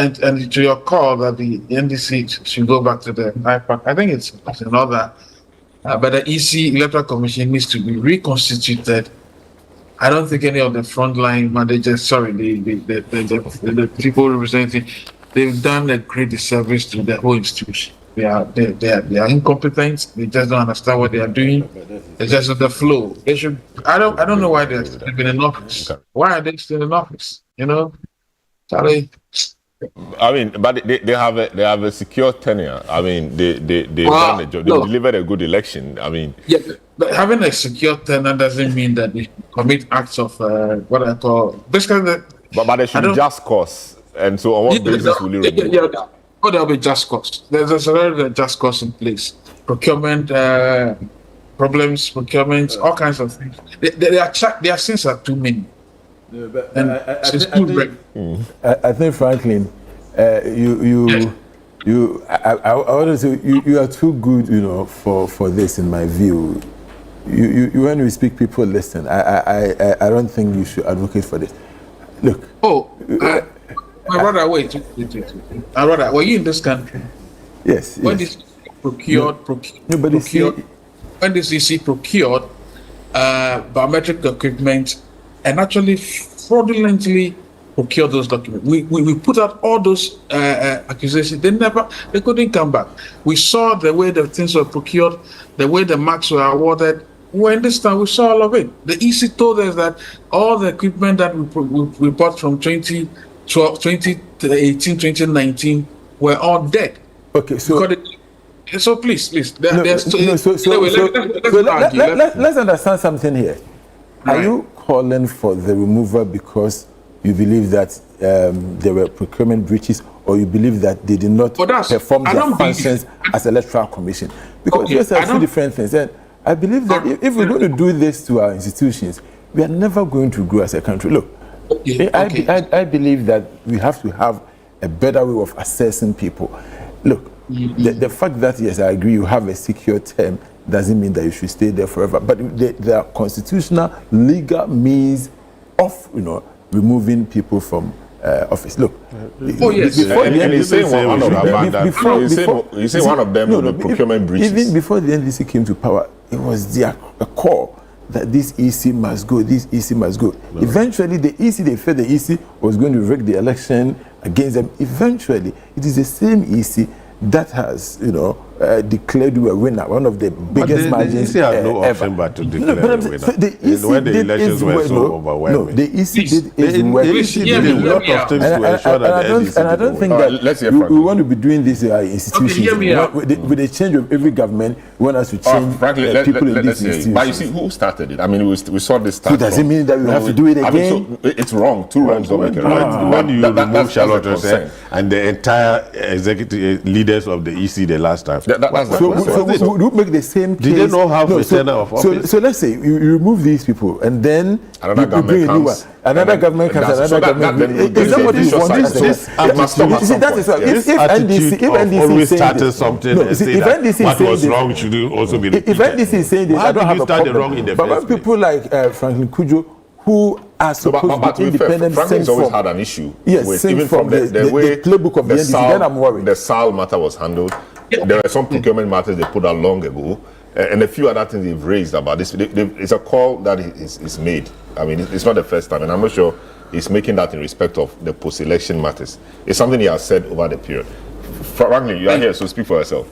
to your call that the NDC should go back to the IPAC, I think it's an order. But the EC Electoral Commission needs to be reconstituted. I don't think any of the frontline managers, the people representing, they've done a great disservice to the whole institution. They are incompetent. They just don't understand what they are doing. It's just the flow. They should. I don't know why they've been in office. Why are they still in office? You know. Sorry. I mean, but they have a secure tenure. I mean, they've done the job. They delivered a good election. I mean, yeah, but having a secure tenure doesn't mean that they commit acts of what I call basically. But they should be just cause. And so, on what basis will you remove? Oh, there'll be just cause. There's already just cause in place. Procurement problems, all kinds of things. Their sins are too many. Yeah, but I think, Franklin, you are too good, for this. In my view, you when we speak, people listen. I don't think you should advocate for this. Look. My brother, wait. My brother, were you in this country? Yes. When this procured biometric equipment and actually fraudulently procured those documents. We put out all those accusations. They couldn't come back. We saw the way the things were procured, the way the marks were awarded. When this time we saw all of it. The EC told us that all the equipment that we bought from 2018, 2019 were all dead. Okay, so please. Let's understand something here. Are you calling for the removal because you believe that there were procurement breaches, or you believe that they did not perform their functions as Electoral Commission? Because those are two different things. And I believe that if we're going to do this to our institutions, we are never going to grow as a country. Look, I believe that we have to have a better way of assessing people. Look, the fact that, yes, I agree, you have a secure term doesn't mean that you should stay there forever. But there are constitutional, legal means of, removing people from office. Look, you say one of them, the procurement breaches. Even before the NDC came to power, it was their core that this EC must go, this EC must go. No. Eventually, the EC, they felt the EC was going to rig the election against them. Eventually, it is the same EC that has, declared you a winner, one of the biggest margins the EC had no ever. option but to declare a winner. So the EC when the elections were so overwhelming. No, the EC did a lot of things to ensure that the NDC and I don't think that we want to be doing this institutions. With the change of every government, we want us to change people in these institutions. But you see, who started it? I mean, we saw this start. So does it mean that we have to do it again? I mean, so it's wrong. Two wrongs don't make it right. When you remove Charlotte and the entire executive leaders of the EC the last time. So we make the same case. Did they not have a center of office? So let's say you remove these people and then another government comes. Another government comes. Is that what you want? That is if NDC always started something and say that what was wrong should also be repeated. If NDC is saying this, I don't have a problem. But when people like Franklin Kujo, who are supposed to be independent, Franklin's always had an issue with even from the playbook of the NDC. Then I'm worried. The SAL matter was handled. There were some procurement matters they put out long ago, and a few other things they've raised about this. It's a call that is made. I mean, it's not the first time, and I'm not sure he's making that in respect of the post-election matters. It's something he has said over the period. Frankly, you are here, so speak for yourself.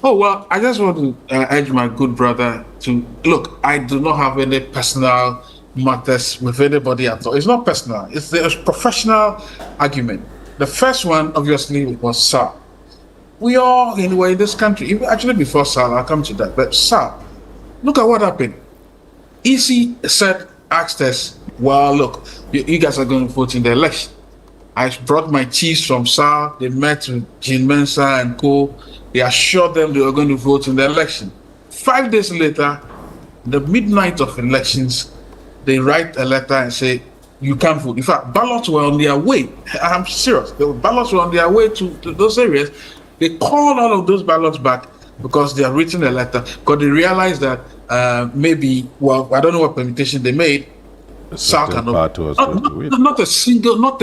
Oh, well, I just want to urge my good brother to, look, I do not have any personal matters with anybody at all. It's not personal. It's a professional argument. The first one, obviously, was SAR. We all, anyway, in this country, actually before SAR, I'll come to that, but SAR, look at what happened. EC asked us, well, look, you guys are going to vote in the election. I brought my chiefs from SAR, they met with Jean Mensah and co. They assured them they were going to vote in the election. 5 days later, the midnight of elections, they write a letter and say, you can't vote. In fact, ballots were on their way. I'm serious. The ballots were on their way to those areas. They called all of those ballots back because they had written a letter, because they realized that maybe, well, I don't know what permutation they made. SAR cannot. Not a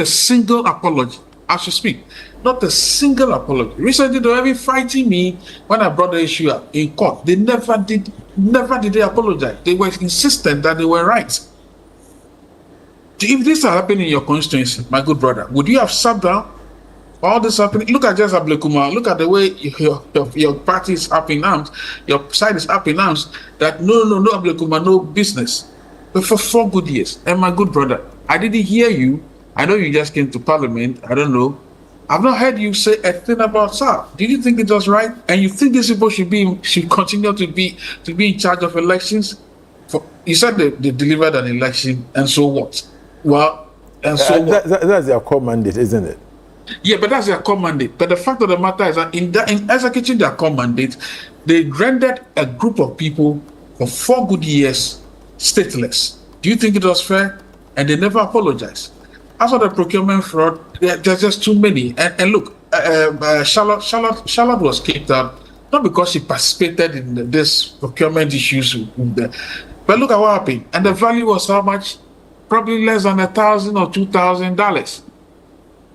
single apology. I should speak. Not a single apology. Recently, they were even fighting me when I brought the issue up in court. They never did they apologize. They were insistent that they were right. If this had happened in your constituency, my good brother, would you have sat down? All this happening. Look at just Ablekuma. Look at the way your party is up in arms. Your side is up in arms. That no Ablekuma, no business. But for 4 good years. And my good brother, I didn't hear you. I know you just came to Parliament. I don't know. I've not heard you say a thing about SAR. Did you think it was right? And you think these people should continue to be in charge of elections? You said they delivered an election, and so what? Well, and so what? That's their core mandate, isn't it? Yeah, but that's their core mandate. But the fact of the matter is that in executing their core mandate, they rendered a group of people for 4 good years stateless. Do you think it was fair? And they never apologized. As for the procurement fraud, there's just too many. And look, Charlotte was kicked out not because she participated in this procurement issues, but look at what happened. And the value was how much? Probably less than $1,000 or $2,000.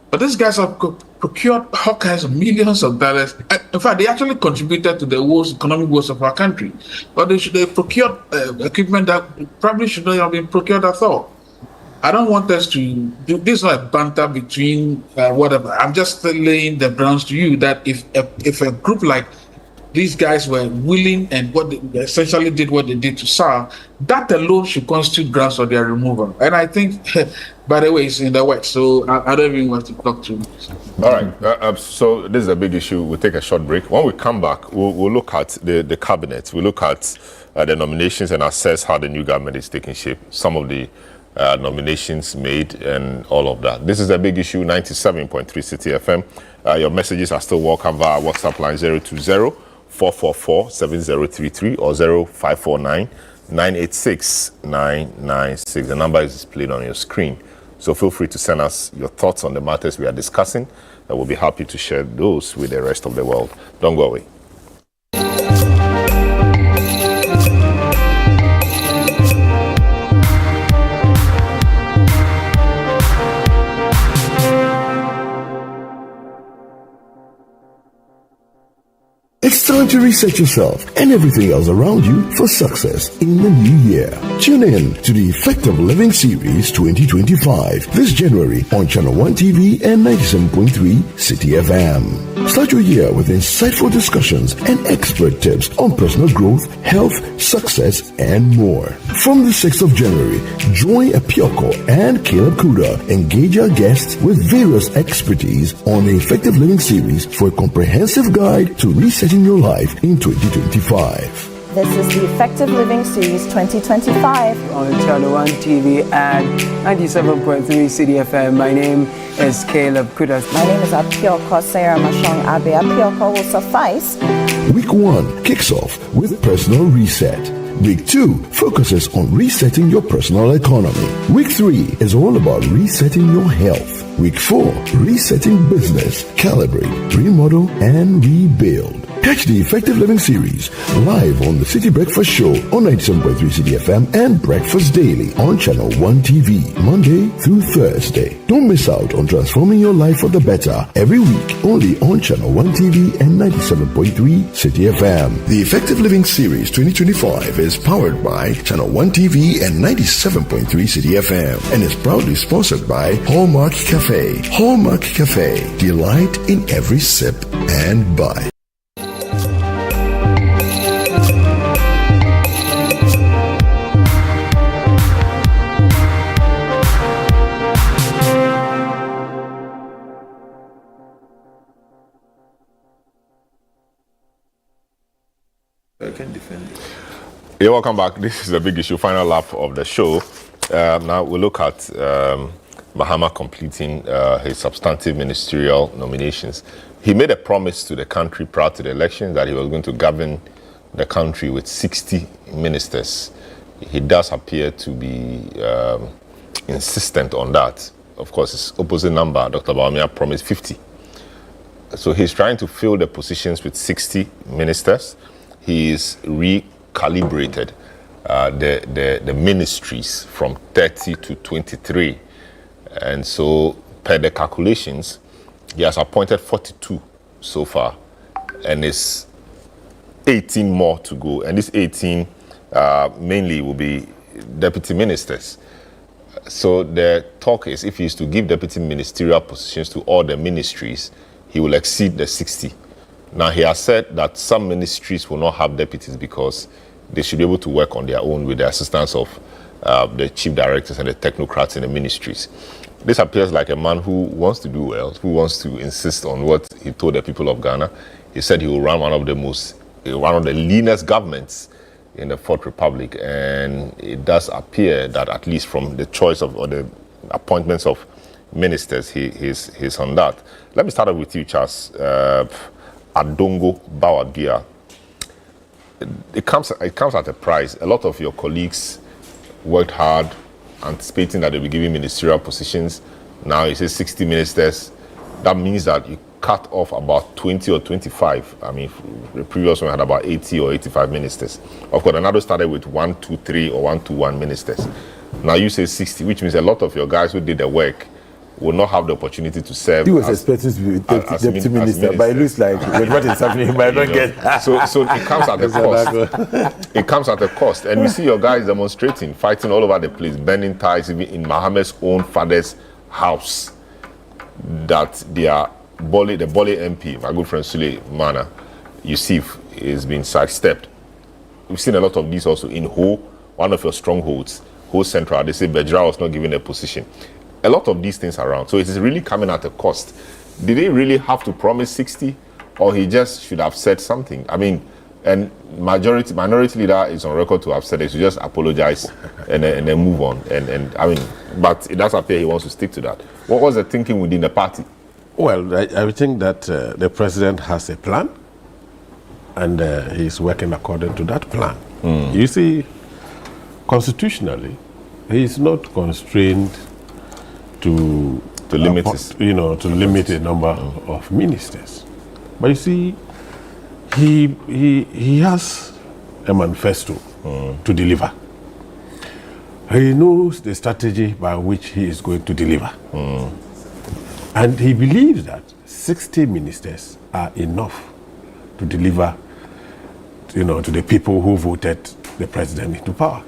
But these guys have procured all kinds of millions of dollars. In fact, they actually contributed to the economic woes of our country. But they procured equipment that probably should not have been procured at all. I don't want us to do this. Is not a banter between whatever. I'm just laying the grounds to you that if a group like these guys were willing and they essentially did what they did to SAR, that alone should constitute grounds for their removal. And I think, by the way, it's in the West, so I don't even want to talk to you. All right, so this is a big issue. We'll take a short break. When we come back, we'll look at the cabinet. We'll look at the nominations and assess how the new government is taking shape, some of the nominations made and all of that. This is a big issue, 97.3 City FM. Your messages are still welcome via WhatsApp line 020-444-7033 or 0549-986-996. The number is displayed on your screen. So feel free to send us your thoughts on the matters we are discussing, and we'll be happy to share those with the rest of the world. Don't go away. It's time to reset yourself and everything else around you for success in the new year. Tune in to the Effective Living Series 2025 this January on Channel 1 TV and 97.3 City FM. Start your year with insightful discussions and expert tips on personal growth, health, success, and more. From the 6th of January, join Apioko and Caleb Kuda engage our guests with various expertise on the Effective Living Series for a comprehensive guide to resetting your life in 2025. This is the Effective Living Series 2025 on Channel 1 TV and 97.3 City FM. My name is Caleb Kudas. My name is Apioko Sarah Mashong Abe. Apioko will suffice. Week 1 kicks off with Personal Reset. Week 2 focuses on resetting your personal economy. Week 3 is all about resetting your health. Week 4, resetting business, calibrate, remodel, and rebuild. Catch the Effective Living Series live on the City Breakfast Show on 97.3 City FM and Breakfast Daily on Channel 1 TV, Monday through Thursday. Don't miss out on transforming your life for the better every week only on Channel 1 TV and 97.3 City FM. The Effective Living Series 2025 is powered by Channel 1 TV and 97.3 City FM and is proudly sponsored by Hallmark Cafe. Hallmark Cafe, delight in every sip and bite. I can defend it. Yeah, welcome back. This is the big issue, final lap of the show. Now we'll look at Mahama completing his substantive ministerial nominations. He made a promise to the country prior to the election that he was going to govern the country with 60 ministers. He does appear to be insistent on that. Of course, his opposite number, Dr. Bawumia, promised 50. So he's trying to fill the positions with 60 ministers. He's recalibrated the ministries from 30 to 23. And so, per the calculations, he has appointed 42 so far, and it's 18 more to go. And these 18 mainly will be deputy ministers. So the talk is if he is to give deputy ministerial positions to all the ministries, he will exceed the 60. Now, he has said that some ministries will not have deputies because they should be able to work on their own with the assistance of the chief directors and the technocrats in the ministries. This appears like a man who wants to do well, who wants to insist on what he told the people of Ghana. He said he will run one of the leanest governments in the Fourth Republic, and it does appear that at least from the choice of or the appointments of ministers, he's on that. Let me start off with you, Charles. Adongo Bawadua. It comes at a price. A lot of your colleagues worked hard, anticipating that they'll be giving ministerial positions. Now it says 60 ministers. That means that you cut off about 20 or 25. I mean, the previous one had about 80 or 85 ministers. Of course, another started with 1, 2, 3 or 1, 2, 1 ministers. Now you say 60, which means a lot of your guys who did the work will not have the opportunity to serve. He was expecting to be deputy minister, but it looks like with what is happening, he might not get. So it comes at a cost. It comes at a cost, and we see your guys demonstrating, fighting all over the place, bending ties, even in Mohammed's own father's house. That the Bole MP, my good friend Sule Mana Yusuf, is being sidestepped. We've seen a lot of these also in Ho, one of your strongholds, Ho Central. They say Bejra was not given a position. A lot of these things around. So it is really coming at a cost. Did he really have to promise 60, or he just should have said something? I mean, and minority leader is on record to have said they should just apologize and then move on. And I mean, but it does appear he wants to stick to that. What was the thinking within the party? Well, I think that the president has a plan, and he's working according to that plan. You see, constitutionally, he is not constrained to limit the number of ministers. But you see, he has a manifesto to deliver. He knows the strategy by which he is going to deliver. And he believes that 60 ministers are enough to deliver, to the people who voted the president into power.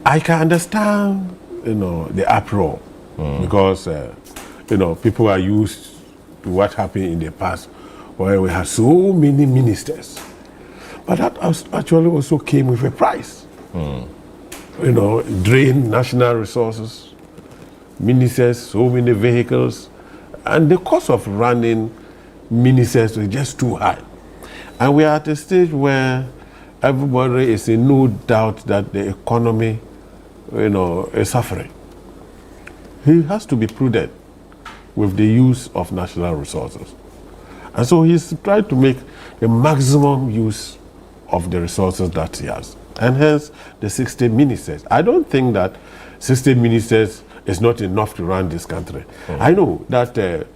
I can understand, the uproar because, people are used to what happened in the past where we had so many ministers. But that actually also came with a price. Drain national resources, ministers, so many vehicles, and the cost of running ministers was just too high. And we are at a stage where everybody is in no doubt that the economy, is suffering. He has to be prudent with the use of national resources. And so he's trying to make the maximum use of the resources that he has. And hence the 60 ministers. I don't think that 60 ministers is not enough to run this country. I know that,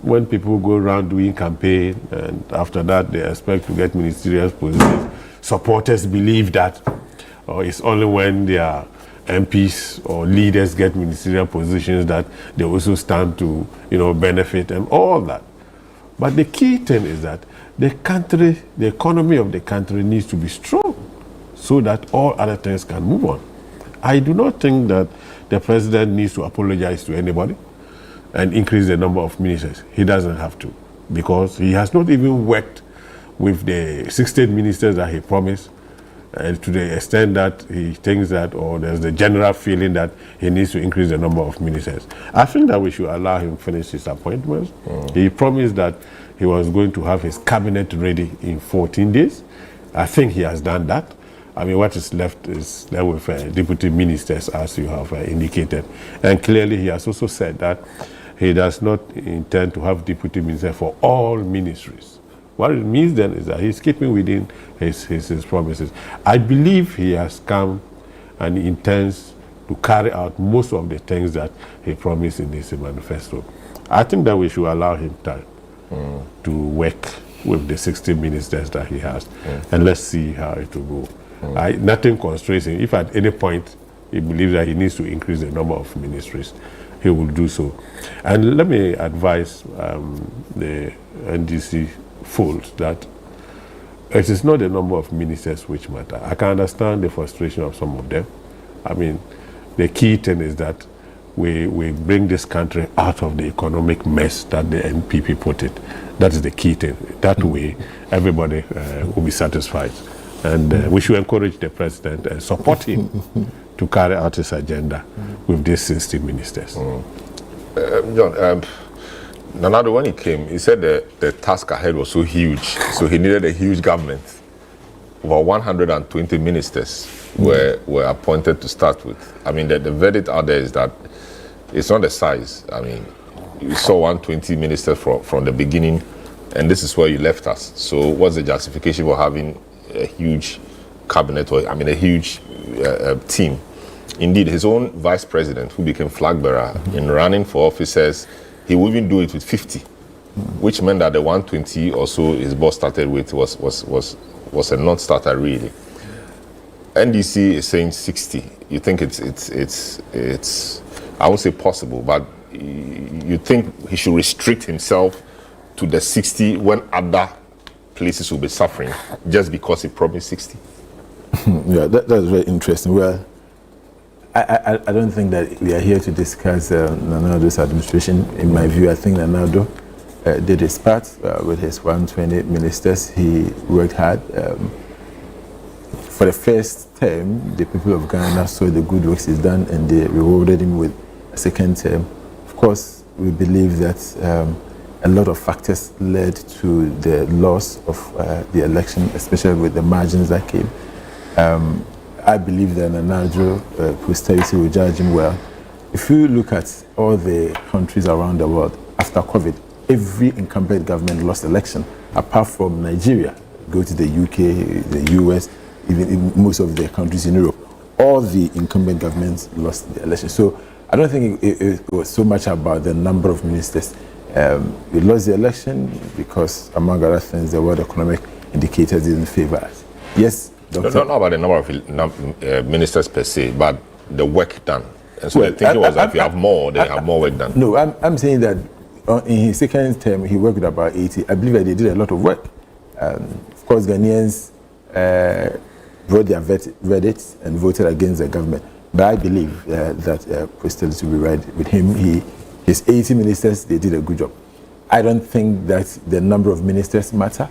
when people go around doing campaign and after that they expect to get ministerial positions, supporters believe that it's only when their MPs or leaders get ministerial positions that they also stand to, benefit and all that. But the key thing is that the economy of the country needs to be strong so that all other things can move on. I do not think that the president needs to apologize to anybody and increase the number of ministers. He doesn't have to, because he has not even worked with the 16 ministers that he promised, and to the extent that he thinks that, or there's the general feeling that he needs to increase the number of ministers. I think that we should allow him finish his appointments. He promised that he was going to have his cabinet ready in 14 days. I think he has done that. I mean, what is left is there with deputy ministers, as you have indicated. And clearly he has also said that he does not intend to have deputy ministers for all ministries. What it means then is that he's keeping within his promises. I believe he has come and he intends to carry out most of the things that he promised in his manifesto. I think that we should allow him time to work with the 60 ministers that he has. And let's see how it will go. Nothing constrains him. If at any point he believes that he needs to increase the number of ministries, he will do so. And let me advise the NDC folks that it is not the number of ministers which matter. I can understand the frustration of some of them. I mean, the key thing is that we bring this country out of the economic mess that the NPP put it. That is the key thing. That way, everybody will be satisfied. And we should encourage the president and support him to carry out his agenda with these 60 ministers. John, Nanado, when he came, he said the task ahead was so huge, so he needed a huge government. Over 120 ministers were appointed to start with. I mean, the verdict out there is that it's not the size. I mean, you saw 120 ministers from the beginning, and this is where you left us. So what's the justification for having a huge cabinet, or a huge team? Indeed, his own vice president, who became flag bearer, in running for officers, he would even do it with 50, which meant that the 120 or so his boss started with was a non-starter, really. NDC is saying 60. You think it's I won't say possible, but you think he should restrict himself to the 60 when other places will be suffering just because he promised 60? Yeah, that's very interesting. Well, I don't think that we are here to discuss Nanado's administration. In my view, I think Nanado did his part with his 120 ministers. He worked hard. For the first term, the people of Ghana saw the good works he's done, and they rewarded him with a second term. Of course, we believe that a lot of factors led to the loss of the election, especially with the margins that came. I believe that Nanado posterity will judge him well. If you look at all the countries around the world after COVID, every incumbent government lost election, apart from Nigeria. Go to the UK, the US, even in most of the countries in Europe. All the incumbent governments lost the election. So I don't think it was so much about the number of ministers. We lost the election because, among other things, the world economic indicators didn't favor us. Yes, Not about the number of ministers per se, but the work done. And so the thinking was that if you have more, then you have more work done. No, I'm saying that in his second term, he worked with about 80. I believe that they did a lot of work. Of course, Ghanaians brought their verdicts and voted against the government. But I believe that Crystal to be right with him. His 80 ministers, they did a good job. I don't think that the number of ministers matter.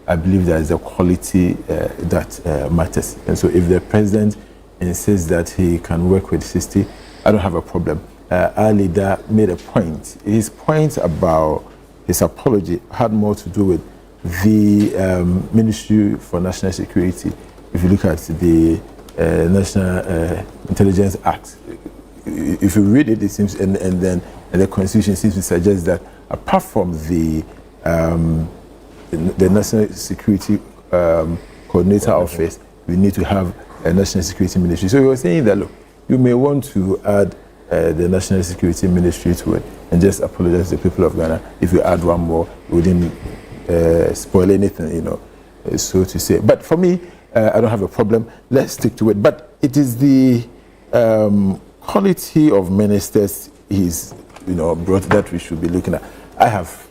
I believe that is the quality that matters. And so if the president insists that he can work with 60, I don't have a problem. Our leader made a point. His point about his apology had more to do with the Ministry for National Security. If you look at the National Intelligence Act, if you read it, it seems, and the Constitution seems to suggest that apart from the National Security Coordinator Office, we need to have a National Security Ministry. So we were saying that, look, you may want to add the National Security Ministry to it and just apologize to the people of Ghana. If you add one more, it wouldn't spoil anything, you know, so to say. But for me, I don't have a problem. Let's stick to it. But it is the quality of ministers he's, you know, brought that we should be looking at. I have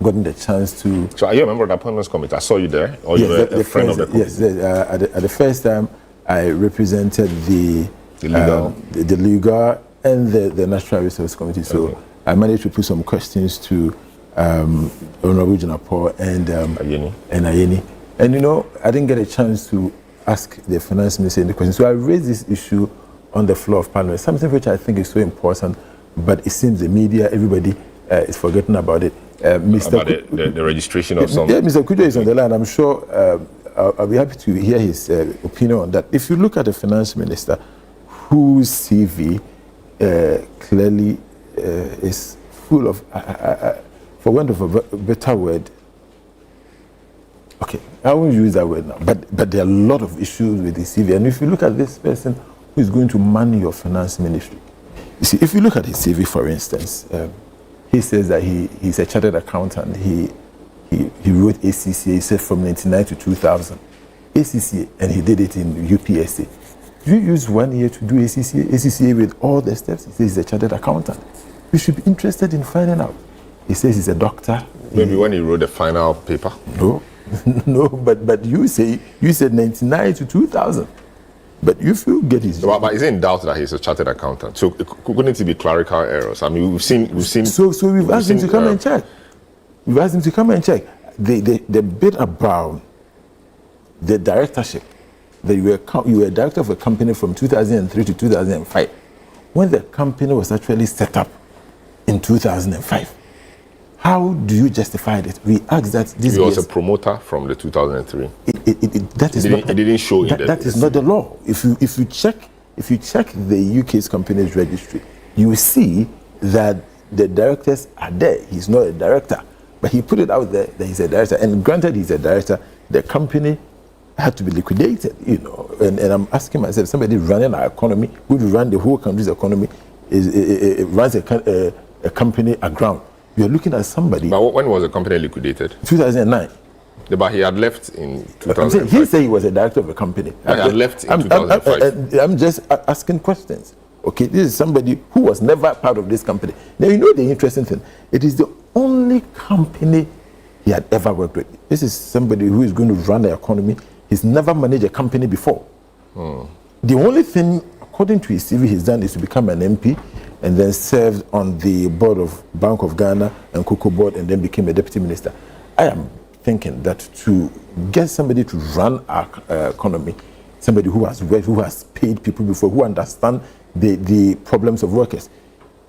gotten the chance to. So are you a member of the Appointments Committee? I saw you there, or yes, you were a friend of the committee? Yes, at the first time I represented the legal and the Natural Resource Committee. So okay. I managed to put some questions to Honorable Jinapor and Ayeni. And you know, I didn't get a chance to ask the Finance Minister any questions. So I raised this issue on the floor of Parliament, something which I think is so important, but it seems the media, everybody is forgetting about it. About the registration of some. Yeah, Mr. Kujo is on the line. I'm sure I'll be happy to hear his opinion on that. If you look at the Finance Minister, whose CV clearly is full of, for want of a better word, okay, I won't use that word now, but there are a lot of issues with the CV. And if you look at this person who is going to man your finance ministry, you see, if you look at his CV, for instance, he says that he's a chartered accountant. He wrote ACCA, he said from 1999 to 2000. ACCA, and he did it in UPSA. Do you use 1 year to do ACCA with all the steps? He says he's a chartered accountant. You should be interested in finding out. He says he's a doctor. Maybe when he wrote the final paper? No, no, but you said 99 to 2000. But if you get his... But is it in doubt that he's a chartered accountant? So couldn't it be clerical errors? I mean, we've seen... So we've asked him to come and check. We've asked him to come and check. The bit about the directorship, that you were a director of a company from 2003 to 2005. When the company was actually set up in 2005, how do you justify it? We asked that this. He was a promoter from the 2003. It didn't show in that is not the law. If you check the UK's company's registry, you will see that the directors are there. He's not a director, but he put it out there that he's a director. And granted, he's a director. The company had to be liquidated, you know. And I'm asking myself, somebody running our economy, who run the whole country's economy, runs a company aground. You're looking at somebody. But when was the company liquidated? 2009. But he had left in 2005. He said he was a director of a company. He had left in 2005. I'm just asking questions. Okay, this is somebody who was never part of this company. Now, you know the interesting thing. It is the only company he had ever worked with. This is somebody who is going to run the economy. He's never managed a company before. The only thing, according to his CV, he's done is to become an MP and then served on the board of Bank of Ghana and Cocoa Board and then became a deputy minister. I am thinking that to get somebody to run our economy, somebody who has worked, who has paid people before, who understands the problems of workers.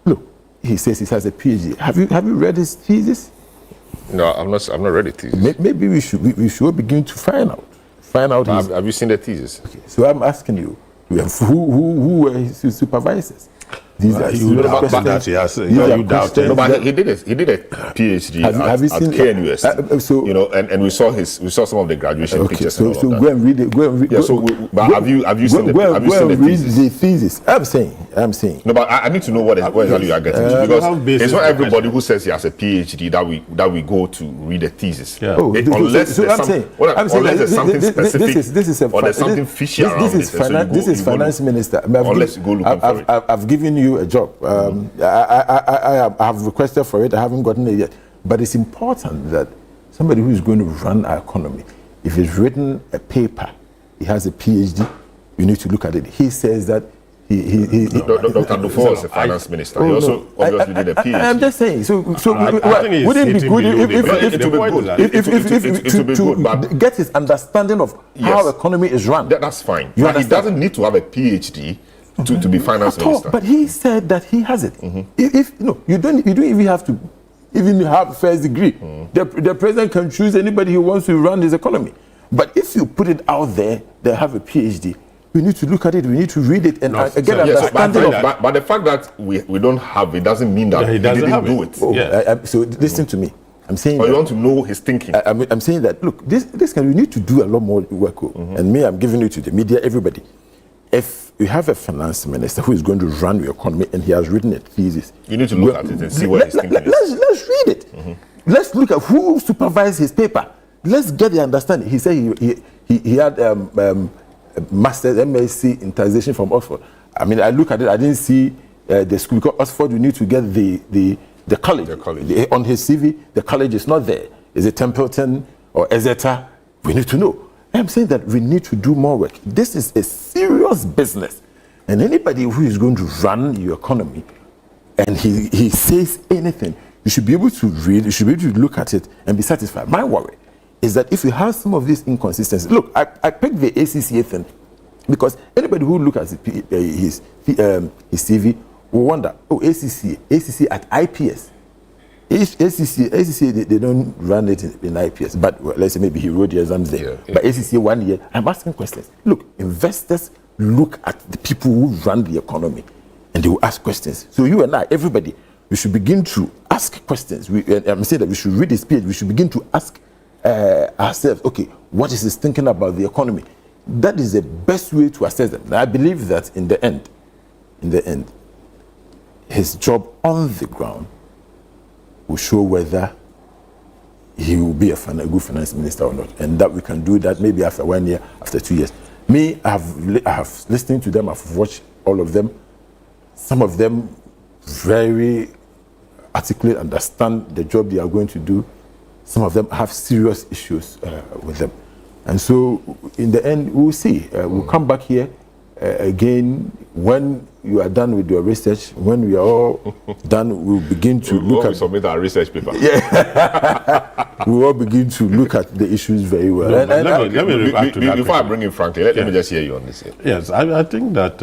Look, he says he has a PhD. Have you read his thesis? No, I've not read the thesis. Maybe we should begin to find out. Have you seen the thesis? Okay, so I'm asking you, who were his supervisors? These are you doubt that he has. You doubt it. No, but he did a PhD at KNUS. So you know, and we saw some of the graduation pictures. So go and read it. Go and read. Yeah. But have you seen the thesis? I'm saying. No, but I need to know what exactly you are getting to, because it's not everybody who says he has a PhD that we go to read a thesis. Yeah. Unless there's something specific or there's something fishy around it. This is finance minister. Unless you go looking for it. I've given you you a job. I have requested for it. I haven't gotten it yet. But it's important that somebody who is going to run our economy, if he's written a paper, he has a PhD, you need to look at it. He says that Dr. Dufo is a finance minister. He also obviously did a PhD. I'm just saying. So wouldn't it be good to get his understanding of how economy is run? That's fine. But he doesn't need to have a PhD to be finance minister. But he said that he has it. If you don't even have to even have first degree. The president can choose anybody who wants to run his economy. But if you put it out there, they have a PhD. We need to look at it. We need to read it and get understanding of. But the fact that we don't have it doesn't mean that he didn't do it. So listen to me. I'm saying. Or you want to know his thinking. I'm saying that. Look, this we need to do a lot more work. And me, I'm giving it to the media, everybody. If you have a finance minister who is going to run your economy and he has written a thesis, you need to look at it and see what his thinking is. Let's read it. Let's look at who supervised his paper. Let's get the understanding. He said he had master's MSc in taxation from Oxford. I mean, I look at it, I didn't see the school, because Oxford, you need to get the college. On his CV, the college is not there. Is it Templeton or Exeter? We need to know. I'm saying that we need to do more work. This is a serious business. And anybody who is going to run your economy and he says anything, you should be able to read, you should be able to look at it and be satisfied. My worry is that if you have some of these inconsistencies, look, I picked the ACCA thing because anybody who looks at his CV will wonder, ACCA at IPS. ACCA, they don't run it in IPS, but let's say maybe he wrote the exams there. But ACCA 1 year, I'm asking questions. Look, investors look at the people who run the economy and they will ask questions. So you and I, everybody, we should begin to ask questions. I'm saying that we should read his page, we should begin to ask ourselves, okay, what is his thinking about the economy? That is the best way to assess them. And I believe that in the end, his job on the ground will show whether he will be a good finance minister or not. And that we can do that maybe after 1 year, after 2 years. Me, I have listened to them, I've watched all of them. Some of them very articulate, understand the job they are going to do. Some of them have serious issues with them. And so, in the end, we'll see. We'll come back here again when you are done with your research. When we are all done, we'll begin to look at... submit our research paper. Yeah. We'll all begin to look at the issues very well. Before I bring in Franklin, let me just hear you on this. Yes, I think that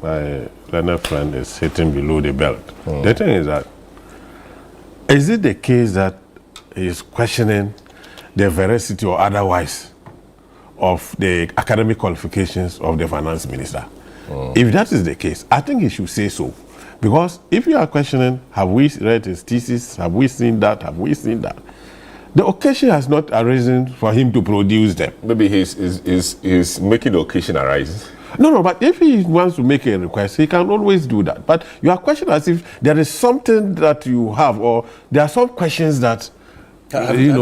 my learned friend is hitting below the belt. The thing is that, is it the case that he's questioning the veracity or otherwise of the academic qualifications of the finance minister? If that is the case, I think he should say so. Because if you are questioning, have we read his thesis, have we seen that, the occasion has not arisen for him to produce them. Maybe he's making the occasion arise. No, but if he wants to make a request, he can always do that. But you are questioning as if there is something that you have, or there are some questions that have you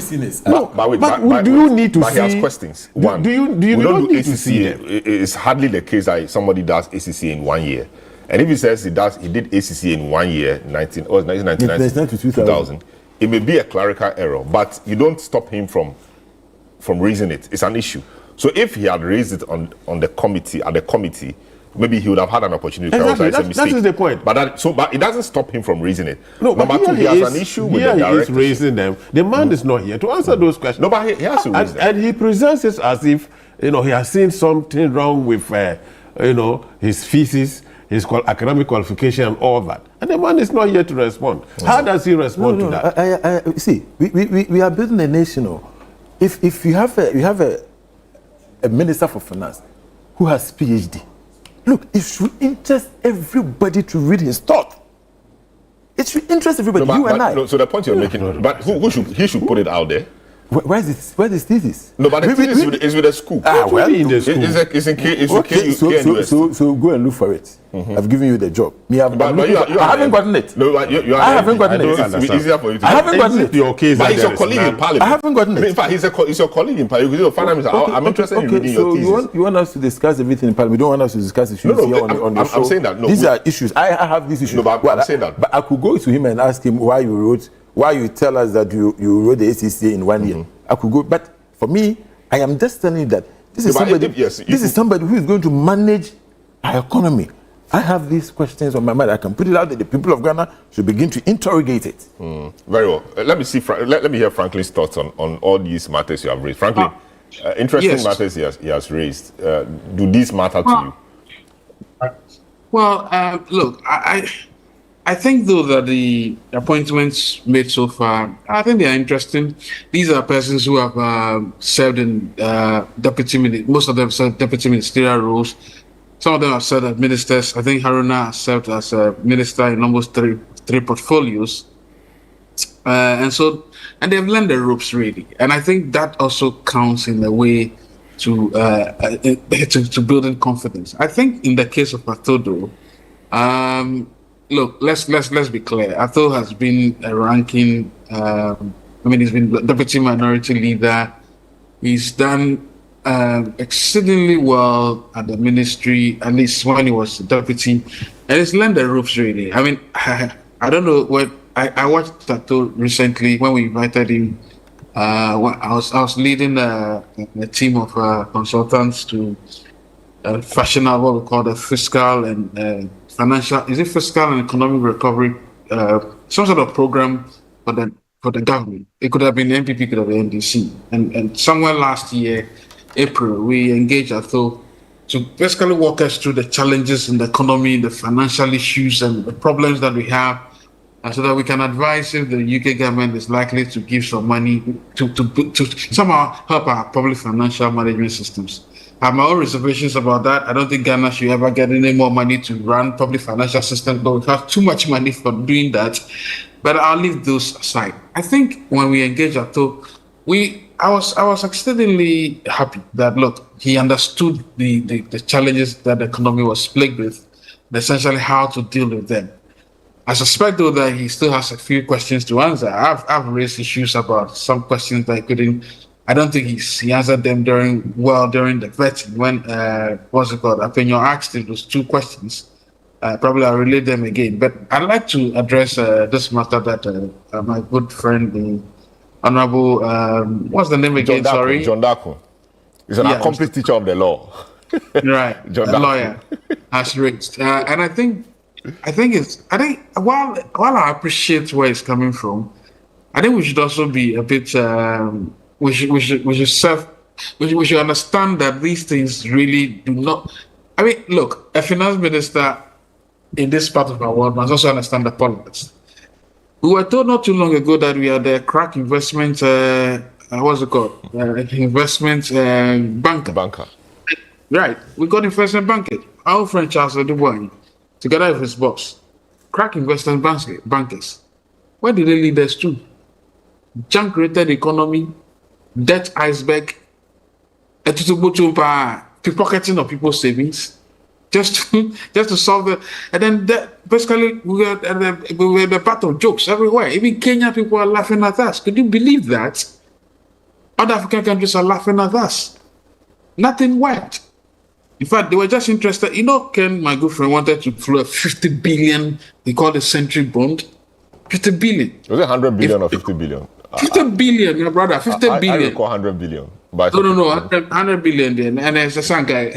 seen this? But do you need to see? He has questions. One, do you don't need to see them? It's hardly the case that somebody does ACC in 1 year. And if he says he did ACC in 1 year, 1999 to 2000, it may be a clerical error, but you don't stop him from raising it. It's an issue. So if he had raised it on the committee, maybe he would have had an opportunity to clarify a mistake. That is the point. But it doesn't stop him from raising it. No, Number two, he has an issue with the director. He is raising them. The man is not here to answer those questions. No, but he has to raise them. And he presents it as if he has seen something wrong with his thesis, his academic qualification, and all that. And the man is not here to respond. How does he respond to that? See, we are building a nation. If you have a minister for finance who has PhD, look, it should interest everybody to read his thought. It should interest everybody, you and I. So the point you're making, but he should put it out there. Where's this thesis? No, but the thesis is with the school. Well, in the school. So go and look for it. I've given you the job. I haven't gotten it. No, I haven't gotten it. It's easier for you to. I haven't gotten it. Your case, but he's your colleague in Parliament. I haven't gotten it. In fact, he's your colleague in Parliament. I'm interested in reading your thesis. So you want us to discuss everything in Parliament? You don't want us to discuss issues here on the show? I'm saying that. No, these are issues. I have these issues. No, but I'm saying that. But I could go to him and ask him why you tell us that you wrote the ACCA in 1 year. I could go, but for me, I am just telling you that this is somebody who is going to manage our economy. I have these questions on my mind. I can put it out that the people of Ghana should begin to interrogate it. Very well. Let me hear Franklin's thoughts on all these matters you have raised. Franklin, interesting matters he has raised. Do these matter to you? Well, look, I think though that the appointments made so far, I think they are interesting. These are persons who have served in most of them served deputy ministerial roles. Some of them have served as ministers. I think Haruna has served as a minister in almost three portfolios. And they've learned the ropes really. And I think that also counts in a way to building confidence. I think in the case of Athodo, look, let's be clear. Atho has been a ranking. He's been deputy minority leader. He's done exceedingly well at the ministry, at least when he was deputy, and he's learned the ropes really. I mean, I don't know what I watched Atho recently when we invited him. I was leading a team of consultants to fashion out what we call the fiscal and fiscal and economic recovery, some sort of program for the government. It could have been NPP, could have been NDC. And somewhere last year, April, we engaged Atho to basically walk us through the challenges in the economy, the financial issues and the problems that we have, so that we can advise if the UK government is likely to give some money to somehow help our public financial management systems. I have my own reservations about that. I don't think Ghana should ever get any more money to run public financial systems, but we have too much money for doing that. But I'll leave those aside. I think when we engaged Atho, I was exceedingly happy that look, he understood the challenges that the economy was plagued with, and essentially how to deal with them. I suspect though that he still has a few questions to answer. I've raised issues about some questions that I don't think he answered them during the vetting when Apenyo asked him those two questions. Probably I'll relay them again. But I'd like to address this matter that my good friend, the Honorable, what's the name again? John Daku. He's an accomplished teacher of the law. Right, a lawyer has raised, and I think while I appreciate where it's coming from, I think we should also be a bit. We should understand that these things really do not. I mean, look, a finance minister in this part of our world must also understand the politics. We were told not too long ago that we had a crack investment. What's it called? Investment banker. Right. We got investment banker. Our friend Charles Adewale, together with his boss, crack investment bankers. Where did they lead us to? Junk-rated economy, debt iceberg, pickpocketing of people's savings, just to solve the. And then basically we were the part of jokes everywhere. Even Kenya people are laughing at us. Could you believe that? Other African countries are laughing at us. Nothing worked. In fact, they were just interested. Ken, my good friend, wanted to flow 50 billion. They call it century bond. 50 billion. Was it 100 billion or 50 billion? 50 billion, my brother. 50 billion. I recall 100 billion. No, 100 billion then. And there's a song guy.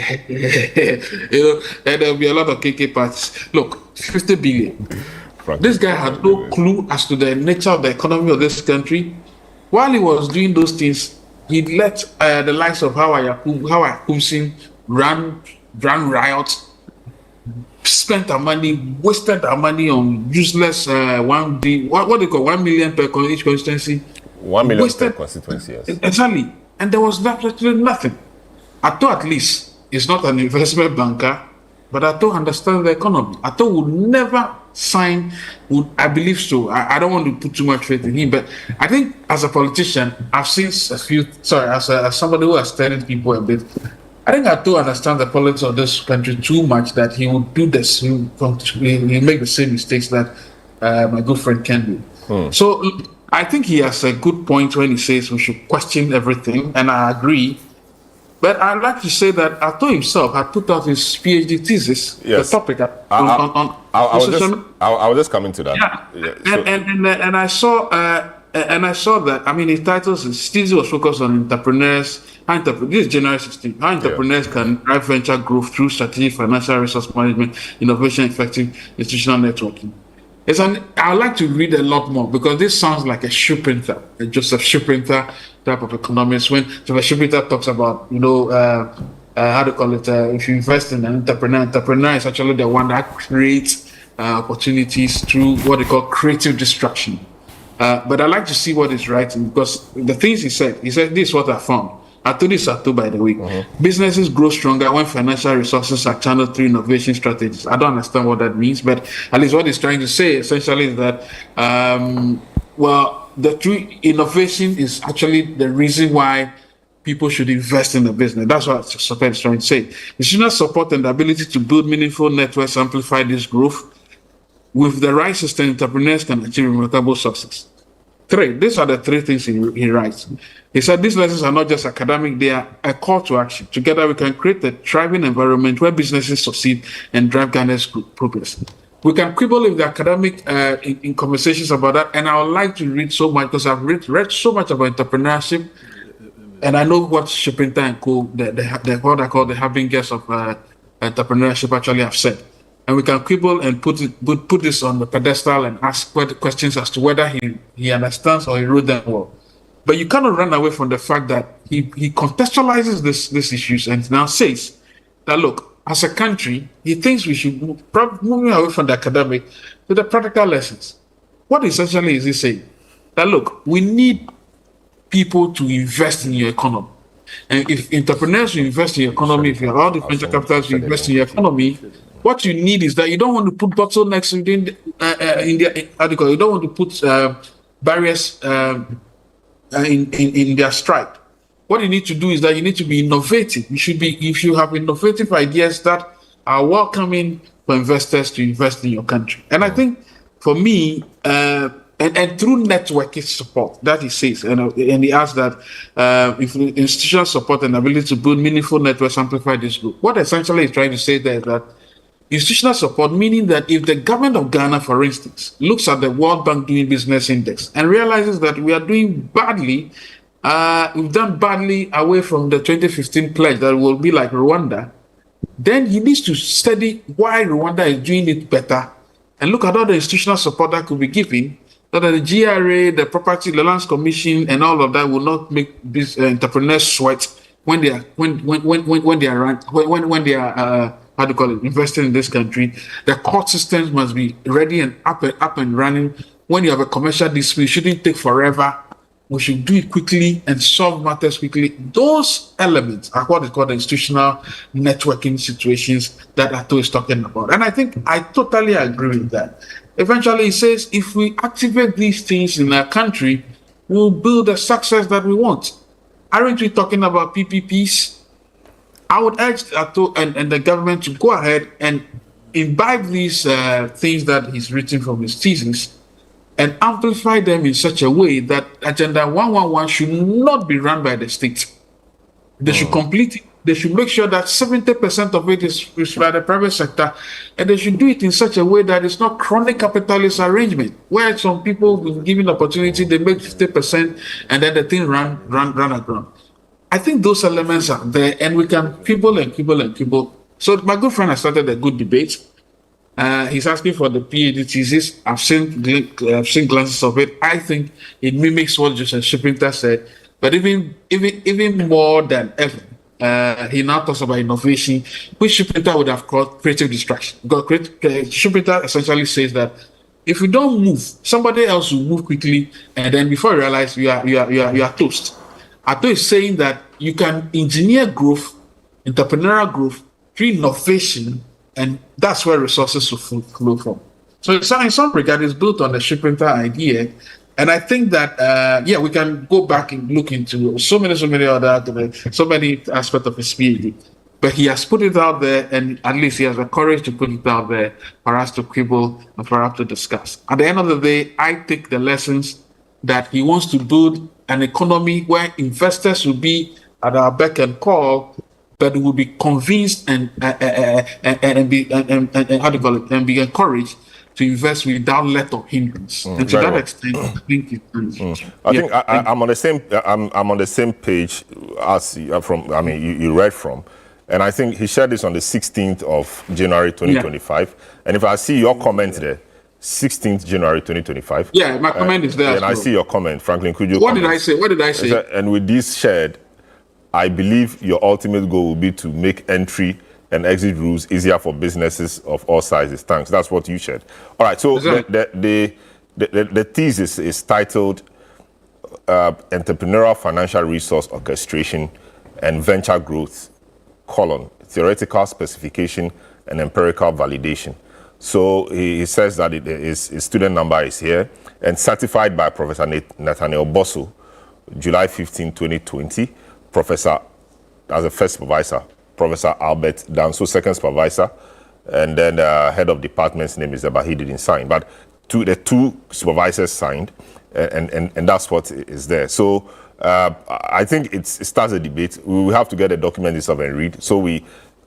There'll be a lot of KK parties. Look, 50 billion. This guy had no clue as to the nature of the economy of this country. While he was doing those things, he let the likes of Hawa Yakub ran riots, spent our money, wasted our money on useless 1 million per each constituency. 1 million per constituency, yes. Exactly. And there was absolutely nothing. Atho at least is not an investment banker, but Atho understands the economy. Atho would never sign would, I believe so. I don't want to put too much faith in him, but I think as a politician, I've seen as somebody who has studied people a bit, I think I do understand the politics of this country too much that he would do this. He'll make the same mistakes that my good friend can do. So I think he has a good point when he says we should question everything, and I agree. But I'd like to say that Ato himself had put out his PhD thesis, the topic on I was just coming to that. And I saw that. I mean, his titles, his thesis was focused on entrepreneurs. This is January 16. How entrepreneurs can drive venture growth through strategic financial resource management, innovation, effective institutional networking. I'd like to read a lot more because this sounds like a Schumpeter, a Joseph Schumpeter type of economist. When Joseph Schumpeter talks about, how to call it, if you invest in an entrepreneur is actually the one that creates opportunities through what they call creative destruction. But I like to see what he's writing because the things he said, this is what I found. I told this by the way. Businesses grow stronger when financial resources are channeled through innovation strategies. I don't understand what that means, but at least what he's trying to say essentially is that, the true innovation is actually the reason why people should invest in the business. That's what Support is trying to say. Institutional support and the ability to build meaningful networks amplify this growth. With the right system, entrepreneurs can achieve remarkable success. These are the three things he writes. He said these lessons are not just academic, they are a call to action. Together we can create a thriving environment where businesses succeed and drive Ghana's progress. We can quibble with the academic in conversations about that, and I would like to read so much because I've read so much about entrepreneurship, and I know what Schumpeter and co, what I call the harbingers of entrepreneurship actually have said. And we can quibble and put this on the pedestal and ask questions as to whether he understands or he wrote them well. But you cannot run away from the fact that he contextualizes these issues and now says that, look, as a country, he thinks we should move away from the academic to the practical lessons. What essentially is he saying? That, look, we need people to invest in your economy. And if entrepreneurs will invest in your economy, if you have all the venture capitals to invest in your economy, what you need is that you don't want to put bottlenecks in the article. You don't want to put barriers in their stride. What you need to do is that you need to be innovative. If you have innovative ideas that are welcoming for investors to invest in your country. And I think for me, and through networking support, that he says, and he asks that if institutional support and ability to build meaningful networks amplify this group. What essentially he's trying to say there is that institutional support, meaning that if the government of Ghana, for instance, looks at the World Bank Doing Business Index and realizes that we are doing badly, we've done badly away from the 2015 pledge that will be like Rwanda, then he needs to study why Rwanda is doing it better and look at all the institutional support that could be given, so that the GRA, the Property, the Lands Commission, and all of that will not make these entrepreneurs sweat when they are how do you call it, investing in this country. The court systems must be ready and up and running. When you have a commercial dispute, it shouldn't take forever. We should do it quickly and solve matters quickly. Those elements are what is called the institutional networking situations that Ato is talking about. And I think I totally agree with that. Eventually, he says, if we activate these things in our country, we'll build the success that we want. Aren't we talking about PPPs? I would urge Ato and the government to go ahead and imbibe these things that he's written from his thesis and amplify them in such a way that Agenda 111 should not be run by the state. They should complete it. They should make sure that 70% of it is by the private sector, and they should do it in such a way that it's not chronic capitalist arrangement, where some people will be given opportunity, they make 50%, and then the thing run aground. I think those elements are there, and we can quibble. So my good friend has started a good debate. He's asking for the PhD thesis. I've seen glances of it. I think it mimics what Joseph Schumpeter said, but even more than ever. He now talks about innovation, which Schumpeter would have called creative distraction. Schumpeter essentially says that if we don't move, somebody else will move quickly, and then before you realize you are toast. Ato is saying that you can engineer growth, entrepreneurial growth, through innovation, and that's where resources will flow from. So in some regard, it's built on the Shiprinter idea. And I think that, we can go back and look into so many other, so many aspects of his PhD. But he has put it out there, and at least he has the courage to put it out there for us to quibble and for us to discuss. At the end of the day, I take the lessons that he wants to build an economy where investors will be at our beck and call, but will be convinced and be encouraged to invest without let or hindrance. And to that extent, I think I'm on the same. I'm on the same page as you read from, and I think he shared this on the 16th of January 2025. Yeah. And if I see your comment there, 16th January 2025. Yeah, my comment is there. And I see your comment, Franklin. Could you? What did I say? What did I say? And with this shared, I believe your ultimate goal will be to make entry and exit rules easier for businesses of all sizes. Thanks. That's what you shared. All right. So the thesis is titled Entrepreneurial Financial Resource Orchestration and Venture Growth, Theoretical Specification and Empirical Validation. So he says that his student number is here and certified by Professor Nathaniel Bosso, July 15, 2020. Professor, as the first supervisor, Professor Albert Danso, second supervisor, and then head of department's name is there, but he didn't sign. But the two supervisors signed, and that's what is there. So I think it starts a debate. We will have to get a document itself and read, so we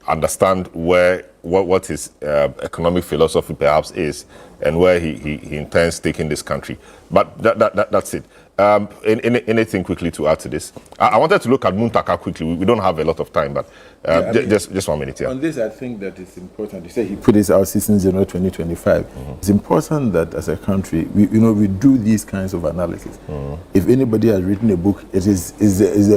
understand what his economic philosophy perhaps is, and where he intends taking this country. But that's it. Anything quickly to add to this? I wanted to look at Muntaka quickly. We don't have a lot of time, but just 1 minute here. On this, I think that it's important. You say he put this out since January 2025. It's important that as a country, we do these kinds of analysis. If anybody has written a book, it is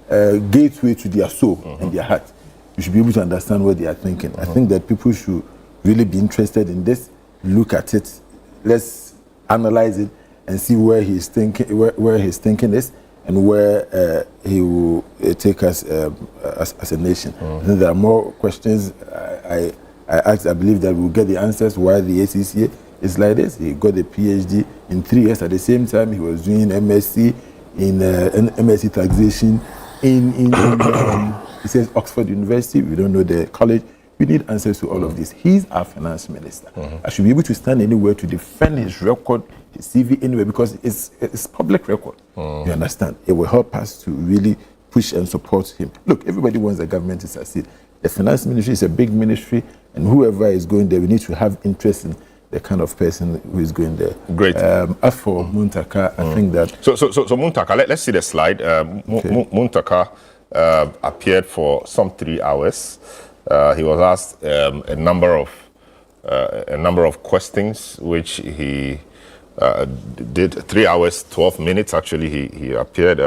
a gateway to their soul and their heart. You should be able to understand what they are thinking. I think that people should really be interested in this. Look at it. Let's analyze it and see where he's thinking, where his thinking is, and where he will take us as a nation. And there are more questions I asked. I believe that we'll get the answers why the ACCA is like this. He got a PhD in 3 years. At the same time, he was doing MSc in MSc taxation he says Oxford University. We don't know the college. We need answers to all of this. He's our finance minister. I should be able to stand anywhere to defend his record, his CV anywhere, because it's public record. You understand? It will help us to really push and support him. Look, everybody wants the government to succeed. The finance ministry is a big ministry, and whoever is going there, we need to have interest in the kind of person who is going there. Great. As for Muntaka, I think that... So Muntaka, let's see the slide. Muntaka appeared for some 3 hours. He was asked a number of questions, which he did 3 hours, 12 minutes. Actually, he appeared.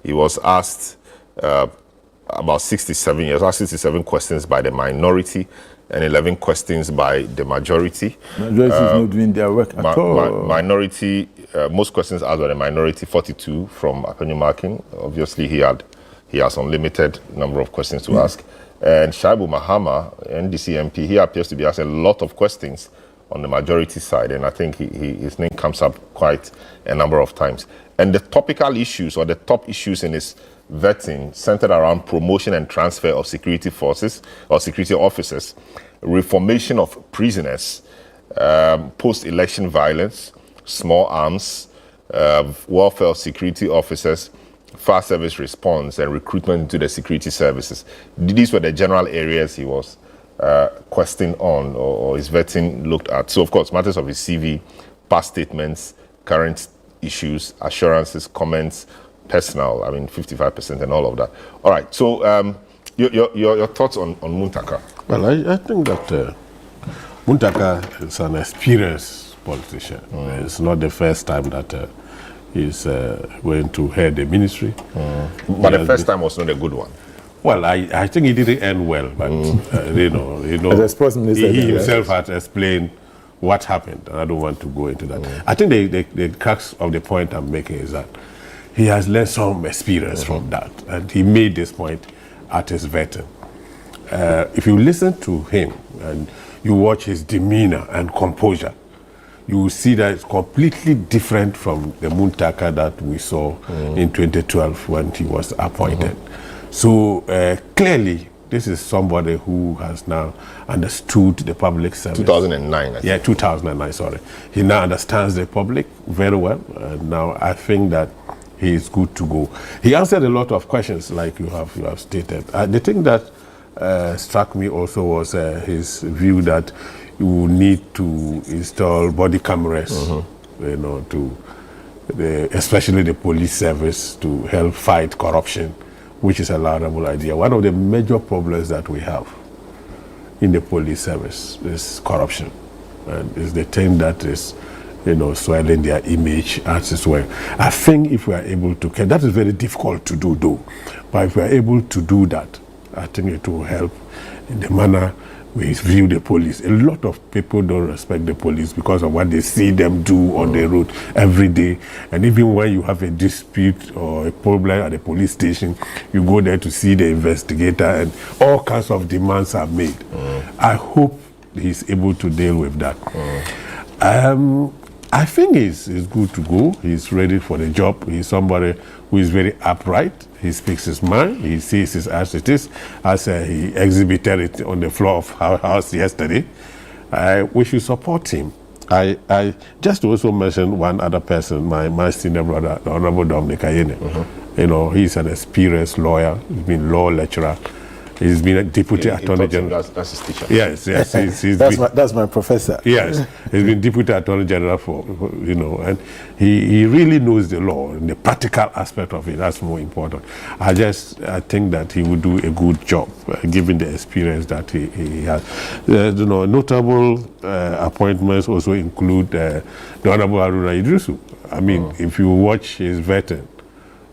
He was asked about 67 questions by the minority and 11 questions by the majority. Majority is not doing their work at all. Minority, most questions asked by the minority, 42 from Apenyu Markin. Obviously, he has unlimited number of questions to ask. And Shaibu Mahama, NDC MP, he appears to be asked a lot of questions on the majority side, and I think his name comes up quite a number of times. And the topical issues, or the top issues in his vetting, centered around promotion and transfer of security forces or security officers, reformation of prisoners, post-election violence, small arms, welfare of security officers, fast service response, and recruitment into the security services. These were the general areas he was questioning on, or his vetting looked at. So, of course, matters of his CV, past statements, current issues, assurances, comments, personal, 55% and all of that. All right, so your thoughts on Muntaka? Well, I think that Muntaka is an experienced politician. It's not the first time that he's going to head the ministry. But the first time was not a good one. Well, I think he didn't end well, but As a sports minister, he himself had explained what happened, and I don't want to go into that. I think the crux of the point I'm making is that he has learned some experience from that, and he made this point at his vetting. If you listen to him, and you watch his demeanor and composure, you will see that it's completely different from the Muntaka that we saw in 2012 when he was appointed. So clearly, this is somebody who has now understood the public service. 2009, I think. Yeah, 2009, sorry. He now understands the public very well. Now I think that he is good to go. He answered a lot of questions like you have stated. The thing that struck me also was his view that you will need to install body cameras, especially the police service, to help fight corruption, which is a laudable idea. One of the major problems that we have in the police service is corruption, and is the thing that is, swelling their image as well. I think if we are able to, that is very difficult to do though, but if we are able to do that, I think it will help in the manner we view the police. A lot of people don't respect the police because of what they see them do on the road every day. And even when you have a dispute or a problem at the police station, you go there to see the investigator and all kinds of demands are made. I hope he's able to deal with that. I think he's good to go. He's ready for the job. He's somebody who is very upright. He speaks his mind. He sees it as it is, as he exhibited it on the floor of our house yesterday. We should support him. I just also mention one other person, my senior brother, the Honorable Dominic Ayene. He's an experienced lawyer. He's been law lecturer. He's been a deputy attorney general. That's his teacher. Yes. That's my professor. Yes, he's been deputy attorney general for, and he really knows the law and the practical aspect of it. That's more important. I think that he would do a good job, given the experience that he has. Notable appointments also include the Honorable Haruna Idrisu. I mean, if you watch his vetting,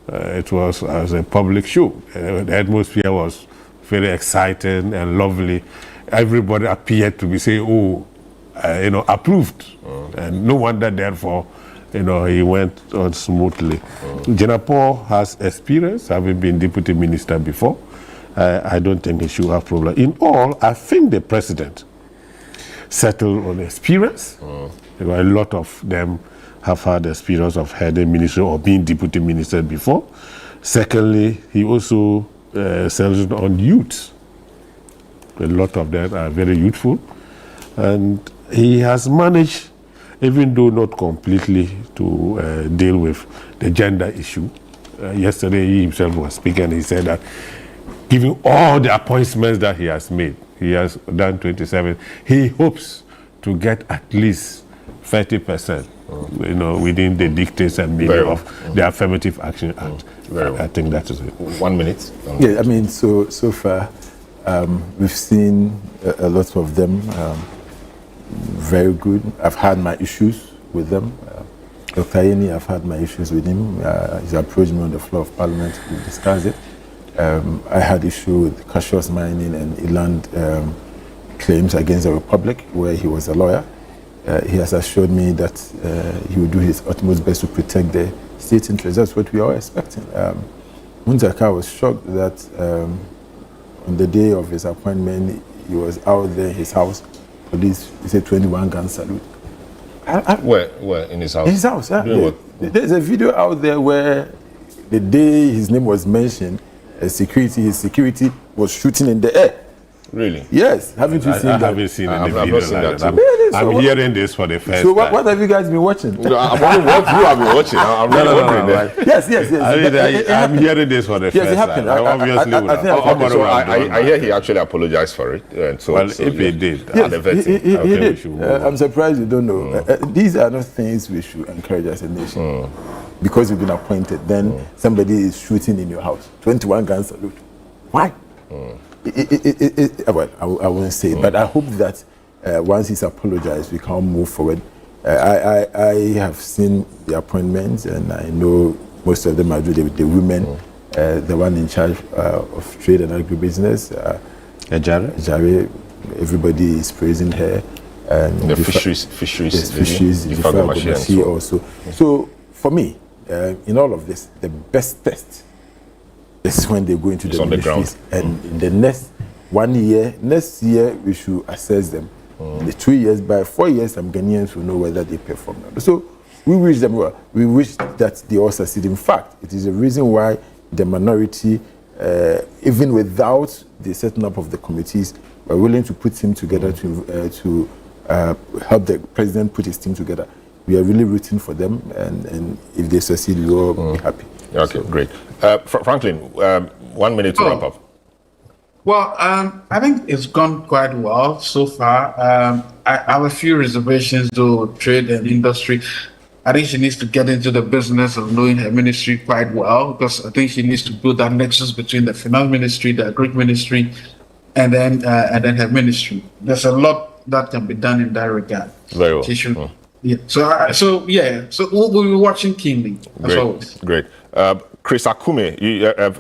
it was as a public show. The atmosphere was very exciting and lovely. Everybody appeared to be saying, approved. And no wonder, therefore, he went on smoothly. Jenapo has experience, having been deputy minister before. I don't think he should have problem. In all, I think the president settled on experience. A lot of them have had experience of heading ministry or being deputy minister before. Secondly, he also settled on youth. A lot of them are very youthful, and he has managed, even though not completely, to deal with the gender issue. Yesterday he himself was speaking, he said that given all the appointments that he has made, he has done 27, he hopes to get at least 30%, within the dictates and meaning of the Affirmative Action Act. I think that is it. 1 minute. Yeah, I mean, so far, we've seen a lot of them very good. I've had my issues with them. Dr. Ayeni, I've had my issues with him. He's approached me on the floor of Parliament to discuss it. I had issue with cautious mining and inland claims against the Republic, where he was a lawyer. He has assured me that he will do his utmost best to protect the state interest. That's what we are expecting. Muntaka was shocked that on the day of his appointment, he was out there in his house. Police, he said 21 gun salute. Where? In his house? In his house, yeah. There's a video out there where the day his name was mentioned, his security was shooting in the air. Really? Yes. Haven't you seen that? I haven't seen any video. I've not seen that too. I'm hearing this for the first So time. what have you guys been watching? I'm wondering what you have been watching. I'm really wondering that. Yes. I'm hearing this for the first it happened. time. I hear he actually apologized for it. And so, if he did, he did. I'm surprised you don't know. These are not things we should encourage as a nation. Because you've been appointed, then somebody is shooting in your house. 21 gun salute. Why? Well, I won't say it, but I hope that once he's apologized, we can move forward. I have seen the appointments, and I know most of them are the women. The one in charge of trade and agribusiness, Jare, everybody is praising her. And the fisheries, also. So for me, in all of this, the best test is when they go into the ministries, and in the next 1 year, next year we should assess them In the 2 years, by 4 years, some Ghanaians will know whether they perform or not. So we wish them well. We wish that they all succeed. In fact, it is a reason why the minority, even without the setting up of the committees, were willing to put him together to help the president put his team together. We are really rooting for them, and if they succeed, we will all be happy. Okay, great. Franklin, 1 minute to wrap up. Well, I think it's gone quite well so far. I have a few reservations, though, trade and industry. I think she needs to get into the business of knowing her ministry quite well, because I think she needs to build that nexus between the finance ministry, the agri ministry, and then her ministry. There's a lot that can be done in that regard. Very well. She should, yeah. So we'll be watching keenly as always. Great. Chris Akume,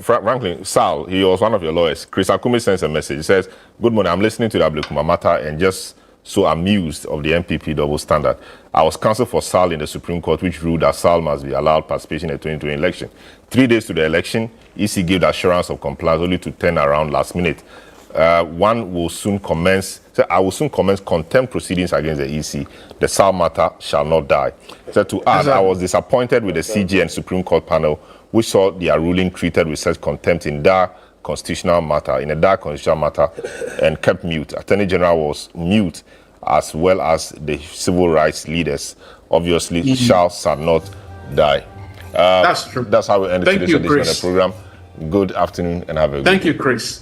Franklin, Sal, he was one of your lawyers. Chris Akume sends a message. He says, "Good morning, I'm listening to the Ablekuma matter and just so amused of the MPP double standard. I was counsel for Sal in the Supreme Court, which ruled that Sal must be allowed participation in the 2020 election. 3 days to the election, EC gave the assurance of compliance only to turn around last minute. I will soon commence contempt proceedings against the EC. The Sal matter shall not die." So to add, I was disappointed with the CJ and Supreme Court panel, which saw their ruling treated with such contempt in a dark constitutional matter, and kept mute. Attorney General was mute, as well as the civil rights leaders. Obviously, shall not die. That's true. That's how we end today's edition of the program. Good afternoon and have a good day. Thank you, Chris.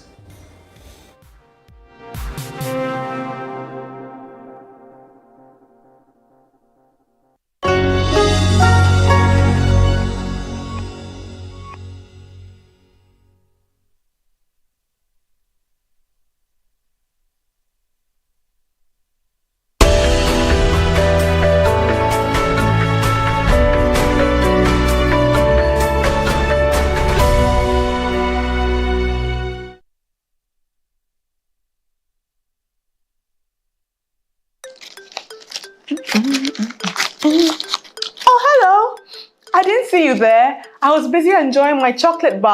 Oh, hello. I didn't see you there. I was busy enjoying my chocolate bar.